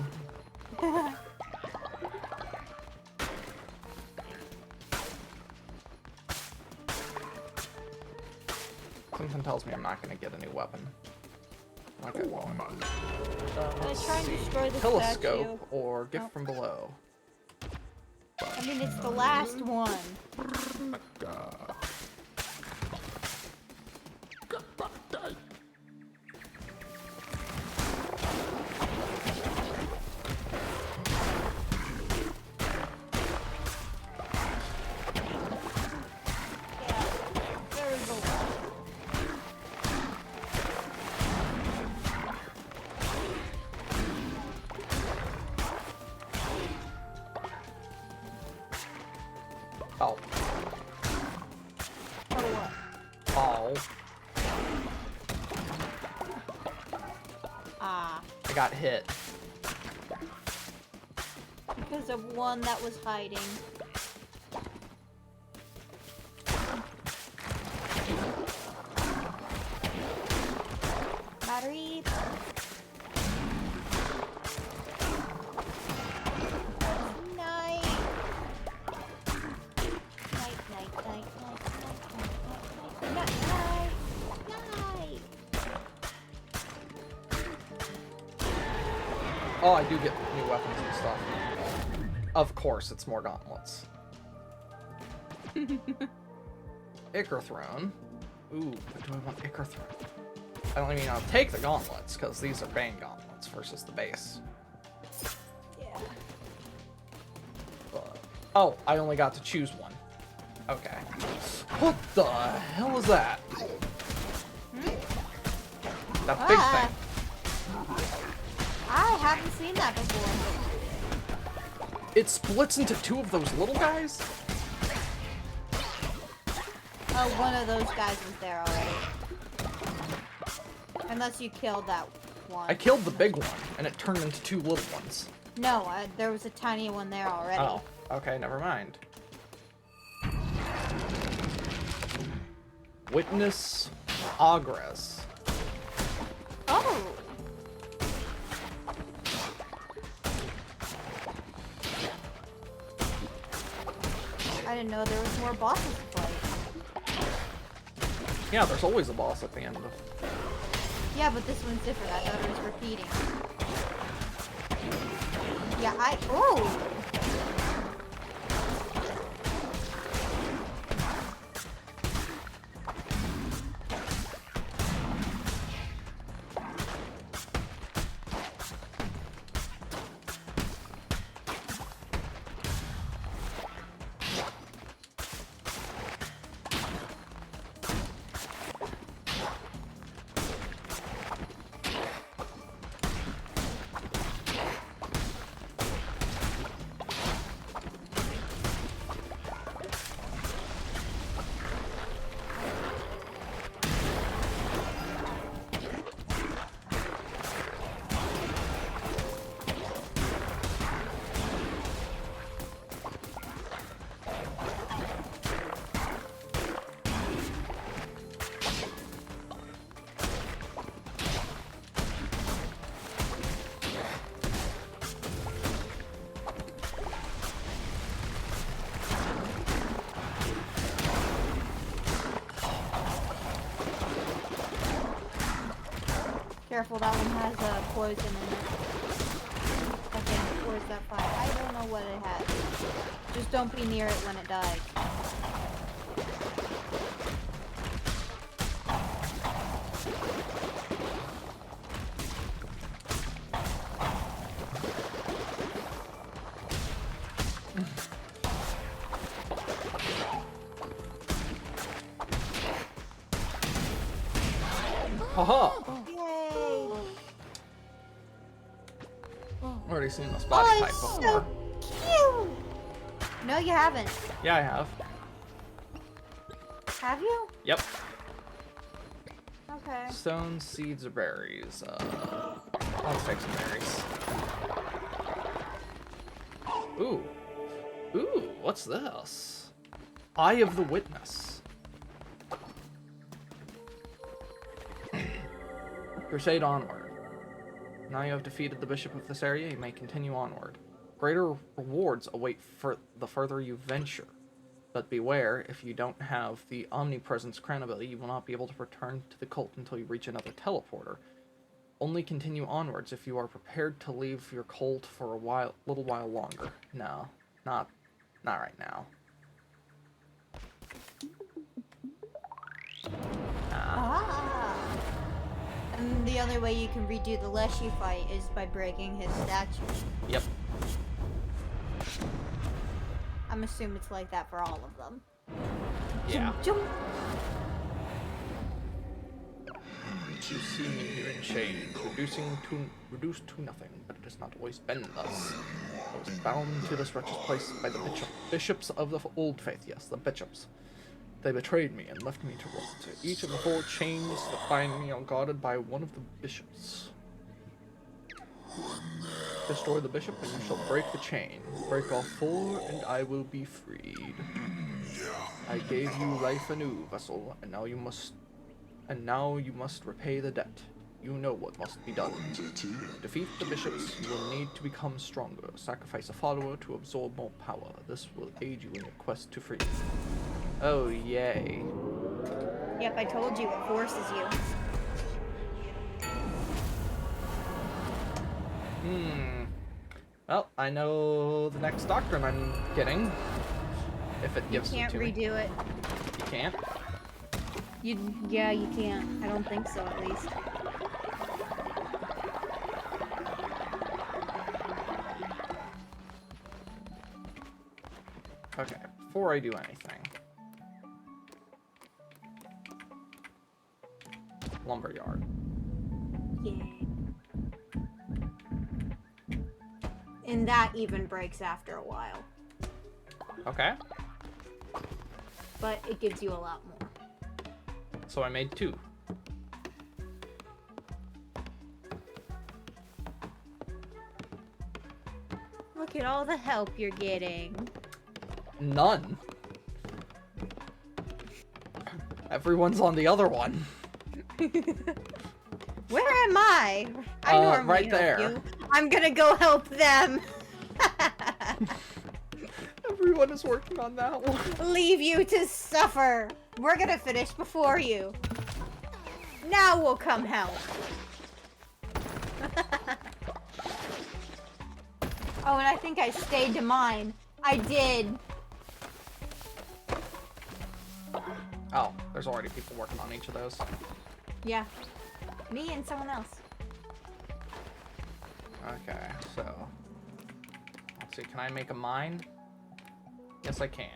Something tells me I'm not gonna get a new weapon. Okay, well, Let's try and destroy the telescope statue. or gift from below. I mean, it's the last one. Yeah, there is a lot. Oh. Oh, what? Oh. Ah, I got hit. because of one that was hiding. Battery. Night. Night, night, night, night, night, night, night, night, night. Oh, I do get new weapons and stuff. Of course, it's more gauntlets. Ichor Throne. Ooh, do I want Ichor Throne? I don't mean I'll take the gauntlets, because these are Bane gauntlets versus the base. Yeah. But, oh, I only got to choose one. Okay. What the hell is that? That big Ah. thing. I haven't seen that before. It splits into two of those little guys? Oh, one of those guys was there already. Unless you killed that one. I killed the big one, and it turned into two little ones. No, there was a tiny one there already. Oh, okay, never mind. Witness Agress. Oh! I didn't know there was more bosses to fight. Yeah, there's always a boss at the end of. Yeah, but this one's different. I thought it was repeating. Yeah, oh! Careful, that one has a poison in it. I think, where's that fire? I don't know what it has. Just don't be near it when it dies. Haha! Yay! Already seen this body type it's before. so cute! No, you haven't. Yeah, I have. Have you? Yep. Okay. Stones, seeds, or berries. Let's take some berries. Ooh. Ooh, what's this? Eye of the Witness. Crusade onward. Now you have defeated the bishop of this area, you may continue onward. Greater rewards await for the further you venture. But beware, if you don't have the Omnipresence Crown ability, you will not be able to return to the cult until you reach another teleporter. Only continue onwards if you are prepared to leave your cult for a little while longer. No, not right now. Ah. And the only way you can redo the Leshy fight is by breaking his statue. Yep. I'm assuming it's like that for all of them. Yeah. Jump. You see me here in chains, reduced to nothing, but it has not always been thus. I was bound to this wretched place by the bishops of the old faith, yes, the bishops. They betrayed me and left me to rot. Each of the 4 chains that bind me are guarded by one of the bishops. Destroy the bishop and you shall break the chain. Break all 4 and I will be freed. I gave you life anew, vessel, and now you must repay the debt. You know what must be done. To defeat the bishops, you will need to become stronger. Sacrifice a follower to absorb more power. This will aid you in your quest to freedom. Oh, yay. Yep, I told you it forces you. Well, I know the next doctrine I'm getting. If it gives it to me. You can't redo it. You can't? Yeah, you can't. I don't think so, at least. Okay, before I do anything. Lumberyard. Yay. And that even breaks after a while. Okay, But it gives you a lot more. so I made 2. Look at all the help you're getting. None. Everyone's on the other one. Where am I? I normally right help there. you. I'm gonna go help them. Everyone is working on that one. Leave you to suffer. We're gonna finish before you. Now we'll come help. Oh, and I think I stayed to mine. I did. Oh, there's already people working on each of those. Yeah. Me and someone else. Okay, so let's see, can I make a mine? Yes, I can.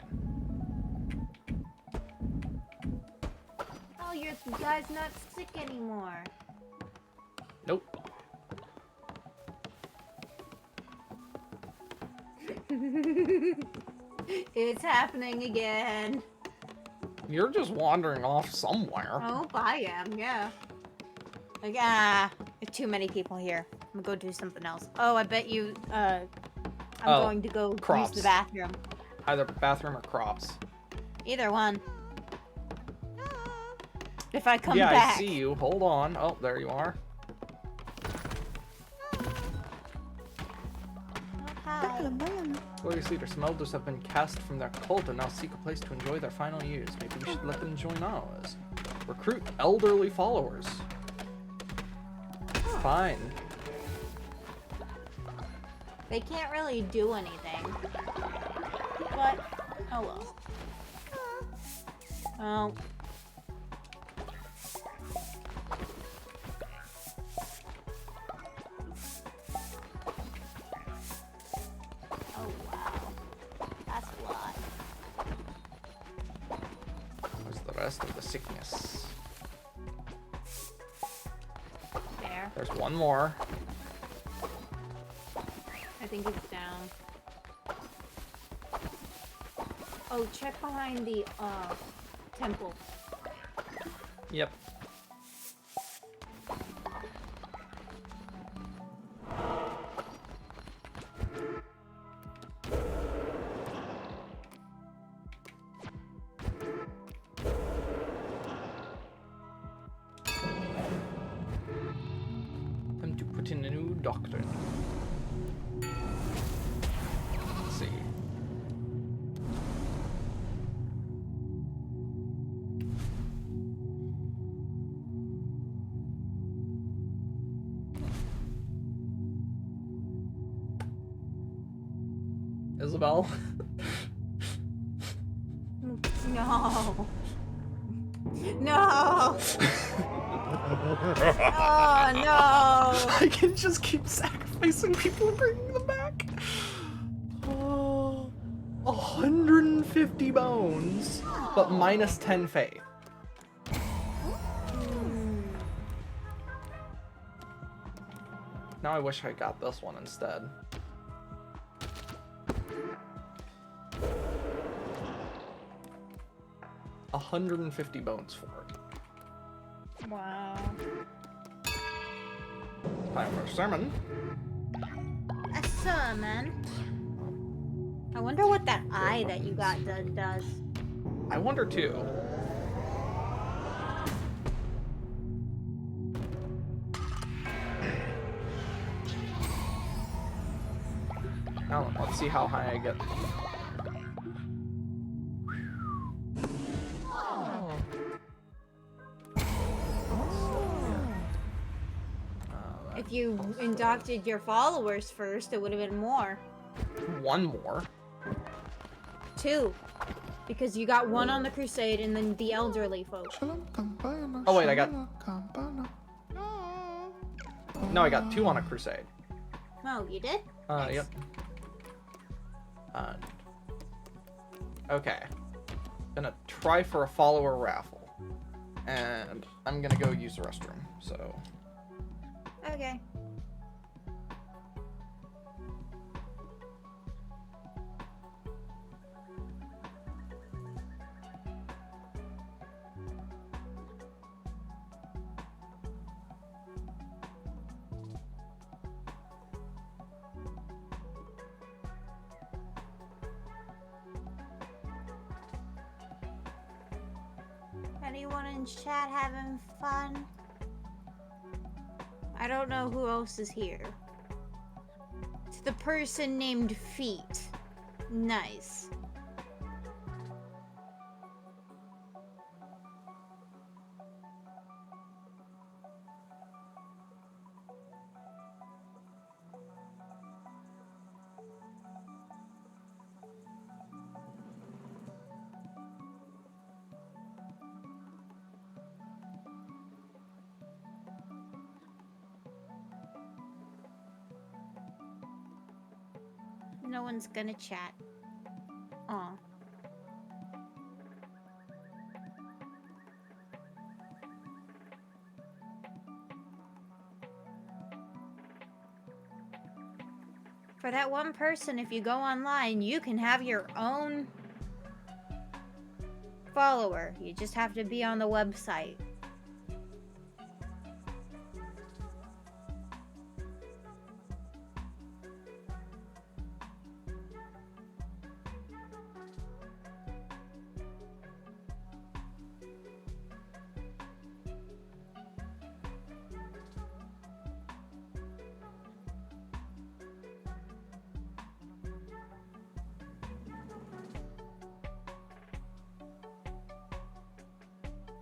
Oh, your guy's not sick anymore. Nope. It's happening again. You're just wandering off somewhere. Oh, I am, yeah. Like, too many people here. I'm gonna go do something else. Oh, I bet you, I'm going to go crops. use the bathroom. Either bathroom or crops. Either one. If I come yeah, back. I see you. Hold on. Oh, there you are. Hi. Glorious leader, some elders have been cast from their cult and now seek a place to enjoy their final years. Maybe we should let them join ours. Recruit elderly followers. Fine. They can't really do anything. But, oh well. Oh. Oh wow. That's a lot. Where's the rest of the sickness? there. There's one more. I think it's down. Oh, check behind the temple. Yep. Time to put in a new doctor. Let's see. Isabel? No. No. Oh no. I can just keep sacrificing people and bringing them back. Oh, 150 bones, but minus 10 faith. Now I wish I got this one instead. $150 bones for it. Wow. Time for a sermon. A sermon. I wonder what that eye that you got does. I wonder too. Now let's see how high I get. If you inducted your followers first, it would have been more. One more. 2. Because you got 1 on the crusade and then the elderly folks. Oh wait, I got... No, I got 2 on a crusade. Oh, you did? Yep. Okay. Gonna try for a follower raffle. And I'm gonna go use the restroom, so... Okay. Anyone in chat having fun? I don't know who else is here. It's the person named Feet. Nice. No one's gonna chat. Aw. For that one person, if you go online, you can have your own follower. You just have to be on the website.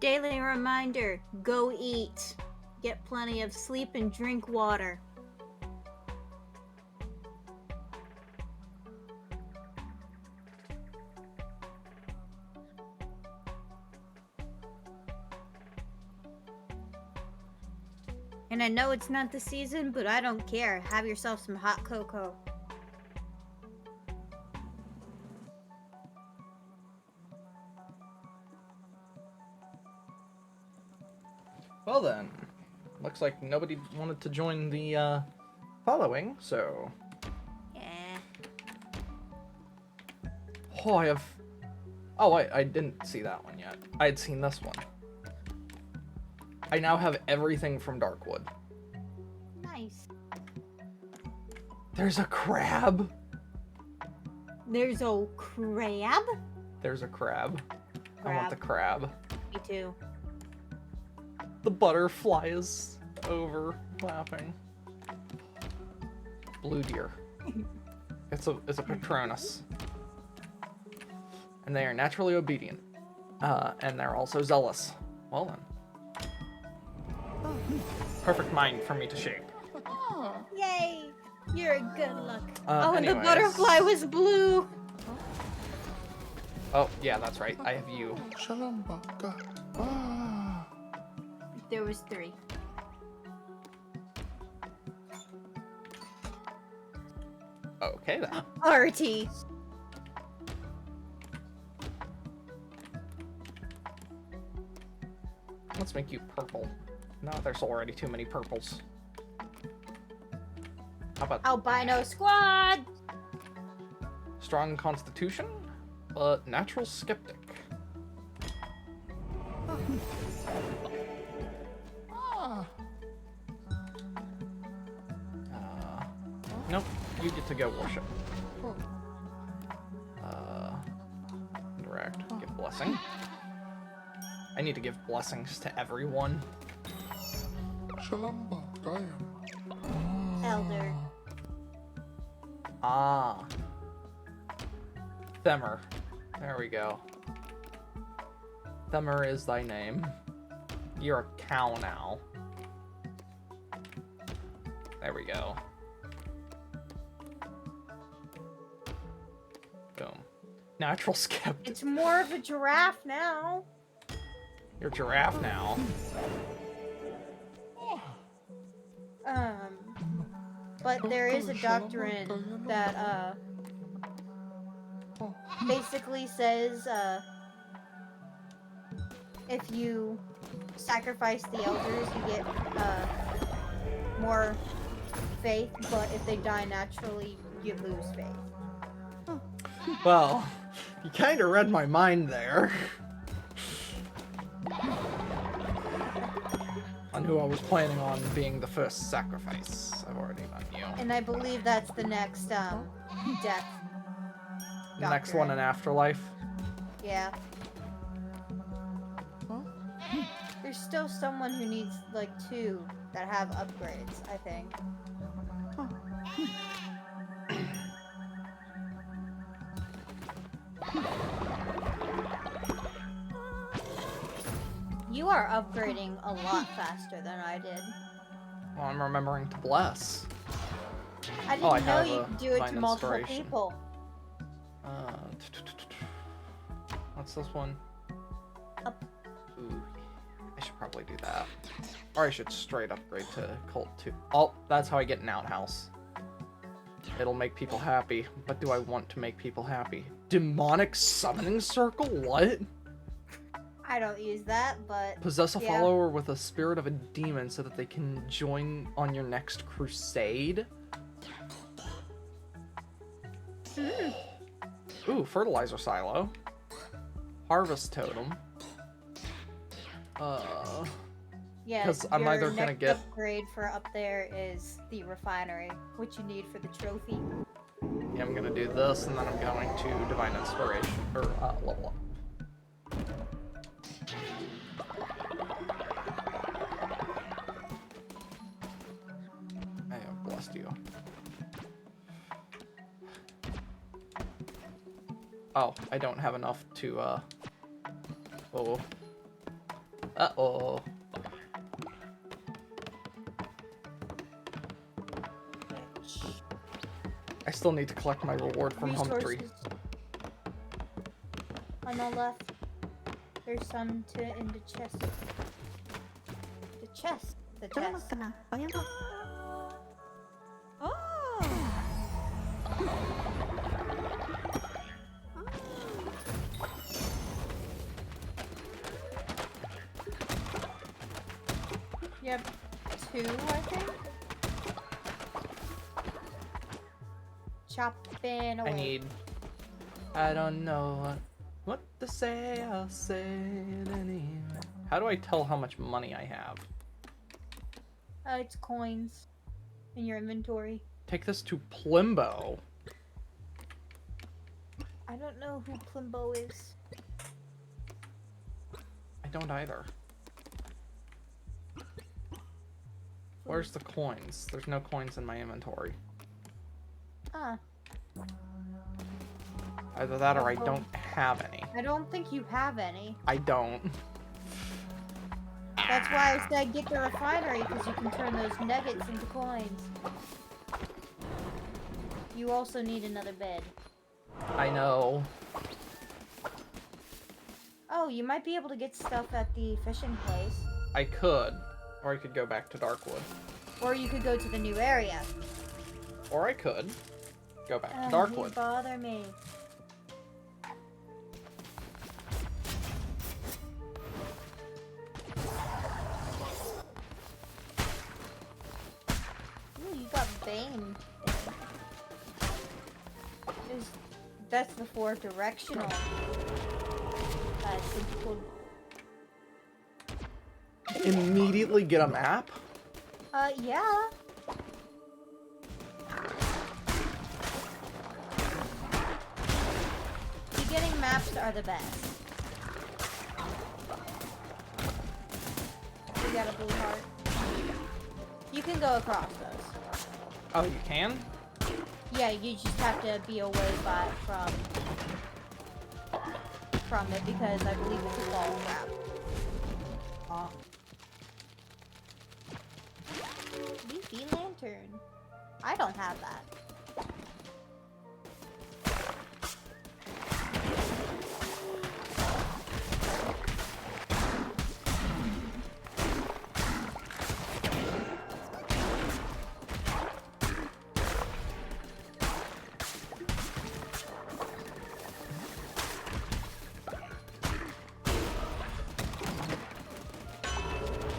Daily reminder, go eat. Get plenty of sleep and drink water. And I know it's not the season, but I don't care. Have yourself some hot cocoa. Well then, looks like nobody wanted to join the following, so... Yeah. Oh, I have... Oh, I didn't see that one yet. I had seen this one. I now have everything from Darkwood. Nice. There's a crab! There's a crab? There's a crab. I want the crab. Me too. The butterfly is over laughing. Blue deer. It's a Patronus. And they are naturally obedient. And they're also zealous. Well then. Perfect mind for me to shape. Yay! You're a good luck. Oh, and the butterfly was blue. Oh, yeah, that's right. I have you. There was 3. Okay, then. Artie. Let's make you purple. No, there's already too many purples. How about Albino squad. strong constitution, but natural skeptic? Nope, you get to go worship. Direct, give blessing. I need to give blessings to everyone. Elder. Ah. Themer. There we go. Themer is thy name. You're a cow now. There we go. Boom. Natural skeptic. It's more of a giraffe now. You're a giraffe now. But there is a doctrine that, basically says, if you sacrifice the elders, you get, more faith, but if they die naturally, you lose faith. Well, you kind of read my mind there. On who I was planning on being the first sacrifice. I've already done you. And I believe that's the next, death. The next doctrine. one in Afterlife. Yeah. There's still someone who needs, like, 2 that have upgrades, I think. You are upgrading a lot faster than I did. Well, I'm remembering to bless. I didn't Oh, I know have you a could do it to divine multiple inspiration. people. What's this one? Up. Ooh, I should probably do that. Or I should straight upgrade to Cult 2. Oh, that's how I get an outhouse. It'll make people happy, but do I want to make people happy? Demonic summoning circle? What? I don't use that, but Possess a yeah. follower with a spirit of a demon so that they can join on your next crusade? Ooh, fertilizer silo. Harvest totem. yeah, 'cause I'm your either gonna next get- upgrade for up there is the refinery, which you need for the trophy. Yeah, I'm gonna do this, and then I'm going to Divine Inspiration, or level up. I have blessed you. Oh, I don't have enough to, oh. Uh-oh. I still need to collect my reward from Humtree. Resources. On the left, there's some in the chest. The chest. The chest. Yep. 2, I think. Chopping away. I don't know what to say, I'll say it anyway. How do I tell how much money I have? It's coins in your inventory. Take this to Plimbo. I don't know who Plimbo is. I don't either. Where's the coins? There's no coins in my inventory. Ah. Either that or I don't have any. I don't think you have any. I don't. That's why I said get the refinery, because you can turn those nuggets into coins. You also need another bed. I know. Oh, you might be able to get stuff at the fishing place. I could. Or I could go back to Darkwood. Or you could go to the new area. Or I could go back to You Darkwood. bother me. Ooh, you got Bane. That's the 4 directional. Simple. Immediately get a map? Yeah. Beginning maps are the best. We got a blue heart. You can go across those. Oh, you can? Yeah, you just have to be away from it because I believe it's a wall wrap. Leafy lantern. I don't have that.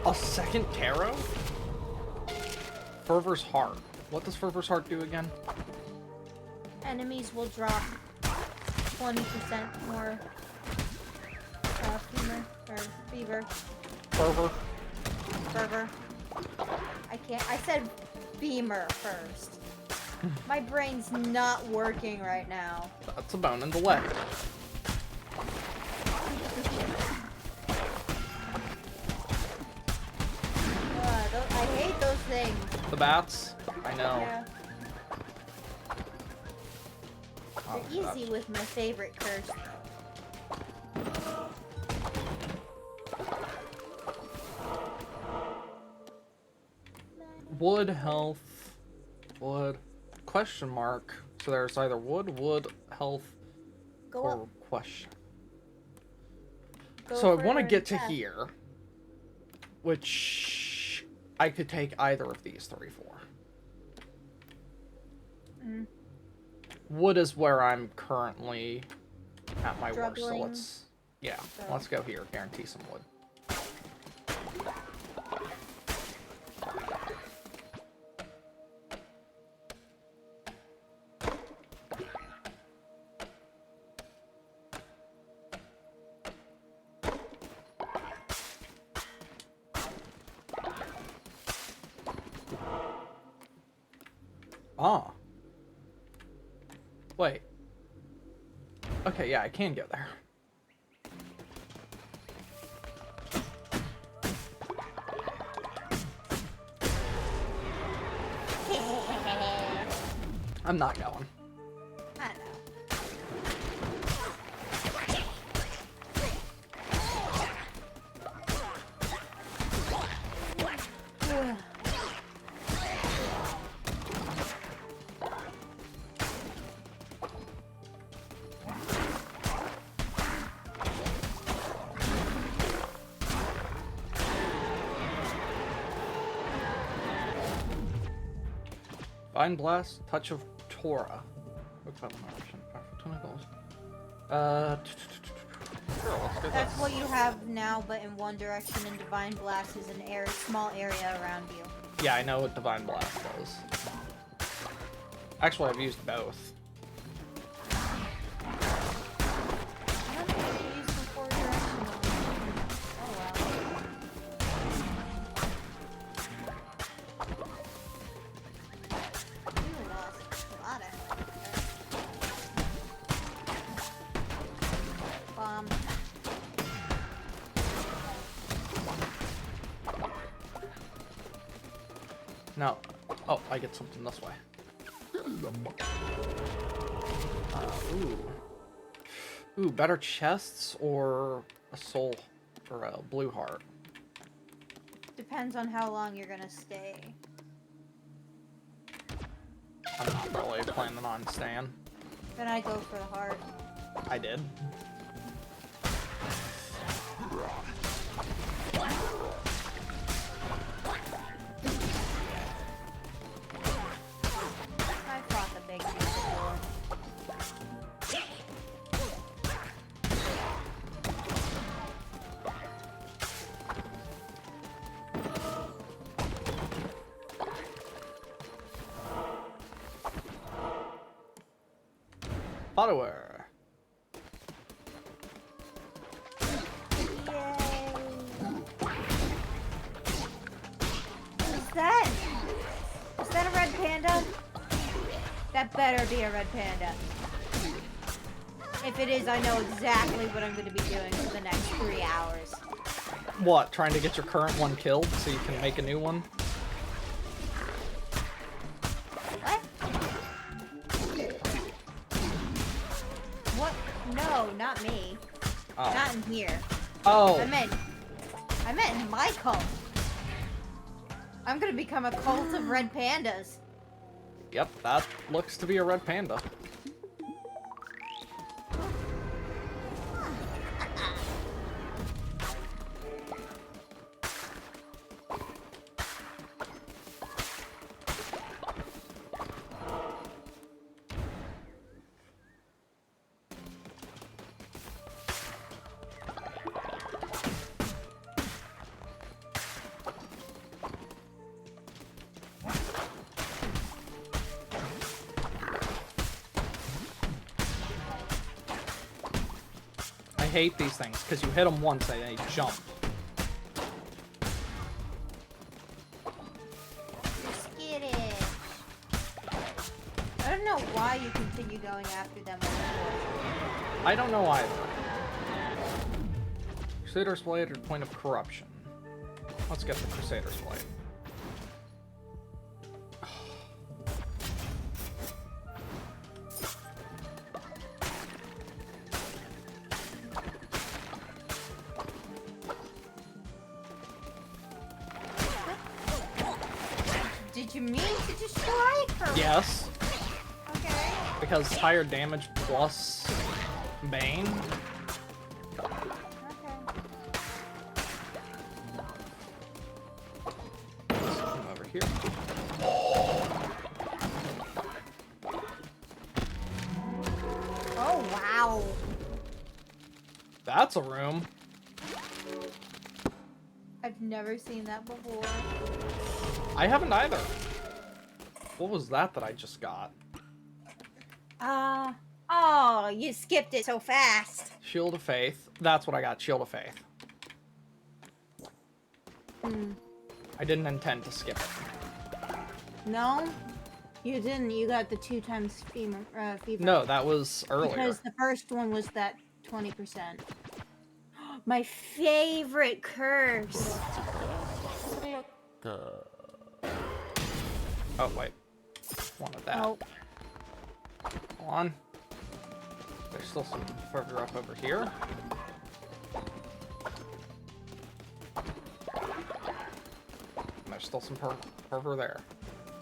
A second tarot? Fervor's Heart. What does Fervor's Heart do again? Enemies will drop 20% more fever. Fervor? Fervor. I said beamer first. My brain's not working right now. That's a bone in the leg. I hate those things. The bats? I know. Yeah. Oh, They're easy with my favorite curse. Wood, health, wood, question mark. So there's either wood, health, Go or up. question. Go So I want to further get to and here, which I could take either of these 3 for. Mm. Wood is where I'm currently at my worst, so Struggling. let's go here. Guarantee some wood. Ah. Wait. Okay, yeah, I can go there. I'm not going. I know. Vine Blast, Touch of Torah. Look for the option. Powerful tentacles. Sure, let's do That's this. what you have now, but in one direction, and Divine Blast is an small area around you. Yeah, I know what Divine Blast does. Actually, I've used both. I don't think you used the four directional. Oh well. You lost a lot of bomb. No. Oh, I get something this way. Ooh. Ooh, better chests or a soul or a blue heart? Depends on how long you're gonna stay. I'm not really planning on staying. Then I go for the heart. I did. I fought the big dude before. Follower. Is that a red panda? That better be a red panda. If it is, I know exactly what I'm going to be doing for the next 3 hours. What, trying to get your current one killed so you can make a new one? What? What? No, not me. Oh. Not in here. Oh. I meant in my cult. I'm gonna become a cult of red pandas. Yep, that looks to be a red panda. I hate these things because you hit them once and they jump. You're skittish. I don't know why you continue going after them. I don't know either. Crusader's Blade or Point of Corruption? Let's get the Crusader's Blade. Did you mean to destroy her? Yes, Okay. because higher damage plus Bane. Okay. Come over here. Oh wow. That's a room. I've never seen that before. I haven't either. What was that I just got? Oh, you skipped it so fast. Shield of Faith. That's what I got, Shield of Faith. I didn't intend to skip it. No, you didn't. You got the 2 times fever. No, that was earlier. Because the first one was that 20%. My favorite curse. Oh, wait. Wanted that. Oh, Hold on. There's still some further up over here. And there's still some further there.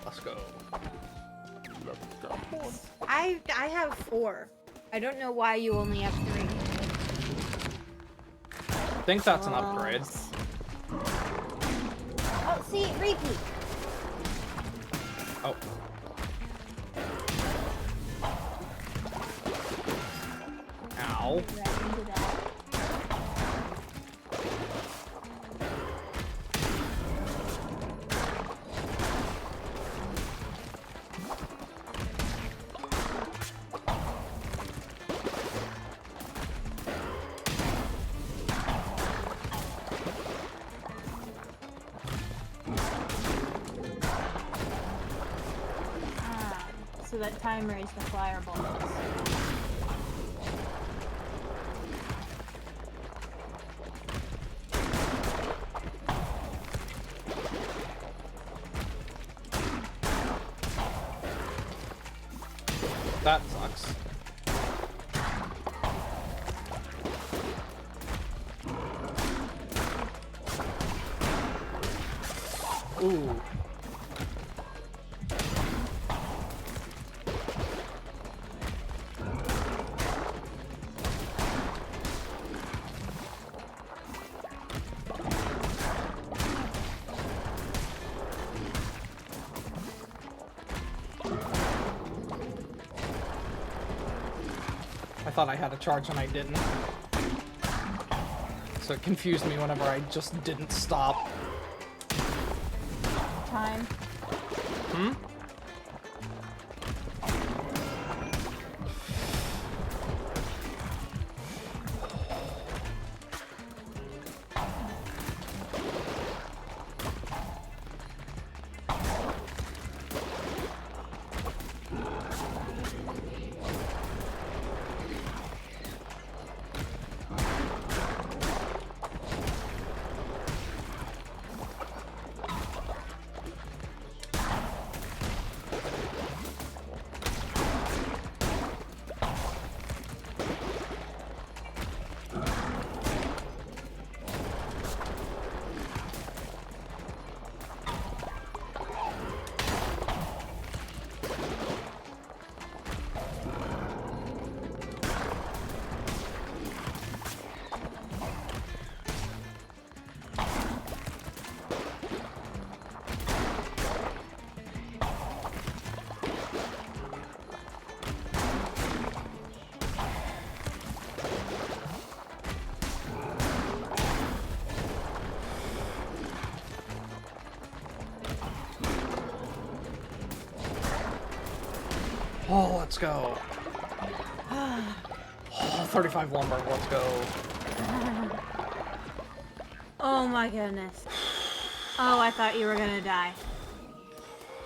Let's go. I have 4. I don't know why you only have 3. I think that's an upgrade. Oh, see, repeat. Oh. Ow. Right into that. so that timer is the flyer bonus. That sucks. Ooh. I thought I had a charge and I didn't. So it confused me whenever I just didn't stop. Time. Hmm? Oh, let's go. Oh, 35 lumber, let's go. Oh my goodness. Oh, I thought you were gonna die.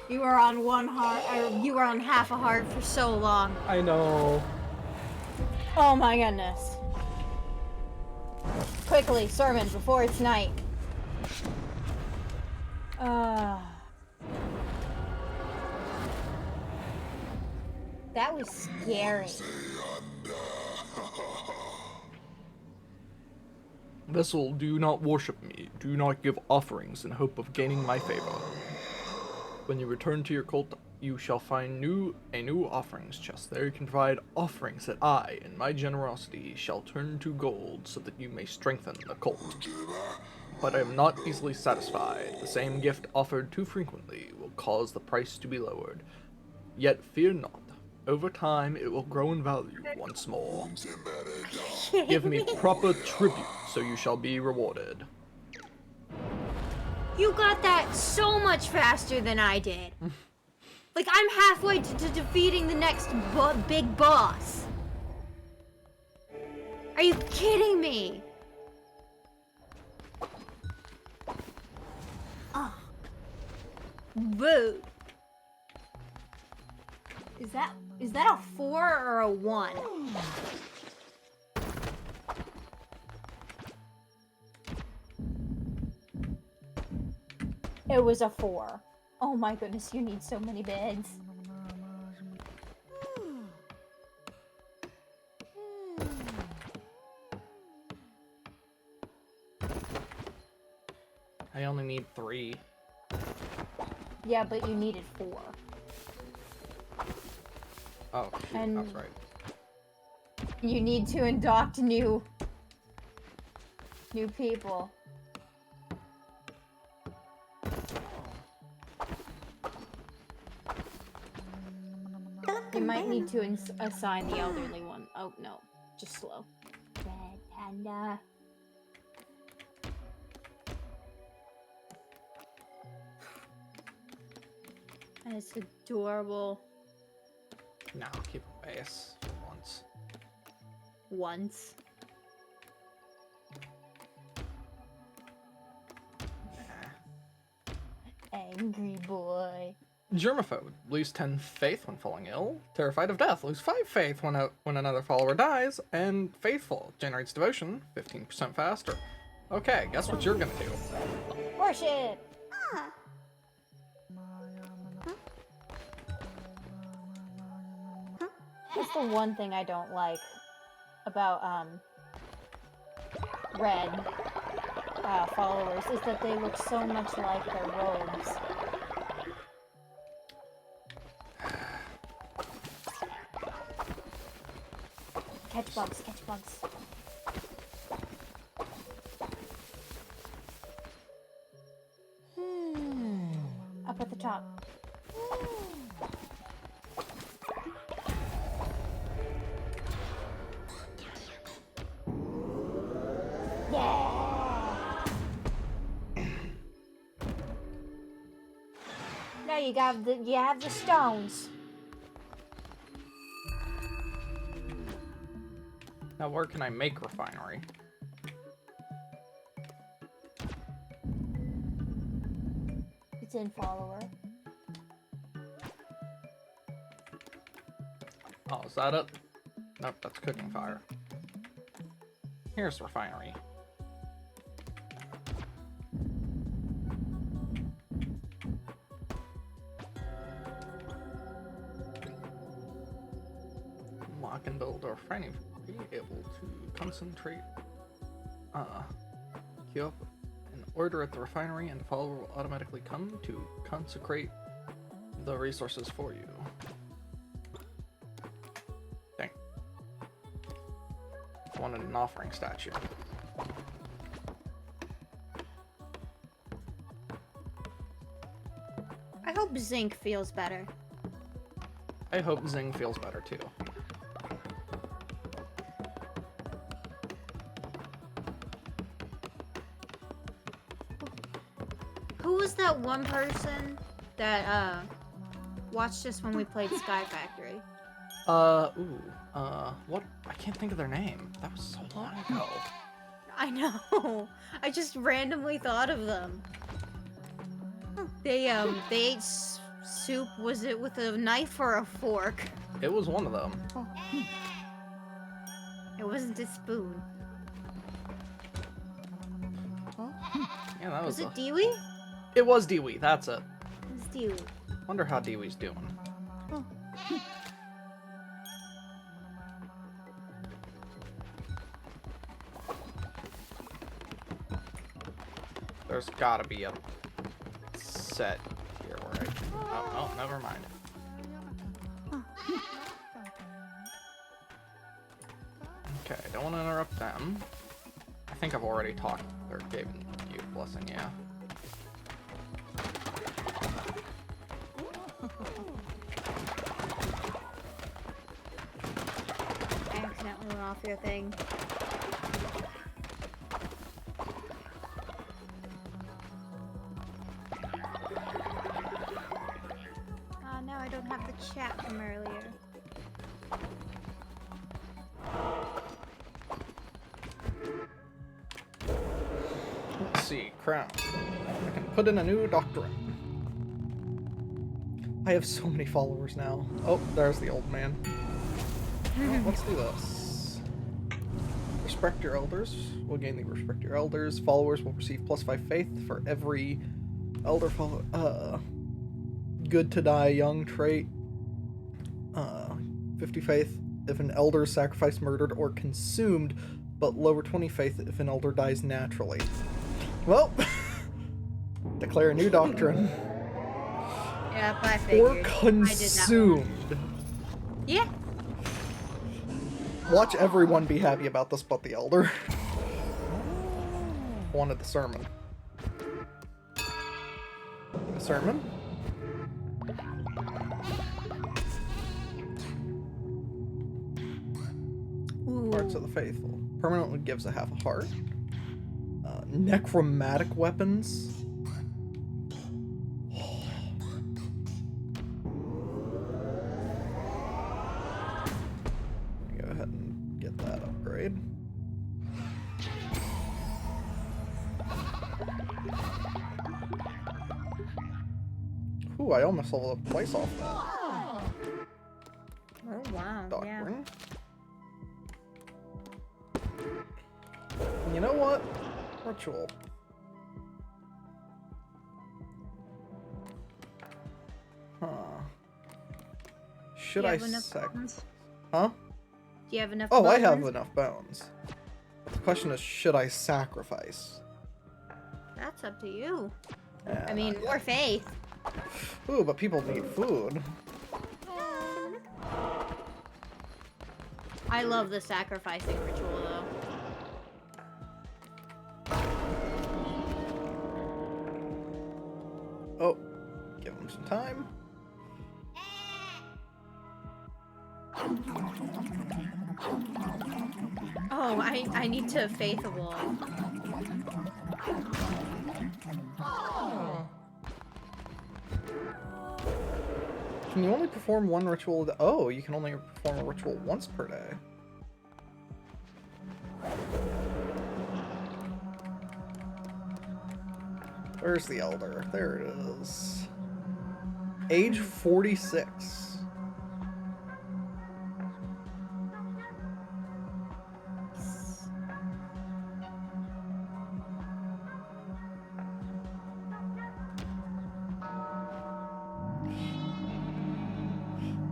You were on one heart, or you were on half a heart for so long. I know. Oh my goodness. Quickly, sermon, before it's night. That was scary. Vessel, do not worship me. Do not give offerings in hope of gaining my favor. When you return to your cult, you shall find a new offerings chest. There you can provide offerings that I, in my generosity, shall turn to gold so that you may strengthen the cult. But I am not easily satisfied. The same gift offered too frequently will cause the price to be lowered. Yet fear not. Over time, it will grow in value once more. Give me proper tribute, so you shall be rewarded. You got that so much faster than I did. Like, I'm halfway to defeating the next big boss. Are you kidding me? Oh. Boo. Is that a 4 or a 1? It was a 4. Oh my goodness, you need so many beds. I only need 3. Yeah, but you needed 4. Oh, shoot, And- that's right. You need to induct new people. You might need to assign the elderly one. Oh, no. Just slow. Red panda. And it's adorable. No, keep a base for once. Once. Nah. Angry boy. Germaphobe. Lose 10 faith when falling ill. Terrified of death. Lose 5 faith when another follower dies. And Faithful. Generates devotion 15% faster. Okay, guess what you're gonna do. Worship! That's the one thing I don't like about, red followers, is that they look so much like their robes. Catch bugs, catch bugs. Up at the top. Yeah! Now you have the stones. Now where can I make refinery? It's in follower. Oh, is that it? Nope, that's cooking fire. Here's refinery. Lock and build a refinery. Be able to concentrate, queue up an order at the refinery, and the follower will automatically come to consecrate the resources for you. Dang. I wanted an offering statue. I hope Zinc feels better. I hope Zing feels better too. Who was that one person that watched us when we played Sky Factory? What? I can't think of their name. That was so long ago. I know. I just randomly thought of them. They ate soup. Was it with a knife or a fork? It was one of them. It wasn't a spoon. Yeah, that was. Was it Dewey? It was Dewey. That's it. It was Dewey. Wonder how Dewey's doing. There's gotta be a set here where I can... Oh, never mind. Okay, don't want to interrupt them. I think I've already talked or given you a blessing, yeah. I accidentally went off your thing. Now I don't have the chat from earlier. Let's see, crown. I can put in a new doctrine. I have so many followers now. Oh, there's the old man. Well, let's do this. Respect your elders. We'll gain the respect your elders. Followers will receive +5 faith for every elder follow. Good to die young trait. 50 faith if an elder is sacrificed, murdered, or consumed, but lower 20 faith if an elder dies naturally. Well, declare a new doctrine. Yeah, I figured. Or consumed. Yeah. Watch everyone be happy about this but the elder. Wanted the sermon. The sermon? Hearts of the Faithful. Permanently gives a half a heart. Necromantic weapons. Go ahead and get that upgrade. Whew. Ooh, I almost leveled up twice off that. Oh wow. Yeah. Doctrine. You know what? Ritual. Huh. Should Do you I have enough sac- bones? Huh? Do you have enough Oh, bones? I have enough bones. The question is, should I sacrifice? That's up to you. Yeah, I mean, more faith. ooh, but people need food. I love the sacrificing ritual though. Oh, give them some time. Oh, I need to faith a wall. Can you only perform one ritual? Oh, you can only perform a ritual once per day. Where's the elder? There it is. Age 46.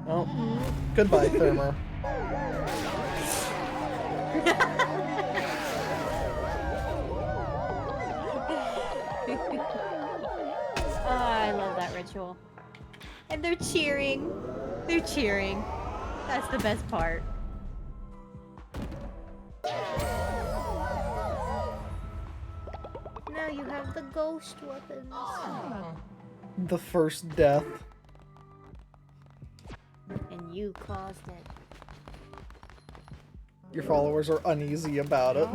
Well, goodbye, Thermer. Oh, I love that ritual. And they're cheering. They're cheering. That's the best part. Now you have the ghost weapons. The first death. And you caused it. Your followers are uneasy about it.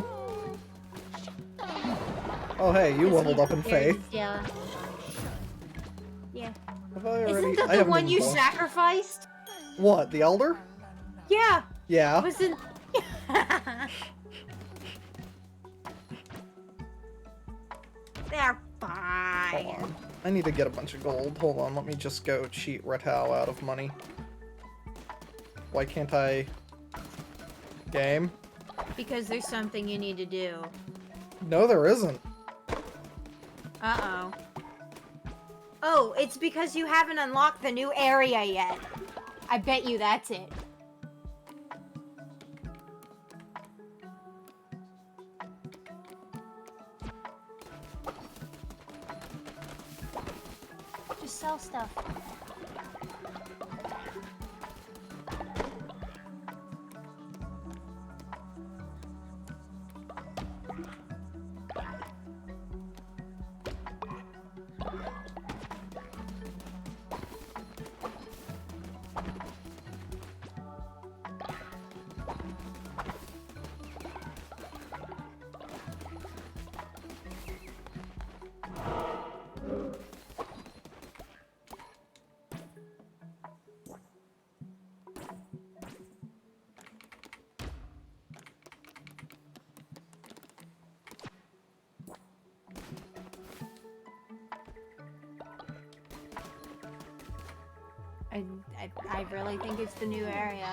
Oh, hey, you leveled up in faith. Yeah. Yeah. Have I already? Isn't that I the haven't one even you bought- sacrificed? What, the elder? Yeah. Yeah. Wasn't. They're Hold fine. on. I need to get a bunch of gold. Hold on, let me just go cheat Ratau out of money. Why can't I... Game? Because there's something you need to do. No, there isn't. Uh-oh. Oh, it's because you haven't unlocked the new area yet. I bet you that's it. Just sell stuff. I really think it's the new area.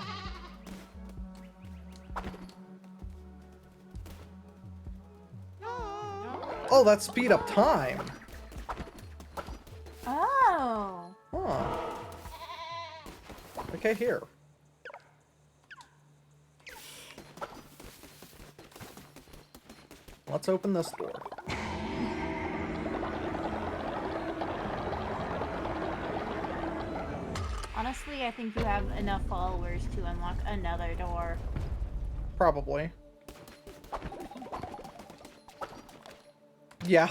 Oh, that speed up time. Oh. Huh. Okay, here. Let's open this door. Honestly, I think you have enough followers to unlock another door. Probably. Yeah.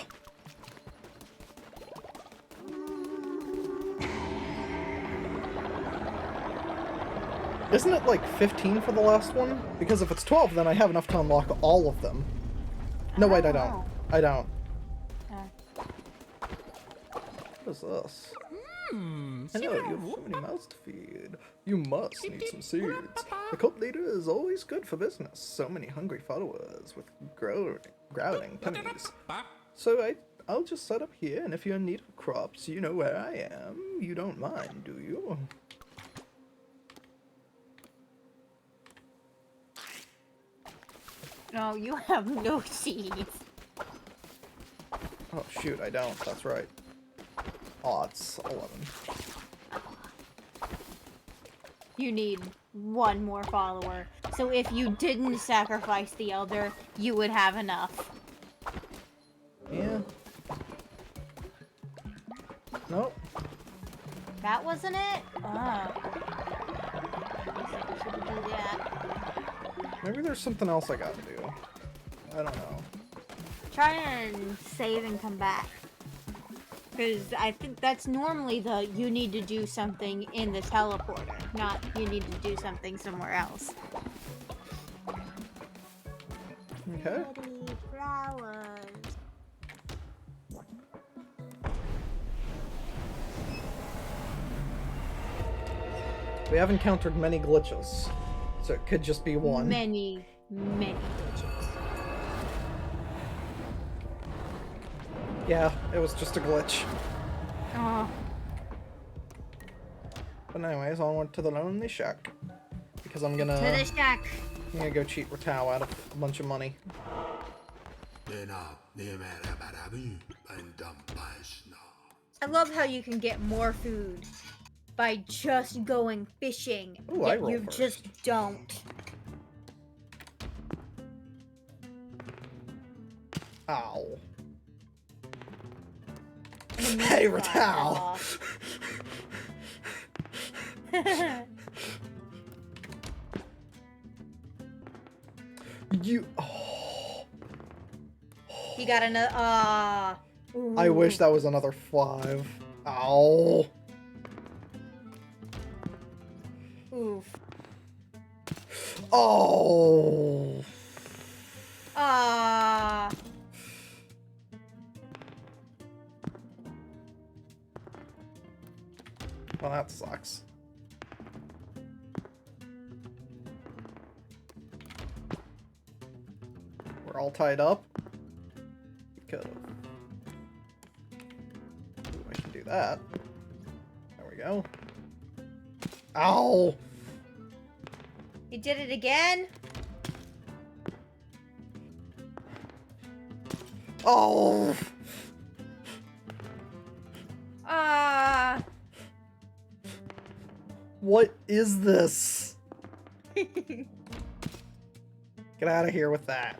Isn't it like 15 for the last one? Because if it's 12, then I have enough to unlock all of them. No, wait, I don't. I don't. What is this? Hello, you have so many mouths to feed. You must need some seeds. The cult leader is always good for business. So many hungry followers with growling tummies. So I'll just set up here, and if you're in need of crops, you know where I am. You don't mind, do you? No, you have no seeds. Oh, shoot, I don't. That's right. Oh, it's 11. You need one more follower. So if you didn't sacrifice the elder, you would have enough. Yeah. Nope. That wasn't it? Oh. I should do that. Maybe there's something else I gotta do. I don't know. Try and save and come back. Because I think that's normally the you need to do something in the teleporter, not you need to do something somewhere else. Okay. Pretty flowers. We have encountered many glitches, so it could just be one. Many glitches. Yeah, it was just a glitch. Oh. But anyways, onward to the Lonely Shack. Because I'm To the gonna shack. go cheat Ratau out of a bunch of money. I love how you can get more food by just going fishing. Ooh, I yet roll you first. just don't. Ow. And Hey, you Ratau! got off. You. Oh. You got another. I wish that was another 5. Ow. Oof. Oh. Ah. Well, that sucks. We're all tied up. Could've. Ooh, I can do that. There we go. Ow! You did it again? Oh! Ah. What is this? Get out of here with that.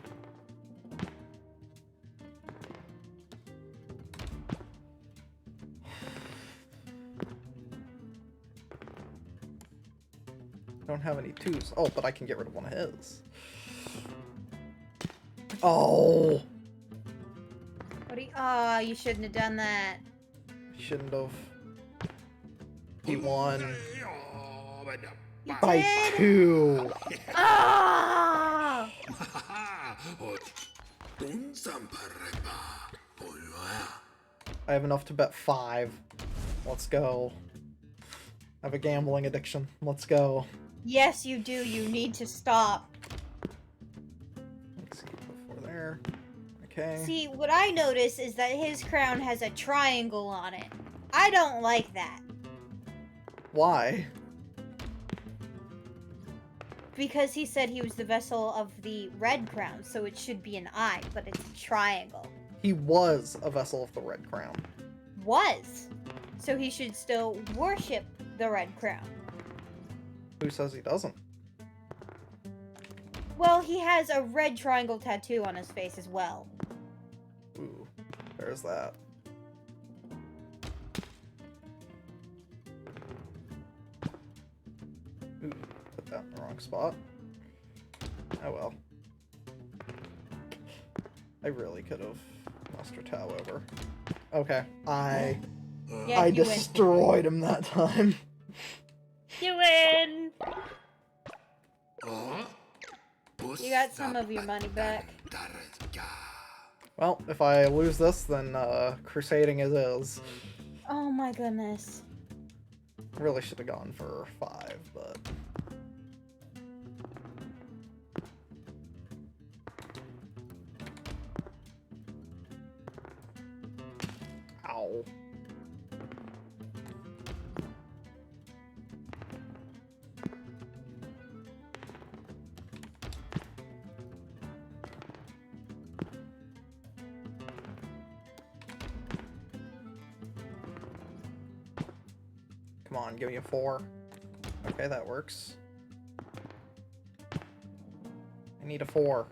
Don't have any 2s. Oh, but I can get rid of one of his. Oh! What do you? Oh, you shouldn't have done that. Shouldn't have. He won You by did? 2. Ah. I have enough to bet 5. Let's go. I have a gambling addiction. Let's go. Yes, you do. You need to stop. Let's see before there. Okay. See, what I notice is that his crown has a triangle on it. I don't like that. Why? Because he said he was the vessel of the red crown, so it should be an eye, but it's a triangle. He was a vessel of the Red Crown. Was. So he should still worship the red crown. Who says he doesn't? Well, he has a red triangle tattoo on his face as well. Ooh, there's that. Ooh, put that in the wrong spot. Oh well. I really could have lost Ratau over. Okay, I Yeah, you win. destroyed him that time. You win! You got some of your money back. Well, if I lose this, then crusading is. Oh my goodness. Really should have gone for 5, but. Ow. Come on, give me a 4. Okay, that works. I need a 4.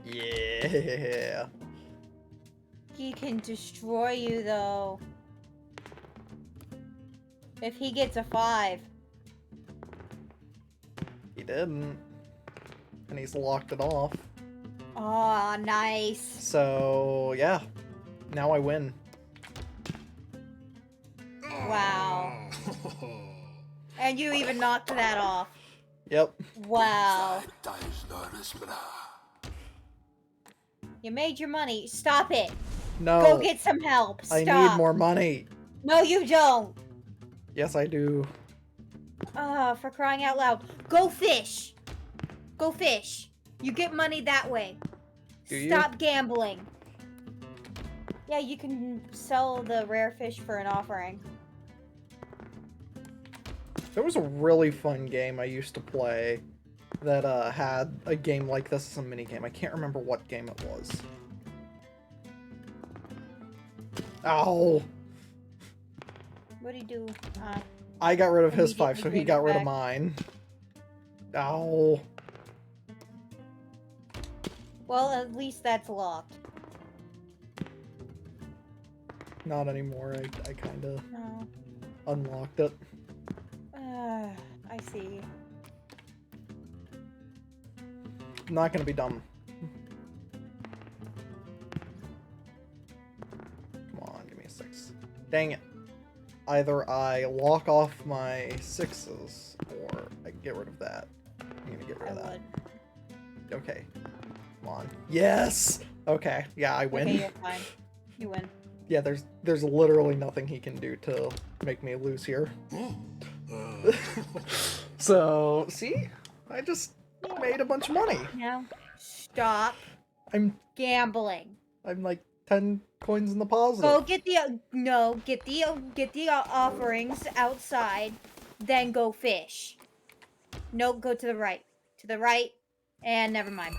Yeah. He can destroy you, though. If he gets a 5. He didn't. And he's locked it off. Oh, nice. So, yeah. Now I win. Wow. And you even knocked that off. Yep. Wow. You made your money. Stop it. No. Go get some help. Stop. I need more money. No, you don't. Yes, I do. For crying out loud. Go fish. Go fish. You get money that way. Do you? Stop gambling. Yeah, you can sell the rare fish for an offering. There was a really fun game I used to play that had a game like this as a minigame. I can't remember what game it was. Ow! What do you do? I got rid of his 5, Immediately so he gave got it rid of back. mine. Ow. Well, at least that's locked. Not anymore. I kind of No. unlocked it. I see. I'm not gonna be dumb. Come on, give me a 6. Dang it. Either I lock off my 6s, or I get rid of that. I'm gonna get rid of that. Would. Okay. Come on. Yes! Okay, yeah, I win. Okay, you're fine. You win. Yeah, there's literally nothing he can do to make me lose here. So, see? I just made a bunch of money. Now, stop I'm gambling. like 10 coins in the positive. Go get the get the offerings outside, then go fish. No, go to the right. To the right, and never mind.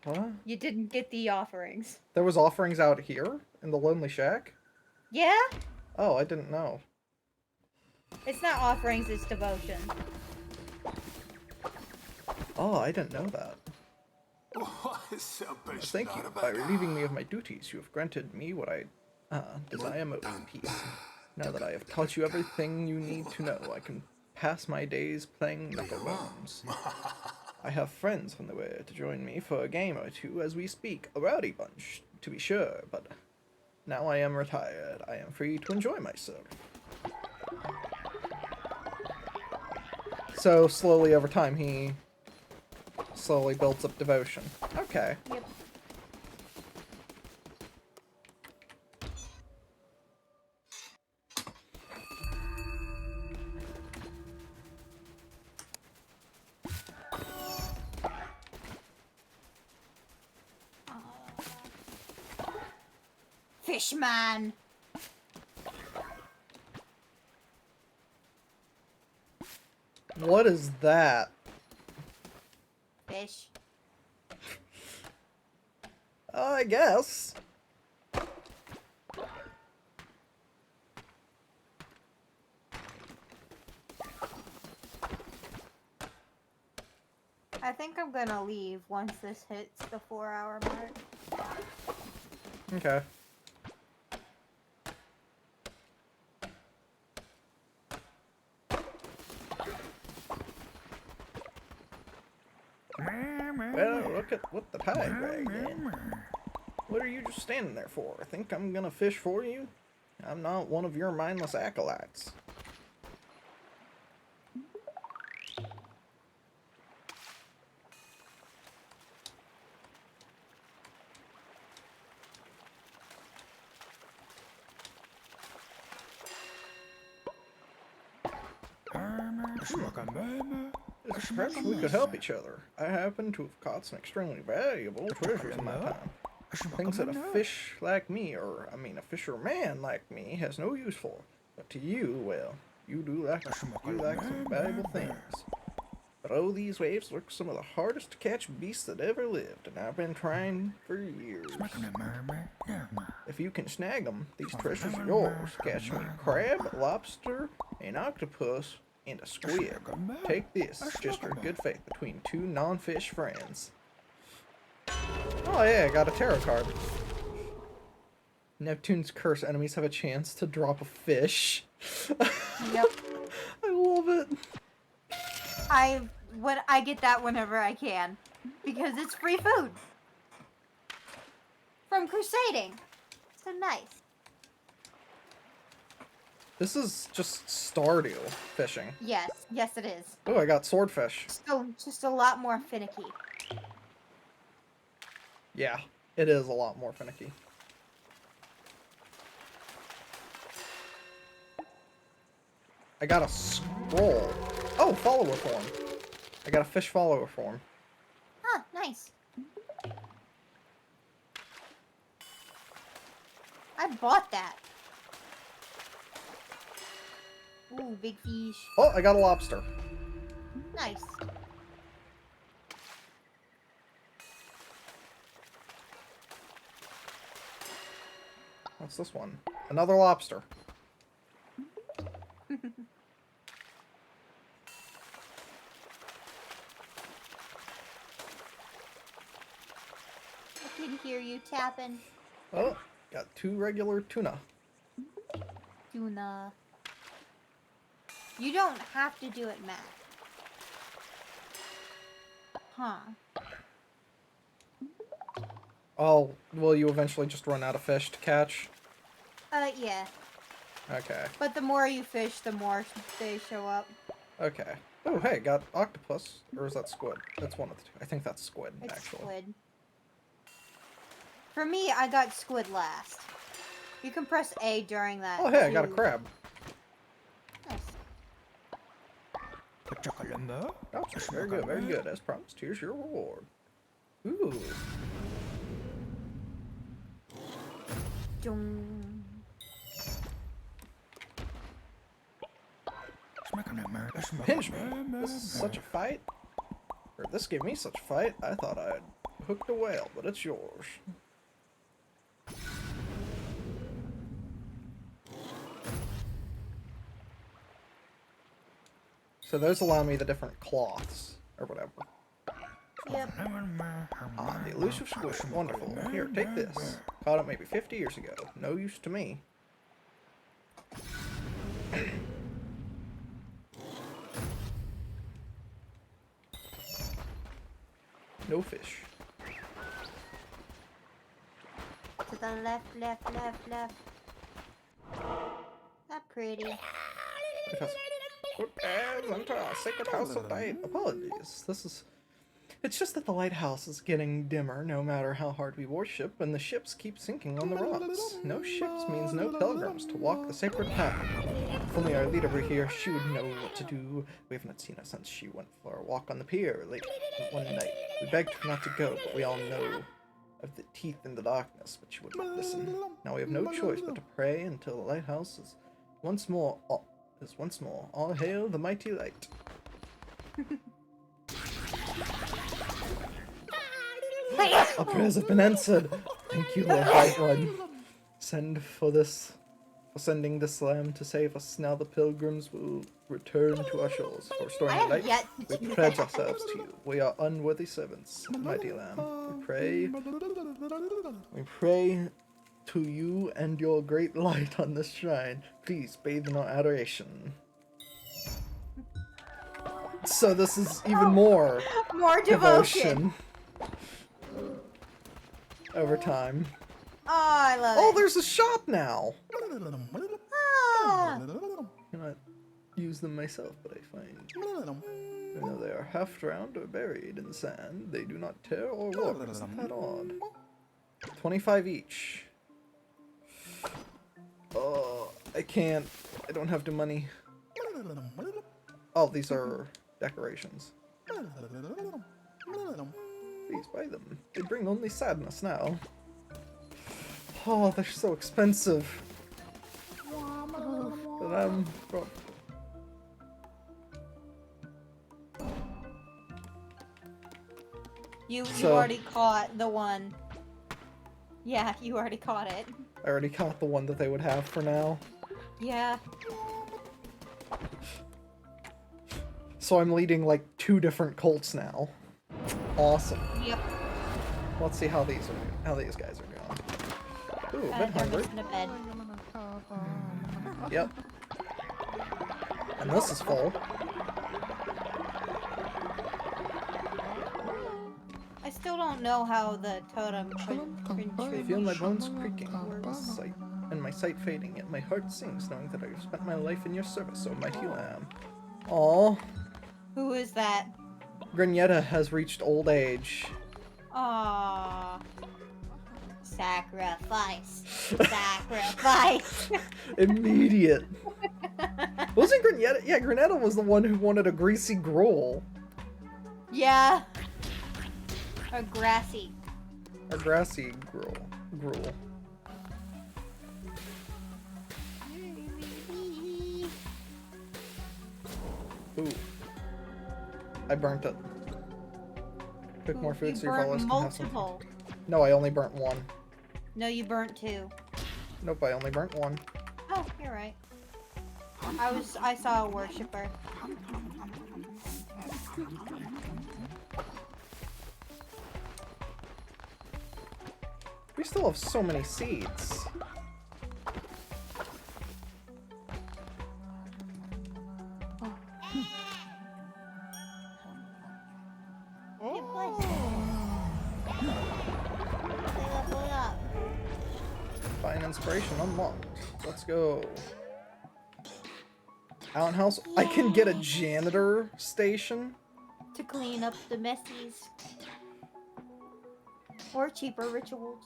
Huh? You didn't get the offerings. There was offerings out here in the Lonely Shack? Yeah? Oh, I didn't know. It's not offerings, it's devotion. Oh, I didn't know that. Thank you. By relieving me of my duties, you have granted me what I desire most, peace. Now that I have taught you everything you need to know, I can pass my days playing knuckle bones. I have friends on the way to join me for a game or two as we speak. A rowdy bunch, to be sure, but now I am retired. I am free to enjoy myself. So, slowly over time, he slowly builds up devotion. Okay. Yep. Fishman. What is that? Fish. I guess. I think I'm gonna leave once this hits the 4-hour mark. Okay. Well, look at what the tide dragged in. What are you just standing there for? Think I'm gonna fish for you? I'm not one of your mindless acolytes. Perhaps we could help each other. I happen to have caught some extremely valuable treasure in my time. Things that a fish like me, or I mean a fisherman like me, has no use for. But to you, well, you like some valuable things. But oh, these waves look some of the hardest to catch beasts that ever lived, and I've been trying for years. If you can snag them, these treasures are yours. Catch me a crab, a lobster, an octopus, and a squid. Take this, just your good faith between two non-fish friends. Oh yeah, I got a tarot card. Neptune's curse. Enemies have a chance to drop a fish. Yep. I love it. I get that whenever I can, because it's free food from crusading. So nice. This is just Stardew fishing. Yes, it is. Oh, I got swordfish. So just a lot more finicky. Yeah, it is a lot more finicky. I got a scroll. Oh, follower form. I got a fish follower form. Huh, nice. I bought that. Ooh, big fish. Oh, I got a lobster. Nice. What's this one? Another lobster. I can hear you tapping. Oh, got 2 regular tuna. Tuna. You don't have to do it, Matt. Huh. Oh, will you eventually just run out of fish to catch? Yeah. Okay. But the more you fish, the more they show up. Okay. Oh, hey, got octopus. Or is that squid? That's one of the two. I think that's squid, It's actually. squid. For me, I got squid last. You can press A during that. Oh, hey, I got a too. crab. Nice. Oh, very good, very good. As promised, here's your reward. Ooh. Dong. Pinch me. This is such a fight. Or this gave me such a fight. I thought I had hooked a whale, but it's yours. So those allow me the different cloths, or whatever. Yep. Ah, the elusive squid. Wonderful. Here, take this. Caught it maybe 50 years ago. No use to me. No fish. To the left, left, left, left. Not pretty. Put eggs into our sacred house of light. Apologies. It's just that the lighthouse is getting dimmer no matter how hard we worship, and the ships keep sinking on the rocks. No ships means no pilgrims to walk the sacred path. If only our leader were here, she would know what to do. We have not seen her since she went for a walk on the pier late one night. We begged her not to go, but we all know of the teeth in the darkness, but she would not listen. Now we have no choice but to pray until the lighthouse is once more. All hail the mighty light. Our prayers have been answered. Thank you, Lord White One. For sending this lamb to save us. Now the pilgrims will return to our shores. For restoring I the have light, yet to we do pledge that. ourselves to you. We are unworthy servants, mighty lamb. We pray to you and your great light on this shrine. Please bathe in our adoration. So this is even more More devotion. devotion over time. Oh, I love Oh, it. there's a shop now. Ah, Cannot use them myself, but I find I know they are half drowned or buried in the sand. They do not tear or warp. Isn't that odd? 25 each. Oh, I can't. I don't have the money. Oh, these are decorations. Please buy them. They bring only sadness now. Oh, they're so expensive. But I'm... You So- already caught the one. Yeah, you already caught it. I already caught the one that they would have for now. Yeah. So I'm leading like 2 different cults now. Awesome. Yep. Let's see how these guys are going. Ooh, a bit They're hungry. missing a bed. Yep. And this is full. I still don't know how the totem I feel my bones creaking, and my sight fading, yet my heart sings, knowing that I've spent my life in your service, O mighty lamb. Aww. Who is that? Granetta has reached old age. Aww. Sacrifice. Sacrifice. Immediate. Wasn't Granetta? Yeah, Granetta was the one who wanted a greasy gruel. Yeah. Or grassy. A grassy gruel. Ooh. I burnt it. Cook more food so your burnt followers can have some. multiple. No, I only burnt 1. No, you burnt 2. Nope, I only burnt 1. Oh, you're right. I saw a worshipper. We still have so many seeds. Get blessed. They leveled up. Fine inspiration unlocked. Let's go. Outhouse. I can get a janitor station. To clean up the messies. Or cheaper rituals.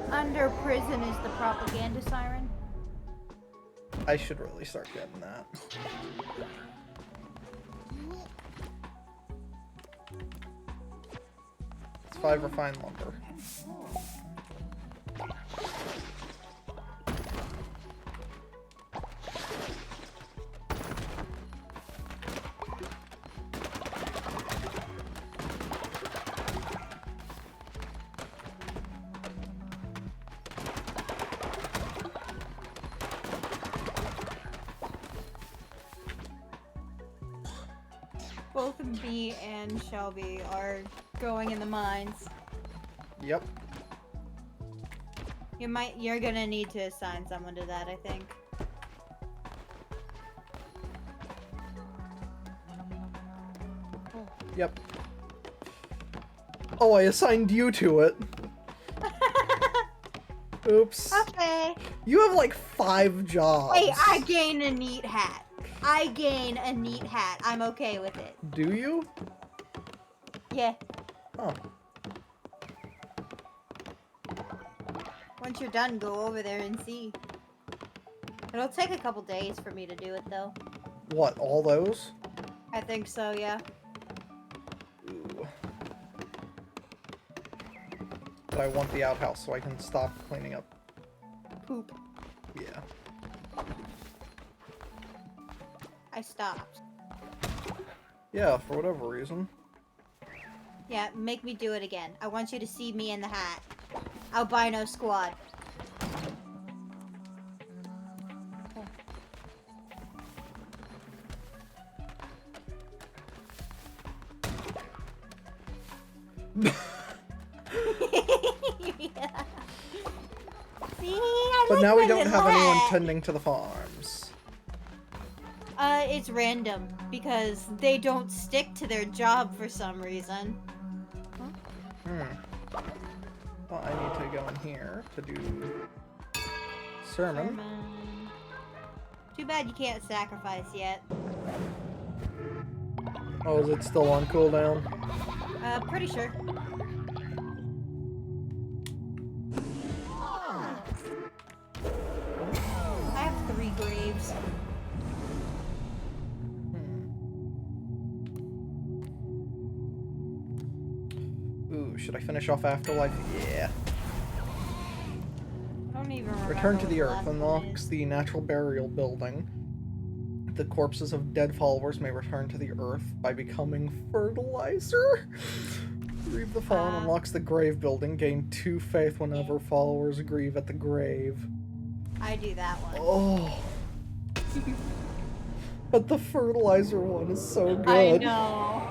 Under prison is the propaganda siren. I should really start getting that. It's 5 refined lumber. Both B and Shelby are going in the mines. Yep. You're gonna need to assign someone to that, I think. Yep. Oh, I assigned you to it. Oops. Okay. You have like 5 jobs. Wait, I gain a neat hat. I gain a neat hat. I'm okay with it. Do you? Yeah. Oh. Once you're done, go over there and see. It'll take a couple days for me to do it, though. What, all those? I think so, yeah. Ooh. But I want the outhouse so I can stop cleaning up. Poop. Yeah. I stopped. Yeah, for whatever reason. Yeah, make me do it again. I want you to see me in the hat. Albino squad. Yeah. See, I But like now we my don't little have anyone hat. tending to the farms. It's random because they don't stick to their job for some reason. Well, I need to go in here to do sermon. Too bad you can't sacrifice yet. Oh, is it still on cooldown? Pretty sure. I have 3 graves. Ooh, should I finish off Afterlife? Yeah. even remember. Return to what the Earth last one unlocks is. the natural burial building. The corpses of dead followers may return to the Earth by becoming fertilizer. Grieve the Fallen unlocks the grave building. Gain 2 faith whenever followers grieve at the grave. I do that one. Oh. But the fertilizer one is so good. I know.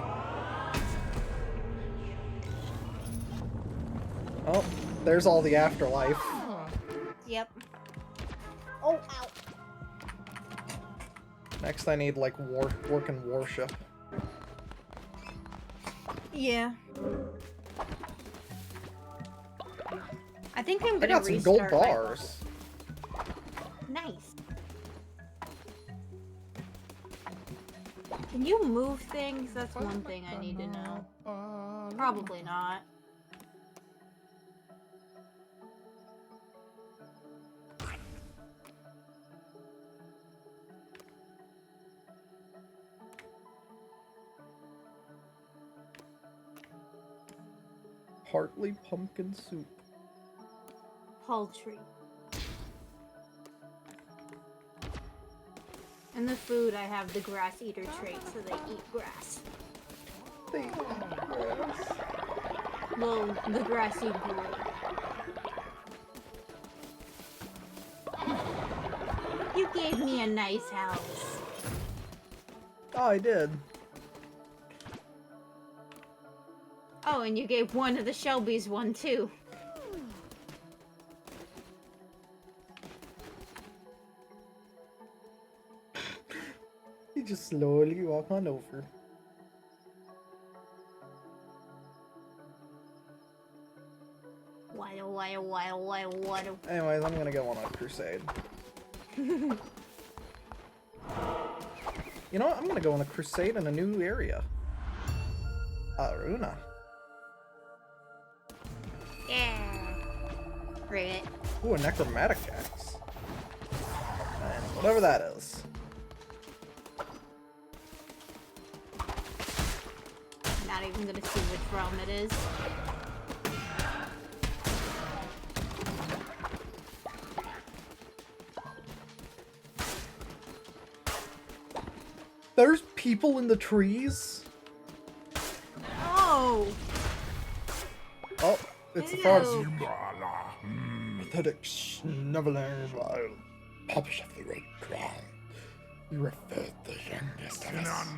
Oh, there's all the afterlife. Yep. Oh, ow. Next I need like work and worship. Yeah. I think I'm I gonna got some gold restart my- bars. Nice. Can you move things? That's one thing I need to know. Probably not. Partly pumpkin soup. Poultry. In the food, I have the grass eater trait, so they eat grass. They eat grass. Well, the grassy group. You gave me a nice house. Oh, I did. Oh, and you gave one of the Shelbys one too. You just slowly walk on over. Why? Anyways, I'm gonna go on a crusade. You know what? I'm gonna go on a crusade in a new area. Aruna. Yeah. Rivet. Ooh, a necromantic axe. And whatever that is. Not even gonna see which realm it is. There's people in the trees. Oh! Oh, it's the frogs. Ew. Pathetic sniveling while publish of the red crown. We refer the youngest of us.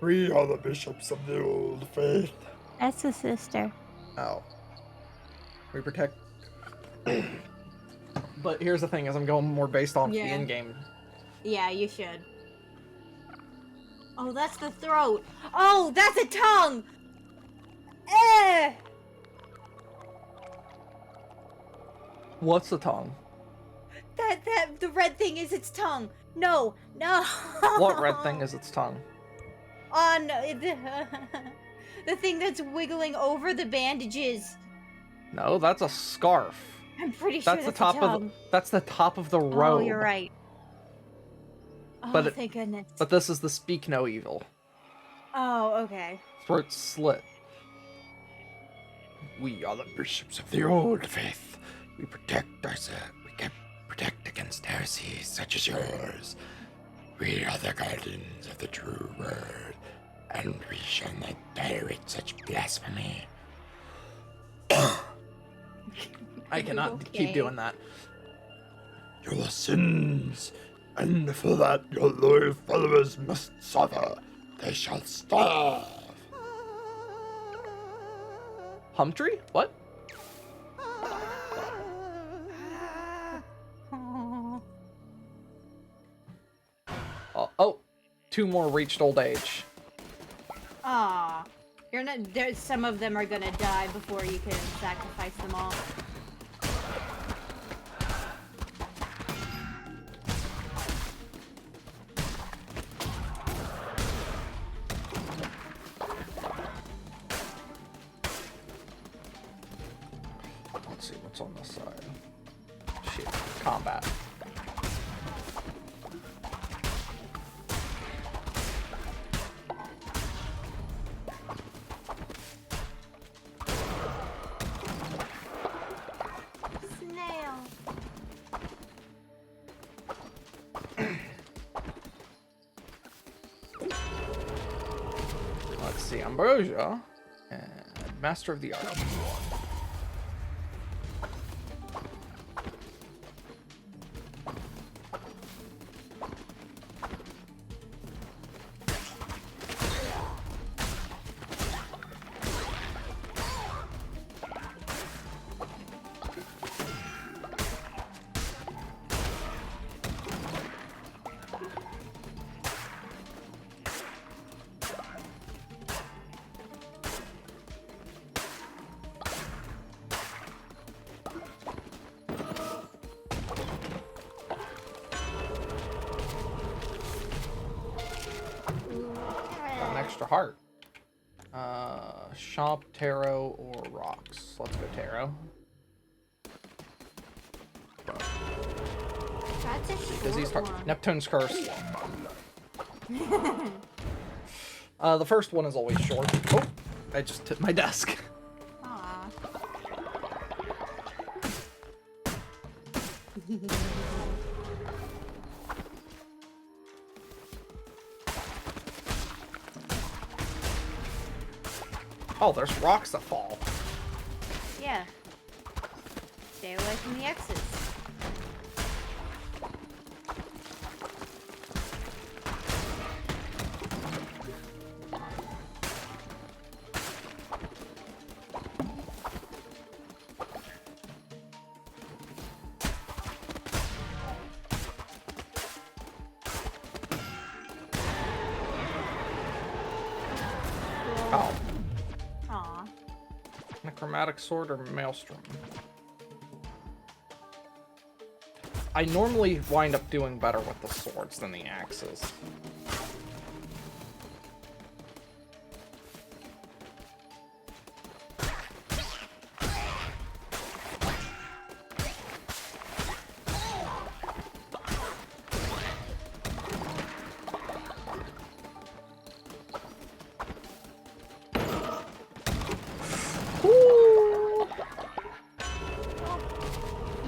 We are the bishops of the old faith. That's a sister. Oh. We protect. But here's the thing: is I'm going more based off the Yeah. in-game. Yeah, you should. Oh, that's the throat. Oh, that's a tongue! Eh! What's the tongue? The red thing is its tongue. No. What red thing is its tongue? On the thing that's wiggling over the bandages. No, that's a scarf. I'm pretty sure That's the top a of tongue. that's the top of the robe. Oh, you're right. Oh, But thank goodness. But this is the speak no evil. Oh, okay. Throat slit. We are the bishops of the old faith. We protect ourselves. We can protect against heresies such as yours. We are the guardians of the true word, and we shall not tolerate such blasphemy. I cannot Okay. keep doing that. Your sins, and for that your loyal followers must suffer. They shall starve. Humtree? What? Oh, 2 more reached old age. Aw. You're not. There's some of them are gonna die before you can sacrifice them all. Let's see what's on this side. Shit, combat. Snail. Ambrosia, and Master of the Art. Got an extra heart. Shop, tarot, or rocks. Let's go tarot. That's a Dizzy's short heart. one. Neptune's curse. The first one is always short. Oh, I just hit my desk. Aw. Oh, there's rocks that fall. Yeah. Stay away from the X's. Oh, Aw. Necromantic sword or maelstrom. I normally wind up doing better with the swords than the axes.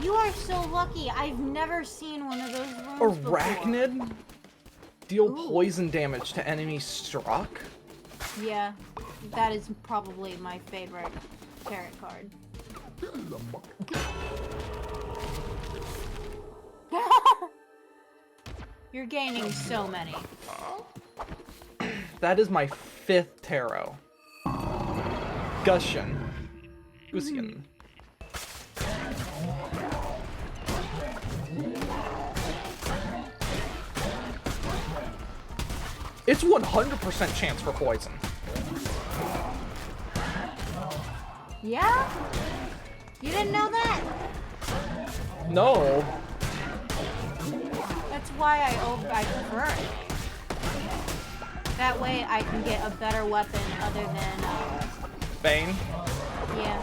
You are so lucky. I've never seen one of those runes before. Arachnid? Deal Ooh. poison damage to enemies struck? Yeah, that is probably my favorite tarot card. You're gaining so many. That is my 5th tarot. Gusion. Gusion. It's 100% chance for poison. Yeah? You didn't know that? No. That's why I prefer it. That way I can get a better weapon other than, Bane. yeah.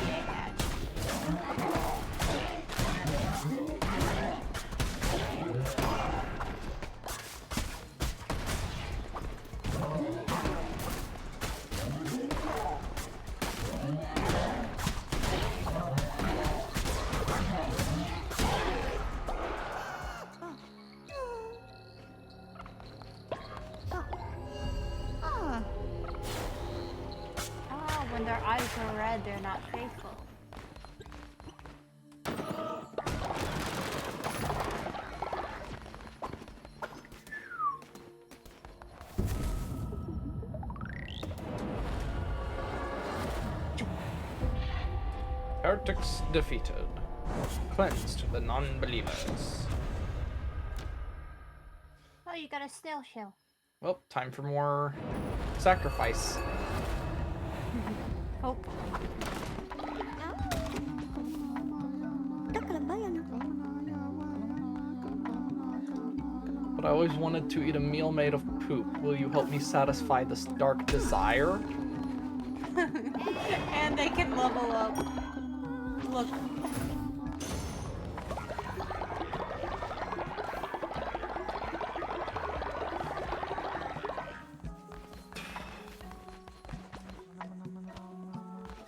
Yeah, catch. Oh, when their eyes are red, they're not faithful. Heretics defeated. Cleansed the non-believers. Oh, you got a snail shell. Well, time for more sacrifice. Hope. But I always wanted to eat a meal made of poop. Will you help me satisfy this dark desire? And they can level up. Look.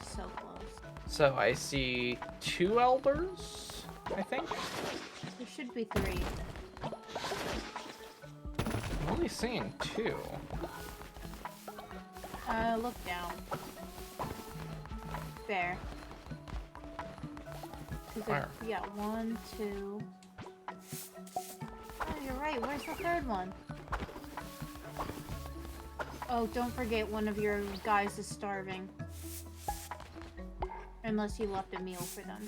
So close. So I see 2 elders, I think. You should be 3. I'm only seeing 2. Look down. There. Where? Yeah, 1, 2. Oh, you're right. Where's the 3rd one? Oh, don't forget one of your guys is starving. Unless you left a meal for them.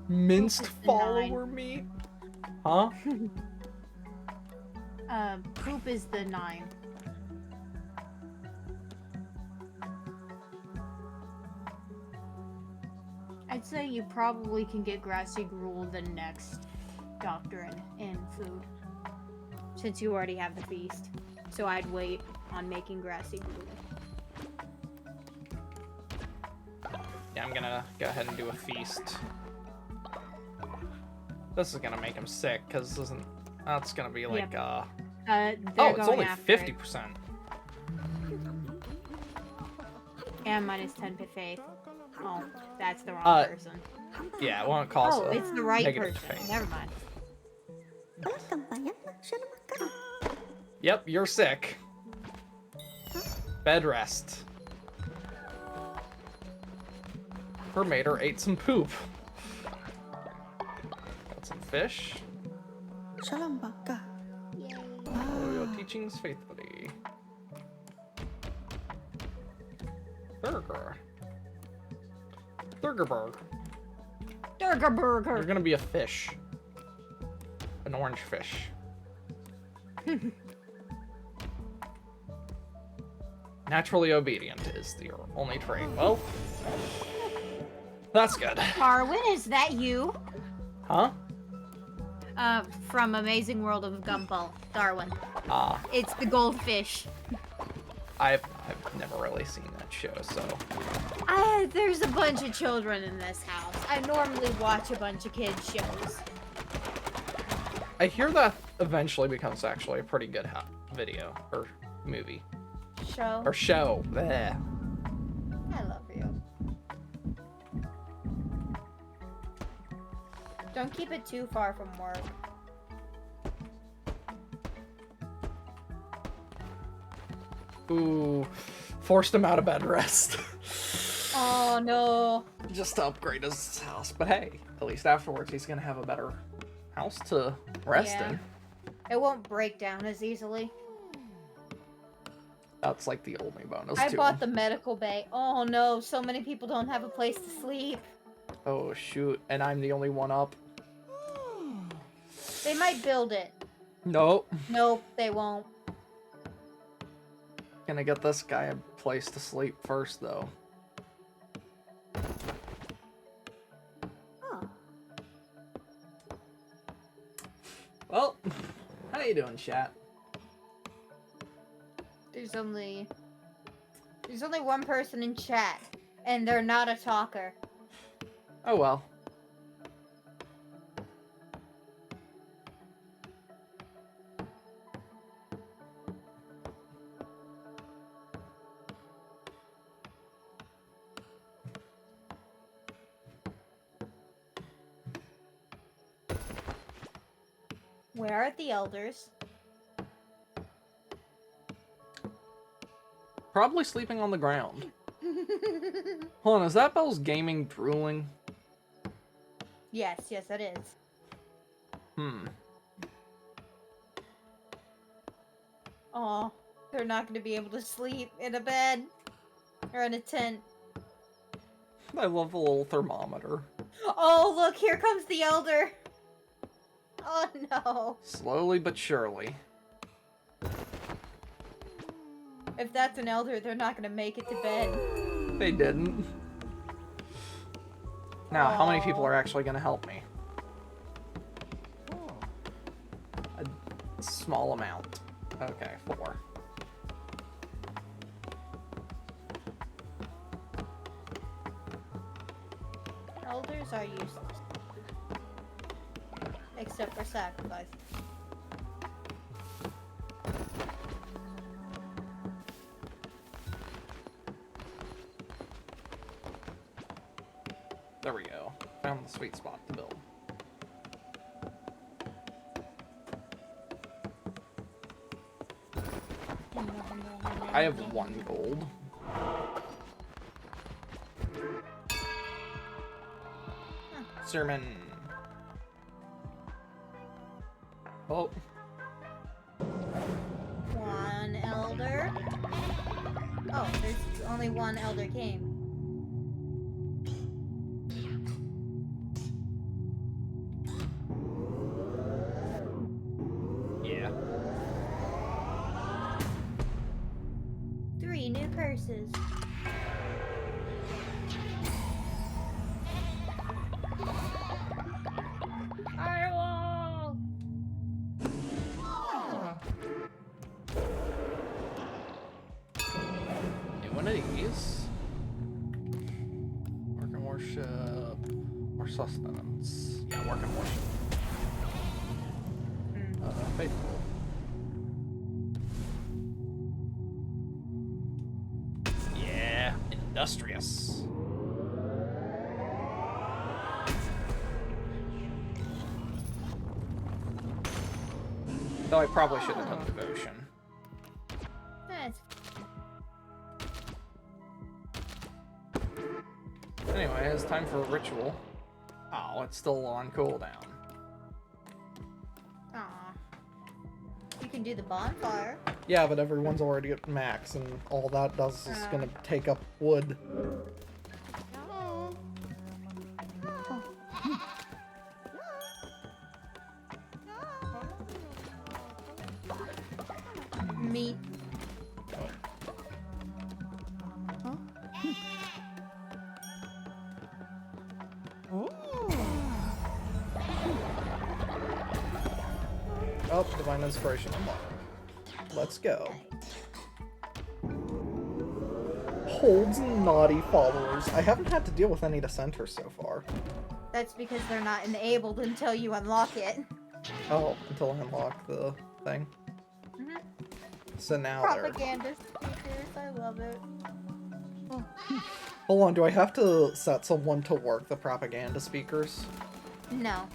Minced Poop is the follower meat? Huh? Poop is the 9. I'd say you probably can get grassy gruel the next doctor in food. Since you already have the feast. So I'd wait on making grassy gruel. Yeah, I'm gonna go ahead and do a feast. This is gonna make him sick, because this isn't... That's gonna be like, Yep. Oh, They're it's going only after it. 50%. And minus 10 to faith. Oh, that's the wrong person. Yeah, it won't cause Oh, a it's the right negative person. faith. Never mind. Yep, you're sick. Bed rest. Her mater ate some poop. Got some fish. Follow your teachings faithfully. Burger. Burgerberg. Burger burger. You're gonna be a fish. An orange fish. Naturally obedient is your only trait. Well, that's good. Darwin, is that you? Huh? From Amazing World of Gumball. Darwin. Ah, It's the goldfish. I've never really seen that show, so There's a bunch of children in this house. I normally watch a bunch of kids shows. I hear that eventually becomes actually a pretty good video or movie Show. or show. Bleh. I love you. Don't keep it too far from work. Ooh, forced him out of bed rest. Oh no. Just to upgrade his house, but hey, at least afterwards he's gonna have a better house to rest Yeah. in. It won't break down as easily. That's like the only bonus I to bought him. the medical bay. Oh no, so many people don't have a place to sleep. Oh shoot, and I'm the only one up. They might build it. Nope. Nope, they won't. Gonna get this guy a place to sleep first though. Well, how you doing, chat? There's only one person in chat, and they're not a talker. Oh well. Where are the elders? Probably sleeping on the ground. Hold on, is that Bell's gaming drooling? Yes, it is. Oh, they're not going to be able to sleep in a bed or in a tent. I love the little thermometer. Oh, look, here comes the elder. Oh no. Slowly but surely. If that's an elder, they're not going to make it to bed. They didn't. Now, how many people are actually going to help me? A small amount. Okay, 4. Elders are useless. Except for sacrifice. There we go. Found the sweet spot to build. I have 1 gold. Sermon. Oh. 1 elder. Oh, there's only 1 elder game. Yeah. 3 new curses. Firewall! Get one of these. Work and worship. Or sustenance. Yeah, work and worship. Faithful. Yeah, industrious. Though I probably should have done devotion. That's Anyway, it's time for a ritual. Oh, it's still on cooldown. aw. You can do the bonfire. Yeah, but everyone's already at max, and all that does is gonna take up wood. Meat. Oh, divine inspiration unlocked. Let's go. Holds naughty followers. I haven't had to deal with any dissenters so far. That's because they're not enabled until you unlock it. Oh, until I unlock the thing. Mhm. So now they're... Propaganda speakers, I love it. Hold on, do I have to set someone to work the propaganda speakers? No.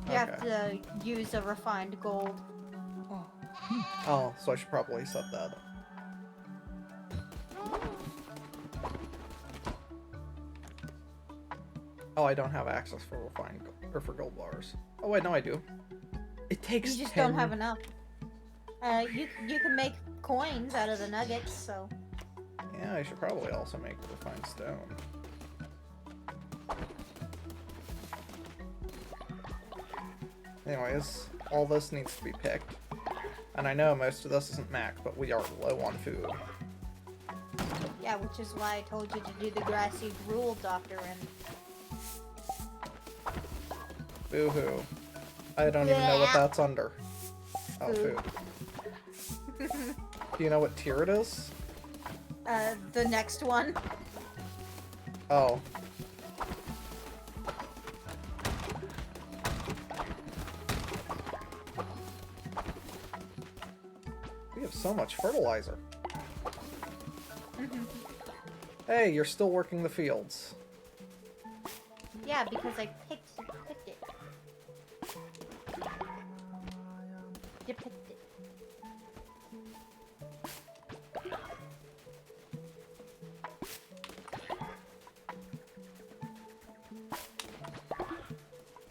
You have to use a refined gold. Oh, so I should probably set that. Oh, I don't have access for refined or for gold bars. Oh wait, no, I do. It takes. You just 10... don't have enough. You can make coins out of the nuggets, so. Yeah, I should probably also make refined stone. Anyways, all this needs to be picked. And I know most of this isn't max, but we are low on food. Yeah, which is why I told you to do the grassy gruel doctrine. Boo-hoo. I don't even know what that's under. Oh, Food. food. Do you know what tier it is? The next one. Oh. We have so much fertilizer. Hey, you're still working the fields. Yeah, because I picked it. You picked it.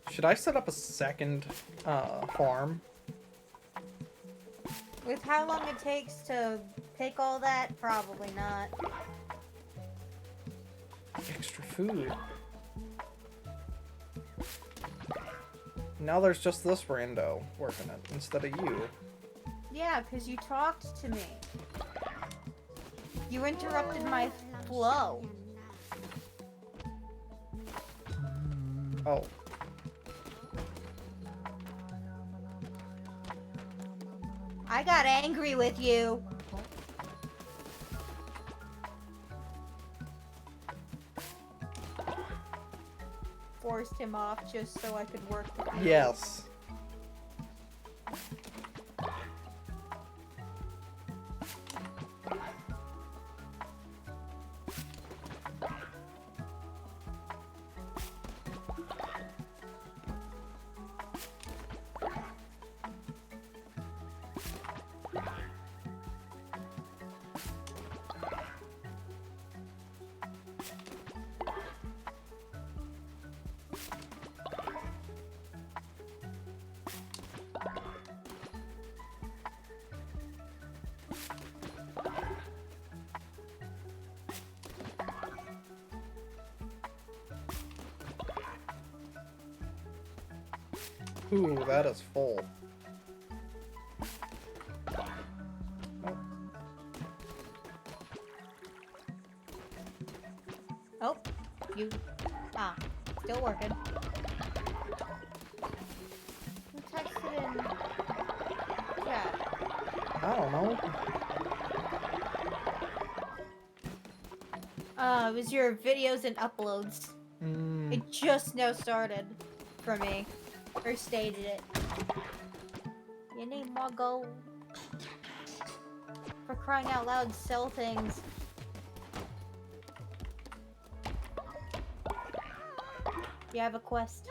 Should I set up a second farm? With how long it takes to pick all that, probably not. Extra food. Now there's just this rando working it instead of you. Yeah, because you talked to me. You interrupted my flow. Oh. I got angry with you. Forced him off just so I could work the field. Yes. Ooh, that is full. Oh, you. Ah, still working. Who texted in chat? I don't know. It was your videos and uploads. It just now started for me. Or stated it. You need more gold. For crying out loud, sell things. You have a quest.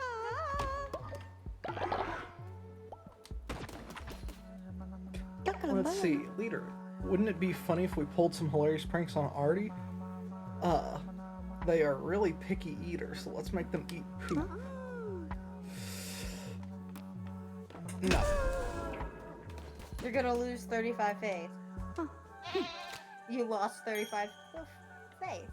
Let's see, leader. Wouldn't it be funny if we pulled some hilarious pranks on Artie? They are really picky eaters, so let's make them eat poop. No. You're gonna lose 35 faith. You lost 35 faith.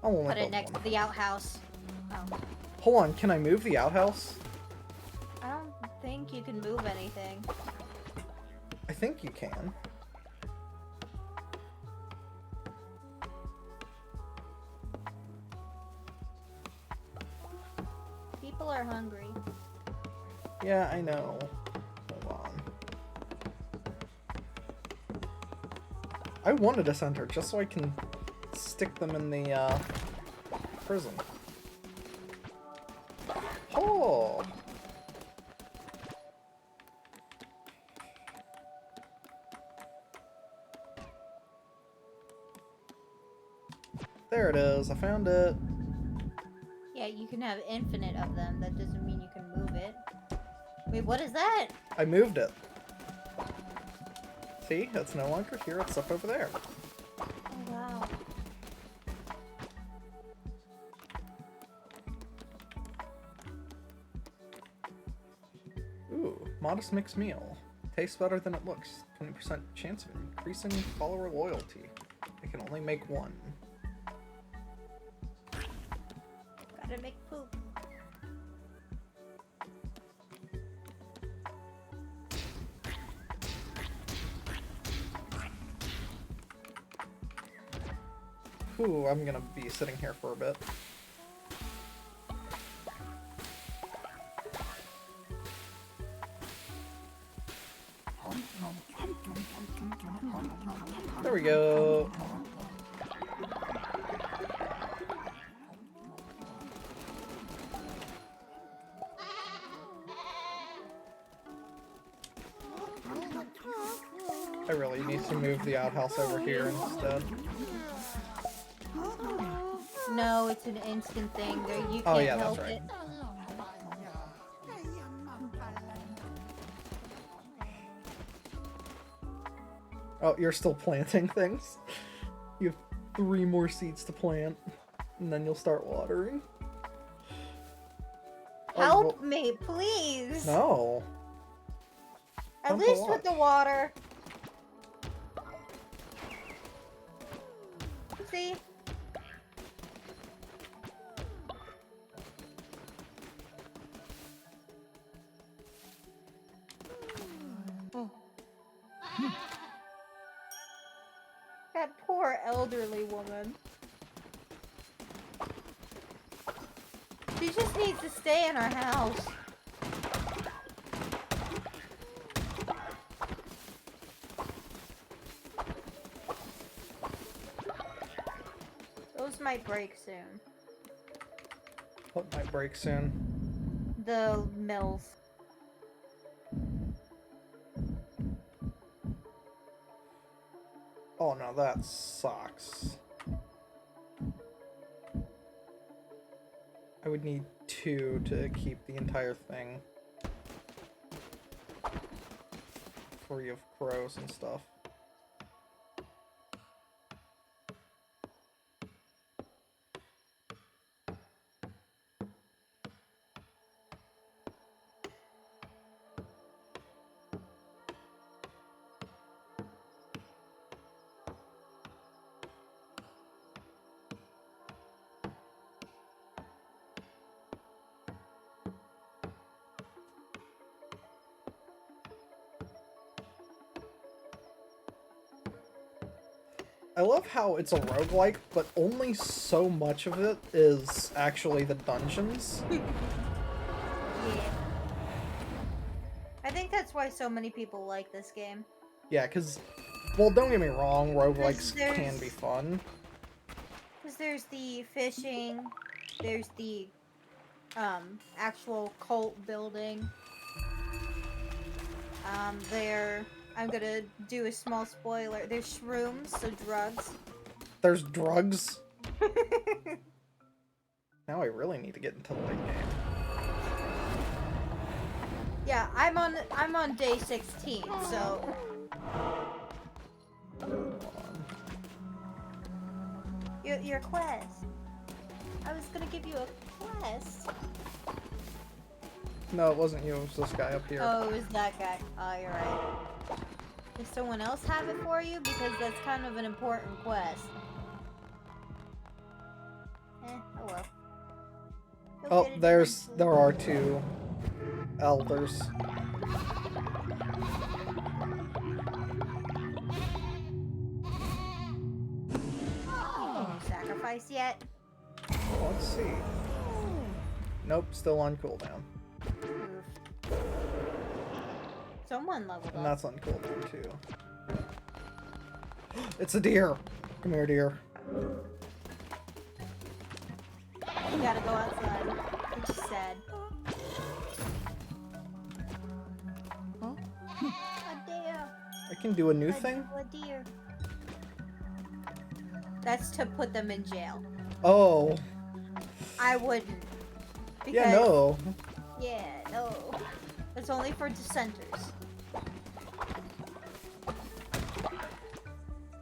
I won't Put let it next one. to the outhouse. Oh. Hold on, can I move the outhouse? I don't think you can move anything. I think you can. People are hungry. Yeah, I know. Hold on. I wanted a center just so I can stick them in the prison. Oh! There it is, I found it. Yeah, you can have infinite of them. That doesn't mean you can move it. Wait, what is that? I moved it. See, it's no longer here, it's up over there. Oh, wow. Ooh, modest mixed meal. Tastes better than it looks. 20% chance of increasing follower loyalty. I can only make one. Gotta make poop. Ooh, I'm gonna be sitting here for a bit. There we go. I really need to move the outhouse over here instead. No, it's an instant thing. There, you can't Oh, yeah, that's help right. it. Oh, you're still planting things? You have 3 more seeds to plant, and then you'll start watering. Help me, please! No. At Come to least with the water. See? That poor elderly woman. She just needs to stay in our house. Those might break soon. What might break soon? The mills. Oh no, that sucks. I would need 2 to keep the entire thing free of crows and stuff. I love how it's a roguelike, but only so much of it is actually the dungeons. Yeah. I think that's why so many people like this game. Yeah, because, well, don't get me wrong, roguelikes There's- can be fun. Because there's the fishing, there's the actual cult building. I'm gonna do a small spoiler. There's shrooms, so drugs. There's drugs. Now I really need to get into the late game. Yeah, I'm on day 16, so your quest. I was gonna give you a quest. No, it wasn't you, it was this guy up here. Oh, it was that guy. Oh, you're right. Does someone else have it for you? Because that's kind of an important quest. Oh well. You'll Oh, get it there eventually. are two elders. Didn't sacrifice yet? Oh, let's see. Nope, still on cooldown. Oof. Someone leveled And up. that's on cooldown too. It's a deer! Come here, deer. You gotta go outside. What you said. A deer. I can do a new thing? A deer. That's to put them in jail. Oh. I wouldn't. Because, Yeah, no. Yeah, no. It's only for dissenters.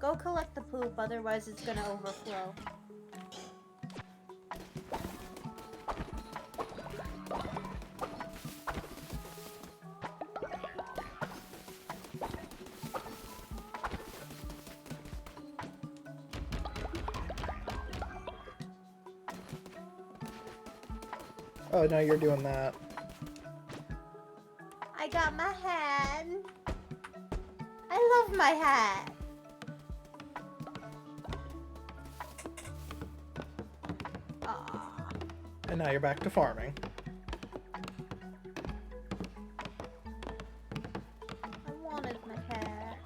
Go collect the poop, otherwise it's gonna overflow. Oh, no, you're doing that. I got my hat. I love my hat. Aw. And now you're back to farming. I wanted my hat.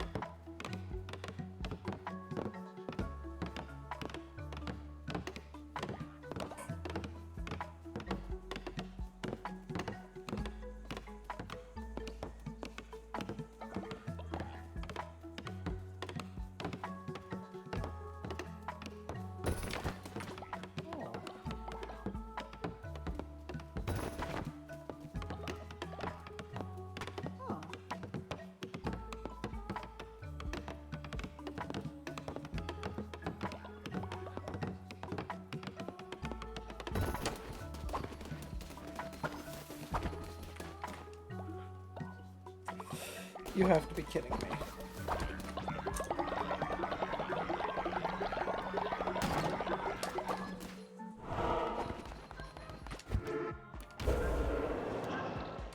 You have to be kidding me.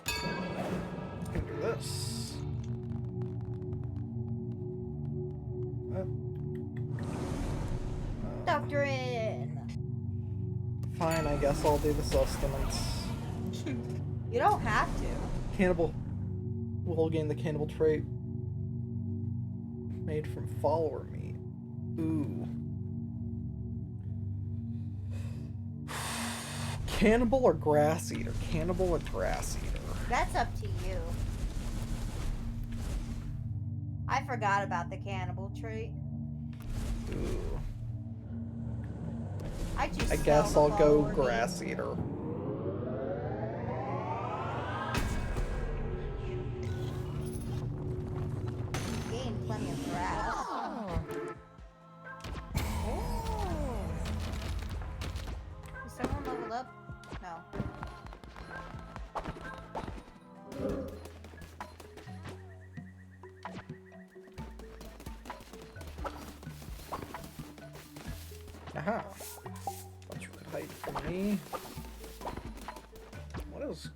Can do this. Doctrine. Fine, I guess I'll do the sustenance. You don't have to. Cannibal. Will gain the cannibal trait made from follower meat. Ooh. Cannibal or grass eater? Cannibal or grass eater? That's up to you. I forgot about the cannibal trait. Ooh. I just I guess spelled I'll the go follower grass eater. name. Gain plenty of grass. Is someone leveled up? No. Aha. Thought you could hide from me. What is...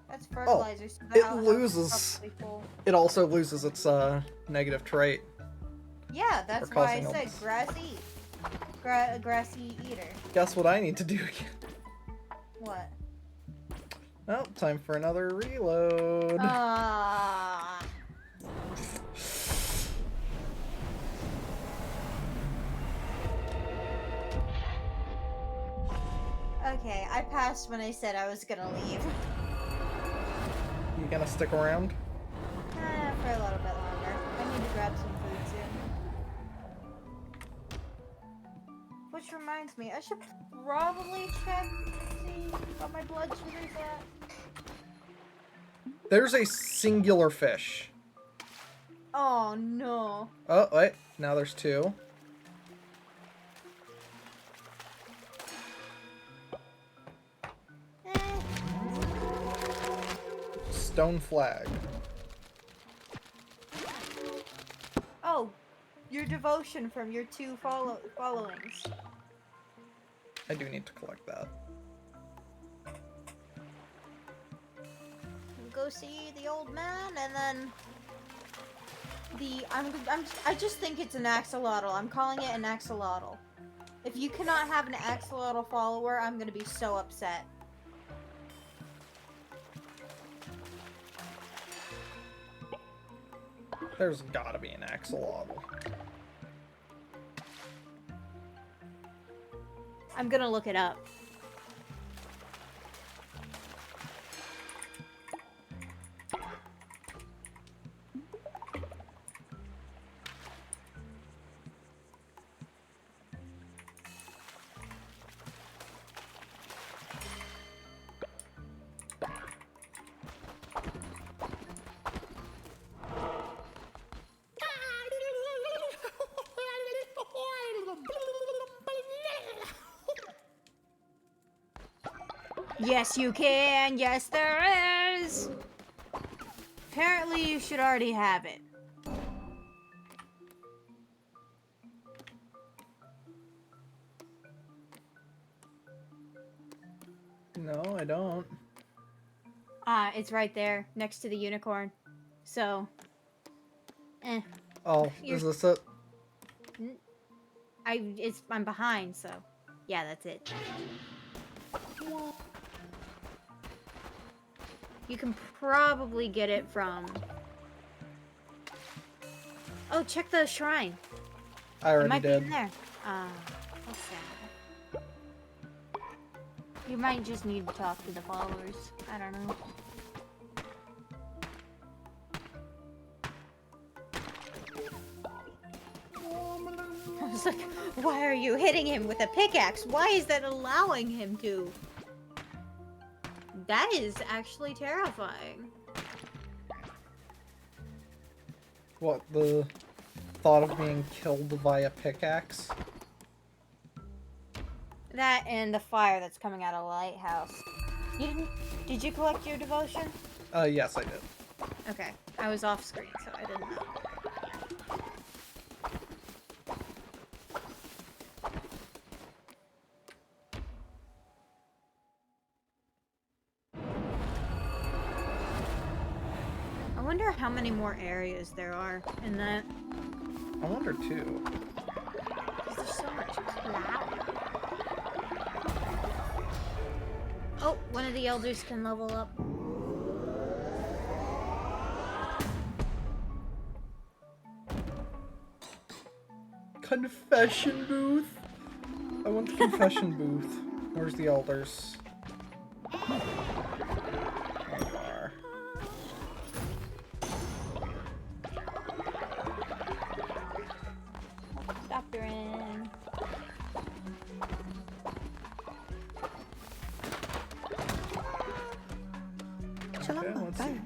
That's fertilizer. so it the outhouse is loses. probably full. It also loses its negative trait. Yeah, that's For why I causing said illness. grassy eater. Guess what I need to do again? What? Well, time for another reload. Ah. Okay, I passed when I said I was gonna leave. You gonna stick around? For a little bit longer. I need to grab some food soon. Which reminds me, I should probably check to see what my blood sugar's at. There's a singular fish. Oh no. Oh, wait. Now there's two. Stone flag. Oh, your devotion from your two followings. I do need to collect that. Go see the old man, and then I just think it's an axolotl. I'm calling it an axolotl. If you cannot have an axolotl follower, I'm gonna be so upset. There's gotta be an axolotl. I'm gonna look it up. Yes, you can. Yes, there is. Apparently, you should already have it. No, I don't. It's right there, next to the unicorn. So, Oh, You're- is this it? I'm behind, so yeah, that's it. You can probably get it from... Oh, check the shrine. I It already might be did. in there. That's sad. You might just need to talk to the followers. I don't know. I was like, why are you hitting him with a pickaxe? Why is that allowing him to? That is actually terrifying. What, the thought of being killed via pickaxe? That and the fire that's coming out of the lighthouse. Did you collect your devotion? Yes, I did. Okay, I was off screen, so I didn't know. I wonder how many more areas there are in that. I wonder too. 'Cause there's so much cloud. Oh, one of the elders can level up. Confession booth? I want the confession booth. Where's the elders? There you are. Doctor in. Okay, let's see.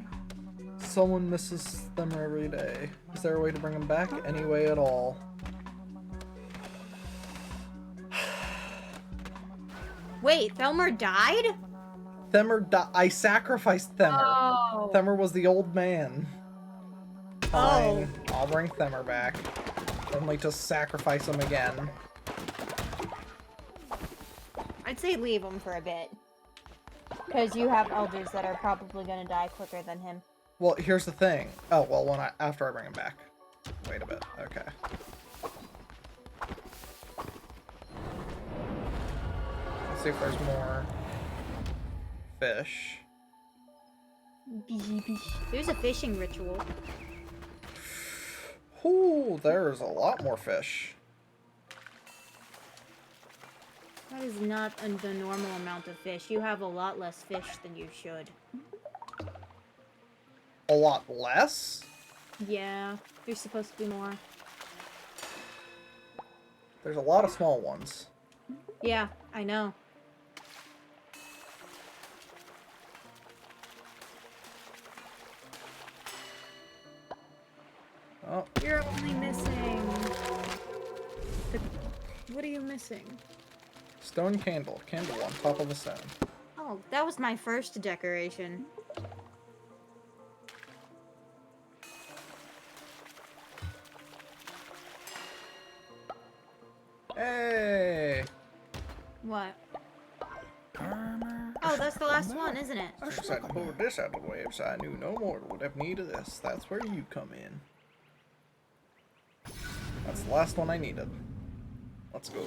Someone misses them every day. Is there a way to bring them back? Any way at all? Wait, Thelmer died? I sacrificed Themer. Oh. Themer was the old man. Fine. I'll bring Themer back. Only to sacrifice him again. I'd say leave him for a bit. Because you have elders that are probably going to die quicker than him. Well, here's the thing. Oh, well, after I bring him back. Wait a bit. Okay. Let's see if there's more fish. There's a fishing ritual. Ooh, there's a lot more fish. That is not the normal amount of fish. You have a lot less fish than you should. A lot less? Yeah, there's supposed to be more. There's a lot of small ones. Yeah, I know. Oh, You're only missing... What are you missing? stone candle. Candle on top of a stone. Oh, that was my first decoration. Hey! What? Oh, that's the last one, isn't it? I just had to pull this out of the way if I knew no mortal would have need of this. That's where you come in. That's the last one I needed. Let's go.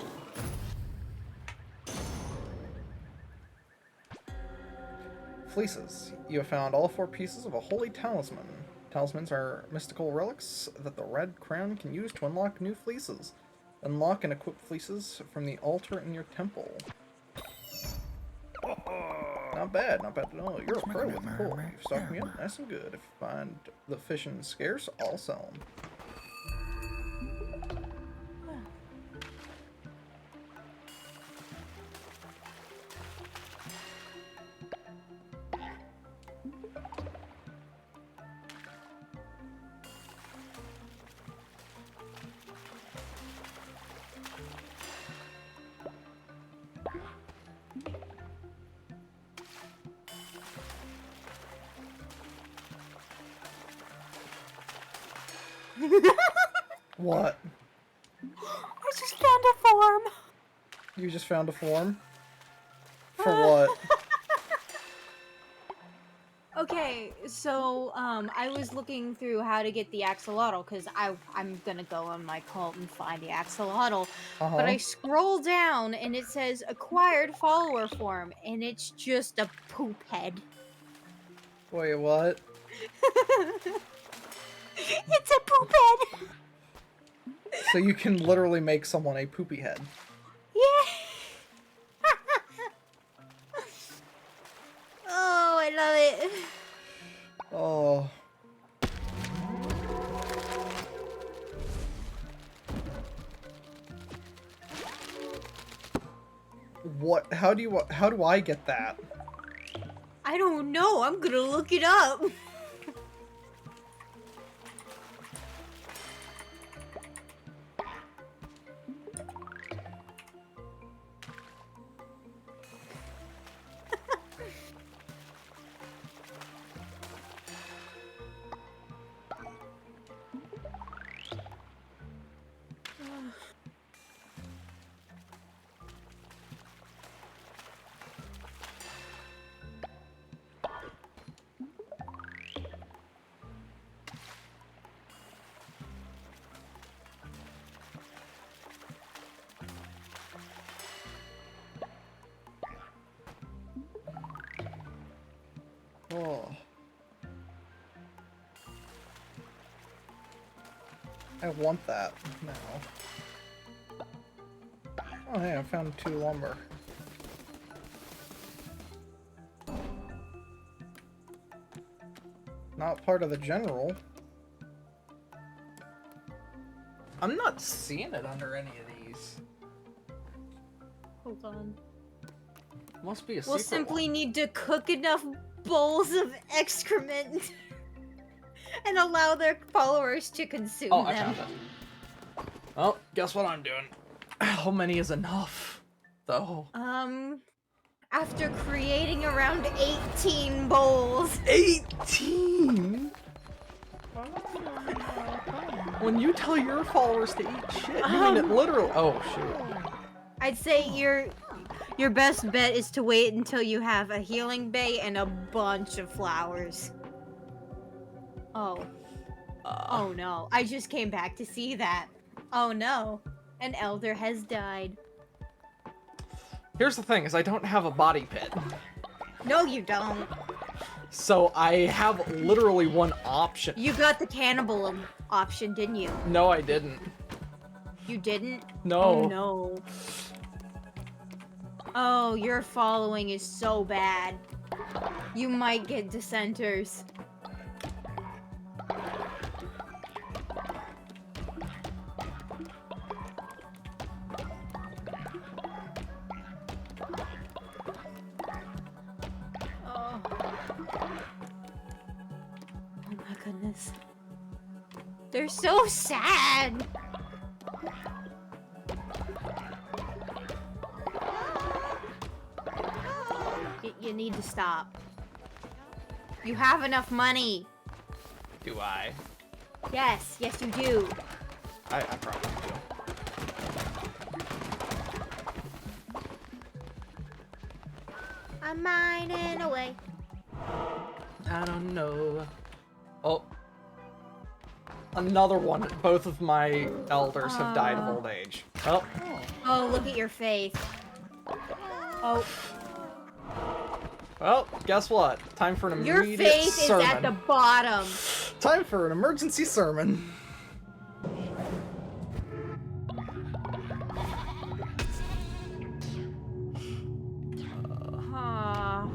Fleeces. You have found all 4 pieces of a holy talisman. Talismans are mystical relics that the Red Crown can use to unlock new fleeces. Unlock and equip fleeces from the altar in your temple. Not bad at all. You're a pro with the pull. You've stocked me up nice and good. If you find the fishing scarce, I'll sell them. What? I just found a form! You just found a form? For what? Okay, so, I was looking through how to get the axolotl, because I'm gonna go on my cult and find the axolotl. But I scroll down, and it says, acquired follower form, and it's just a poop head. Wait, what? It's a poop head! So you can literally make someone a poopy head. Yeah! Oh, I love it. Oh. What? How do I get that? I don't know. I'm gonna look it up. Oh. I want that now. Oh hey, I found 2 lumber. Not part of the general. I'm not seeing it under any of these. Hold on. Must be a We'll secret simply one. need to cook enough bowls of excrement and allow their followers to consume Oh, I them. found it. Well, guess what I'm doing? How many is enough, though? After creating around 18 bowls. 18? When you tell your followers to eat shit, you mean it literally. Oh, shoot. I'd say your best bet is to wait until you have a healing bay and a bunch of flowers. Oh. Oh no. I just came back to see that. Oh no. An elder has died. Here's the thing, is I don't have a body pit. No, you don't. So I have literally one option. You got the cannibal option, didn't you? No, I didn't. You didn't? No. Oh, no. Oh, your following is so bad. You might get dissenters. Oh. Oh my goodness. They're so sad. You need to stop. You have enough money. Do I? Yes, yes you do. I probably do. I'm mining away. I don't know. Oh. Another one. Both of my elders have died of old age. Oh. Oh, look at your face. Oh, Well, guess what? Time for an your immediate face sermon. is at the bottom. Time for an emergency sermon. Aw.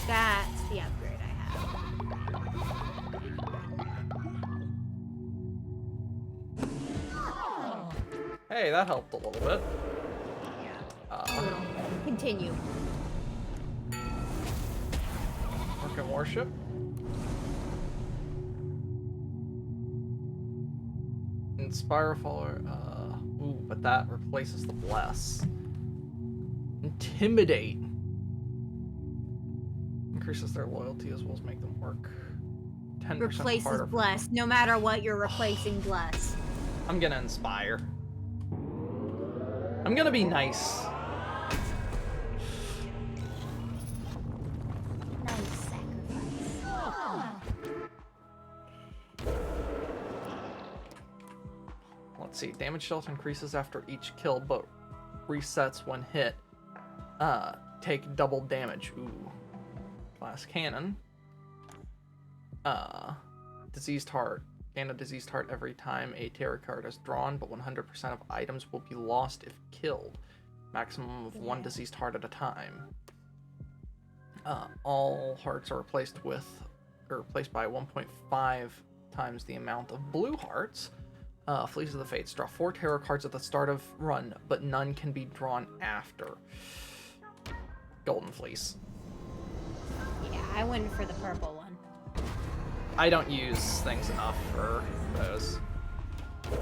That's the upgrade I have. Hey, that helped a little bit. Continue. Working warship. Inspire follower. Ooh, but that replaces the bless. Intimidate. Increases their loyalty as well as make them work 10% Replaces harder. bless. No matter what, you're replacing bless. I'm gonna inspire. I'm gonna be nice. Nice sacrifice. Let's see. Damage dealt increases after each kill, but resets when hit. Take double damage. Ooh. Glass cannon. Diseased heart. Gain a diseased heart every time a tarot card is drawn, but 100% of items will be lost if killed. Maximum of one diseased heart at a time. All hearts are replaced by 1.5 times the amount of blue hearts. Fleas of the Fates. Draw 4 tarot cards at the start of run, but none can be drawn after. Golden Fleece. Yeah, I went for the purple one. I don't use things enough for those.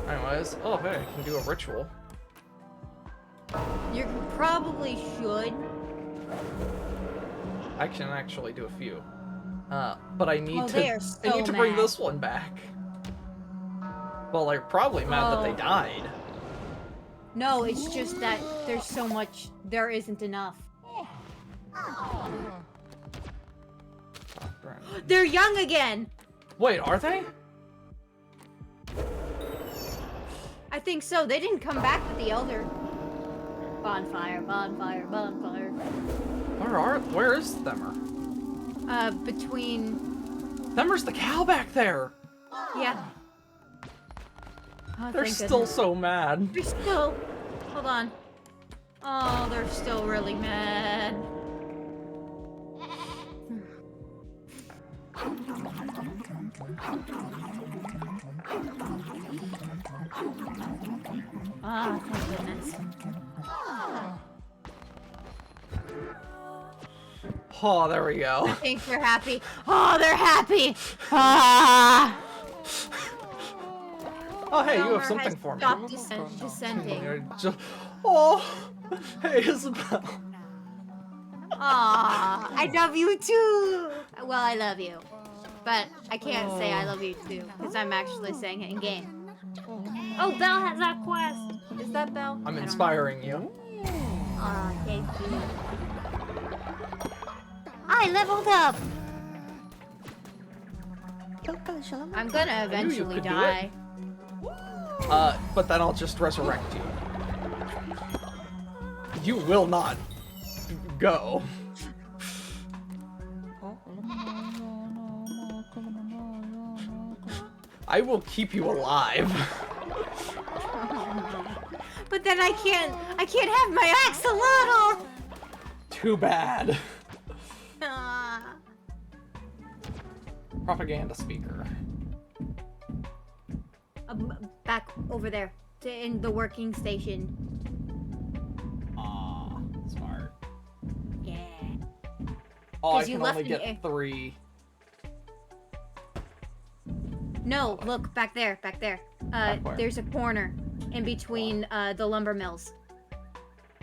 Anyways, oh hey, I can do a ritual. You probably should. I can actually do a few. But I need they are I so need to bring mad. this one back. Well, they're probably mad that they died. No, it's just that there's so much. There isn't enough. They're young again. Wait, are they? I think so. They didn't come back with the elder. Bonfire, bonfire, bonfire. Where is Themmer? Between. Themmer's the cow back there. Yeah. Oh, They're thank still goodness. so mad. They're still. Hold on. Oh, they're still really mad. Ah, thank goodness. Oh, there we go. I think they're happy. Oh, they're happy. Ah. Oh, hey, you Elmer have something has for me. stopped descending. Oh, hey, Isabel. Aw, I love you too. Well, I love you, but I can't say I love you too because I'm actually saying it in game. Oh, Belle has that quest. Is that Belle? I'm inspiring you. Aw, thank you. I leveled up. I'm gonna you eventually could do die. But then I'll just resurrect you. You will not go. I will keep you alive. But then I can't have my axolotl! Too bad. Ah. Propaganda speaker. Back over there, in the working station. Ah, smart. Yeah. Oh, I 'Cause you can left only an get 3. No, look, back there, back there. Back where? There's a corner in between the lumber mills.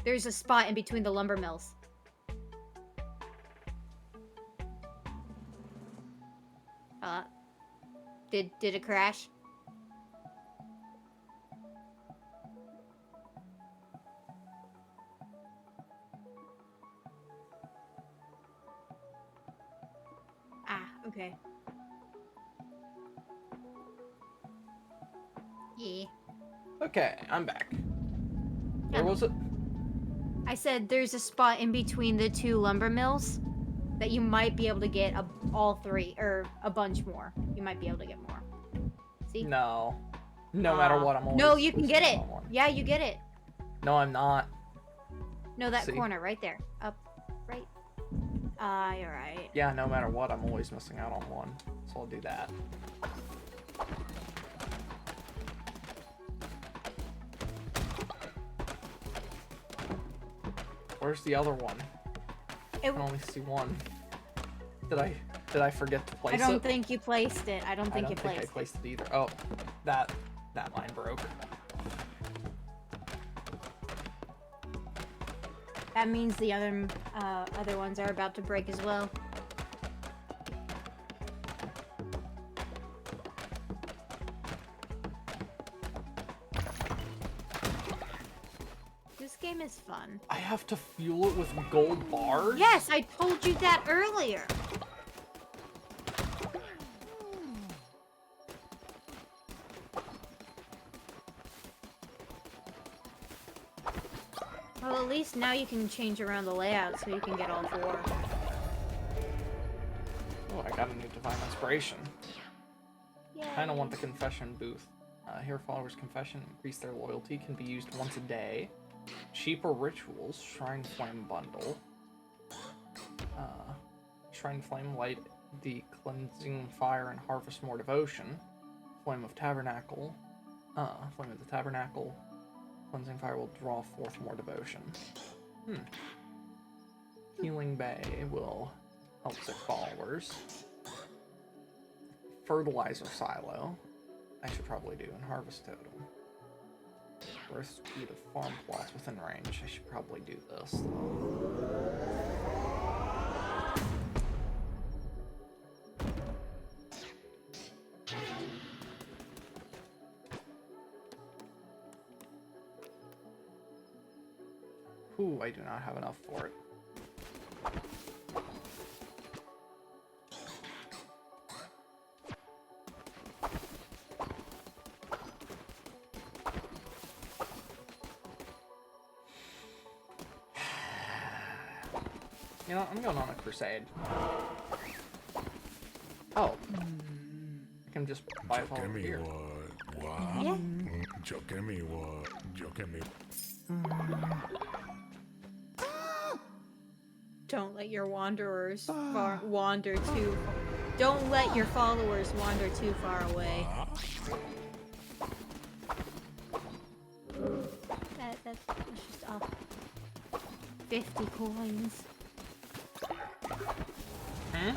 There's a spot in between the lumber mills. Did it crash? Ah, okay. Yeah. Okay, I'm back. Where Yeah. was it? I said there's a spot in between the 2 lumber mills that you might be able to get all 3, or a bunch more. You might be able to get more. See? No. No matter what, I'm always No, you can get missing it. out on one. Yeah, you get it. No, I'm not. No, that See? corner right there. Up, right. You're right. Yeah, no matter what, I'm always missing out on one. So I'll do that. Where's the other one? I can only see one. Did I forget to place I it? don't think you placed it. I don't I think don't you think placed I placed it either. Oh, that line broke. That means the other ones are about to break as well. This game is fun. I have to fuel it with gold bars? Yes, I told you that earlier. Well, at least now you can change around the layout so you can get all 4. Oh, I got a new divine inspiration. Yay. Kinda want the confession booth. Here, followers' confession, increase their loyalty, can be used once a day. Cheaper rituals, Shrine Flame bundle. Shrine Flame, light the cleansing fire and harvest more devotion. Flame of Tabernacle. Flame of the Tabernacle. Cleansing fire will draw forth more devotion. Healing Bay will help sick followers. Fertilizer silo. I should probably do in harvest totem. Growth speed of farm plots within range. I should probably do this. Ooh, I do not have enough for it. You know, I'm going on a crusade. Oh. I can just buy it all over here. Yeah. Don't let your wanderers wander too. Don't let your followers wander too far away. That's just off. 50 coins. Hmm?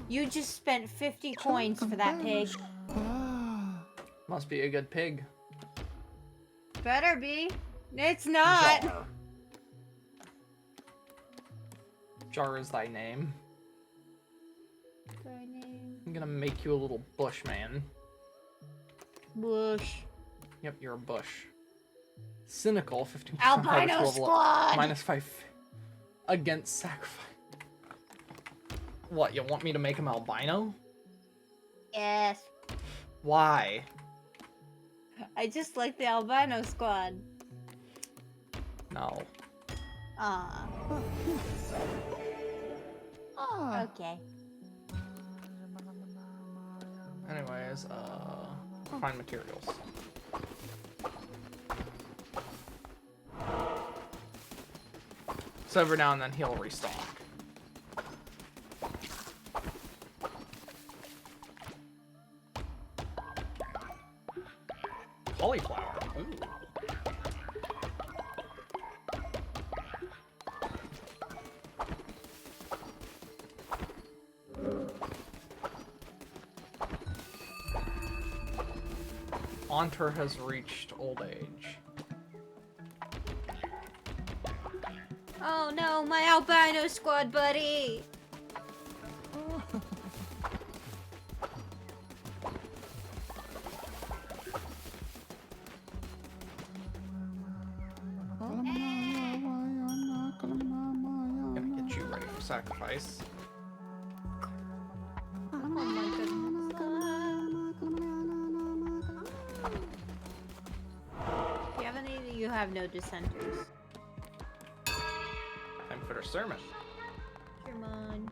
You just spent 50 coins for that pig. Must be a good pig. Better be. It's not. Jar. Jar is thy name. I'm gonna make you a little bush man. Bush. Yep, you're a bush. Cynical, 15% Albino harvest level squad! up. -5 against sacrifice. What, you want me to make him albino? Yes. Why? I just like the albino squad. No. Ah. Okay. Anyways, find materials. So every now and then he'll restock. Cauliflower. Ooh. Haunter has reached old age. Oh no, my albino squad buddy! Gonna get you ready for sacrifice. Oh my goodness. Do you have any? You have no dissenters. Time for their sermon. Come on.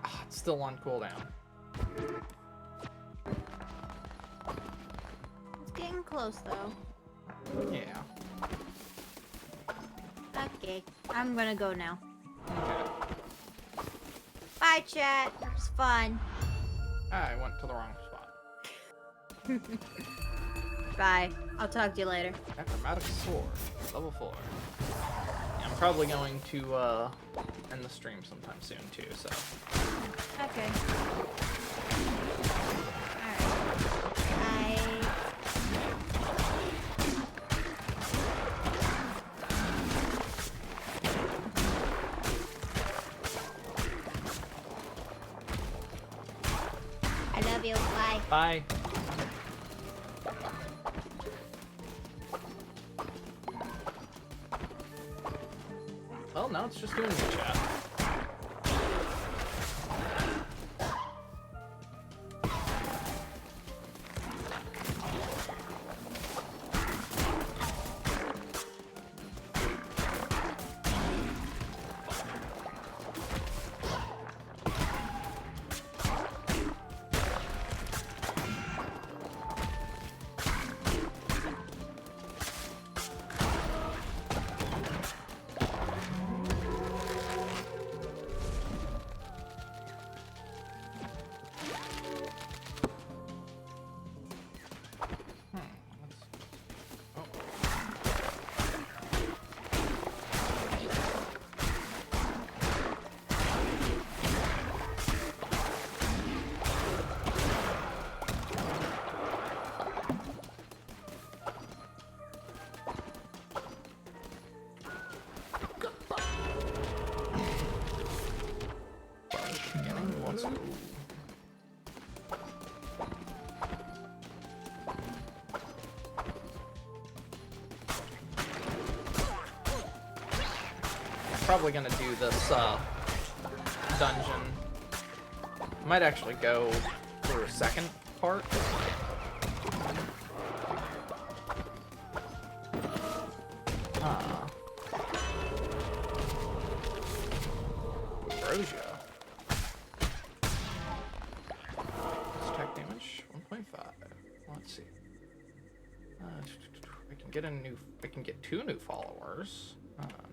Ah, it's still on cooldown. It's getting close though. Yeah. Okay, I'm gonna go now. Okay. Bye, chat. It was fun. I went to the wrong spot. Bye. I'll talk to you later. Achromatic sword, level 4. Yeah, I'm probably going to end the stream sometime soon too, so. Okay. Alright. Bye. I love you. Bye. Bye. Well, now it's just doing the chat. Let's go. Probably gonna do this dungeon. Might actually go for a second part. Ambrosia. Attack damage 1.5. Let's see. I can get a new. I can get 2 new followers.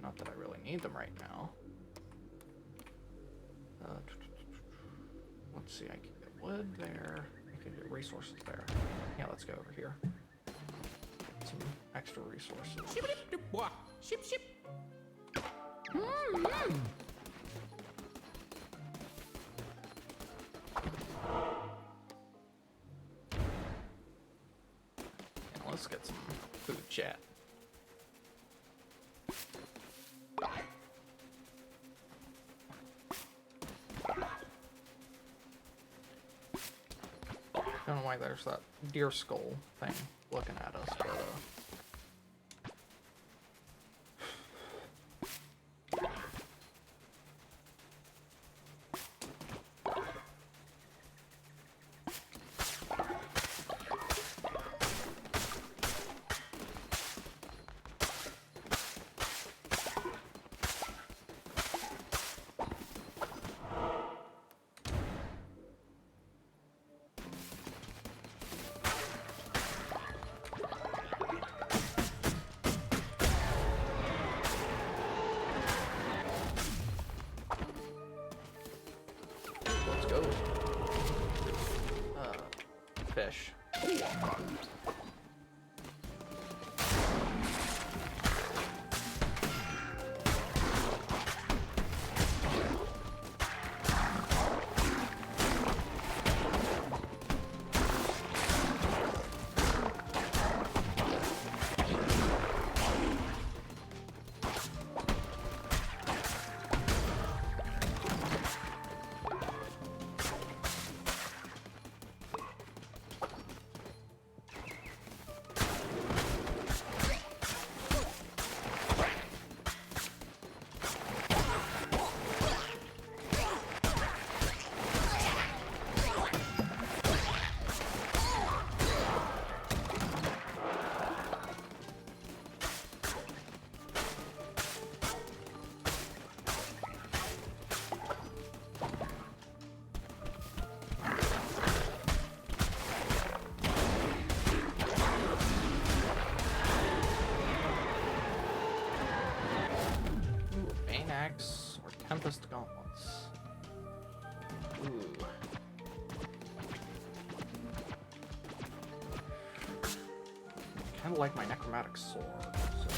Not that I really need them right now. Let's see. I can get wood there. I can get resources there. Yeah, let's go over here. Some extra resources. Ship, ship. And let's get some food, chat. Don't why there's that deer skull thing looking at us, but let's go. Fish. Axe or Tempest Gauntlets. Ooh. Kind of like my Necromantic Sword, so.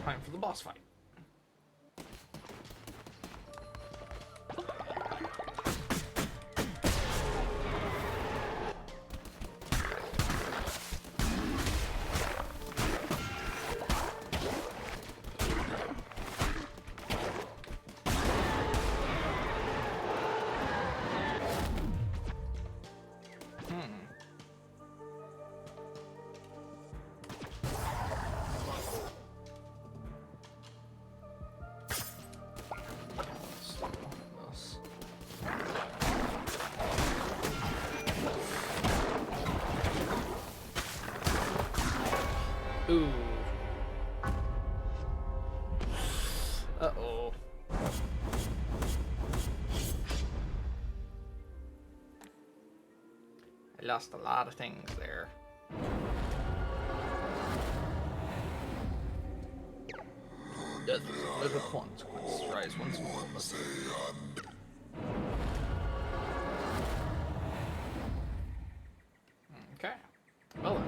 Time for the boss fight. Ooh. Uh-oh. I lost a lot of things there. Death is a little consequence. Rise once more. Okay. Well then.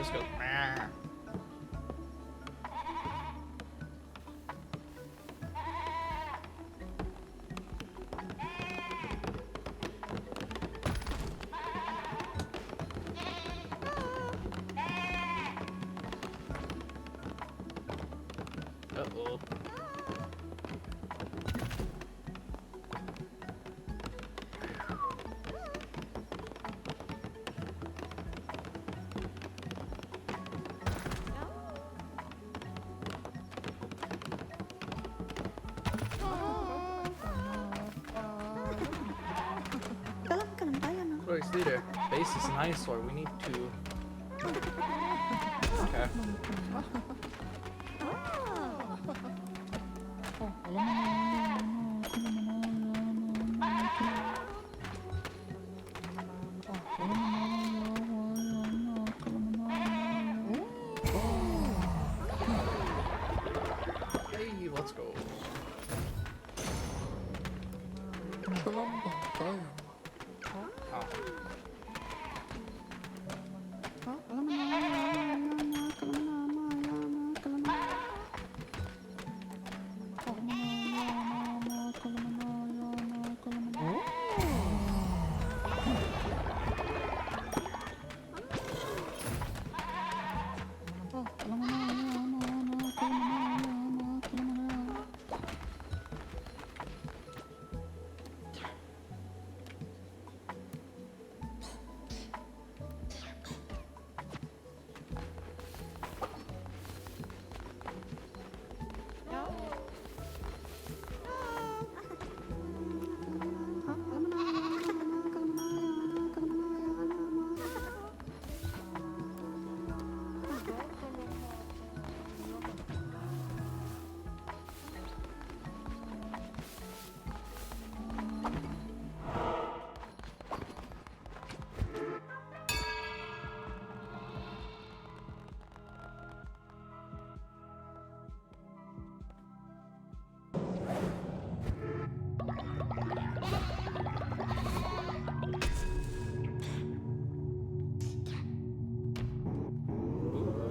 just goes. Meh. Uh-oh. Royce leader, base is an eyesore. We need to. Okay. Hey, let's go.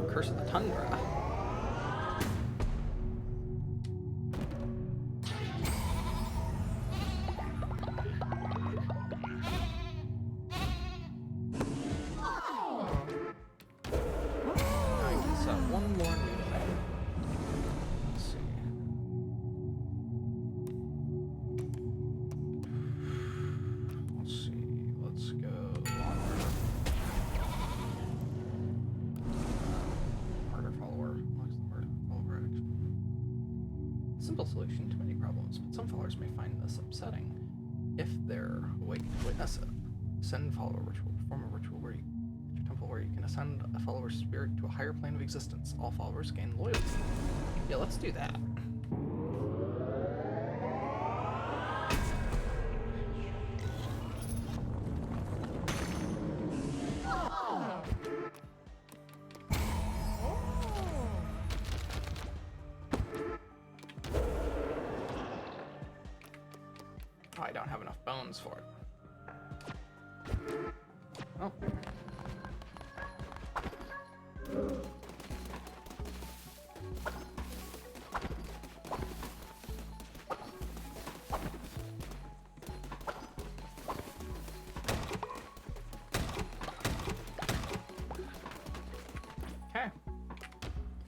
Curse of the Tundra. Alright, so one more new thing. Let's see. Let's go onward. Murder follower. What's the murder follower action? Simple solution to many problems, but some followers may find this upsetting if they're awake to witness it. Send follower ritual. Perform a ritual where your temple where you can ascend a follower's spirit to a higher plane of existence. All followers gain loyalty. Yeah, let's do that. Oh, I don't have enough bones for it. Oh. Okay.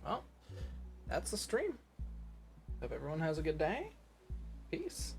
Well, that's the stream. Hope everyone has a good day. Peace.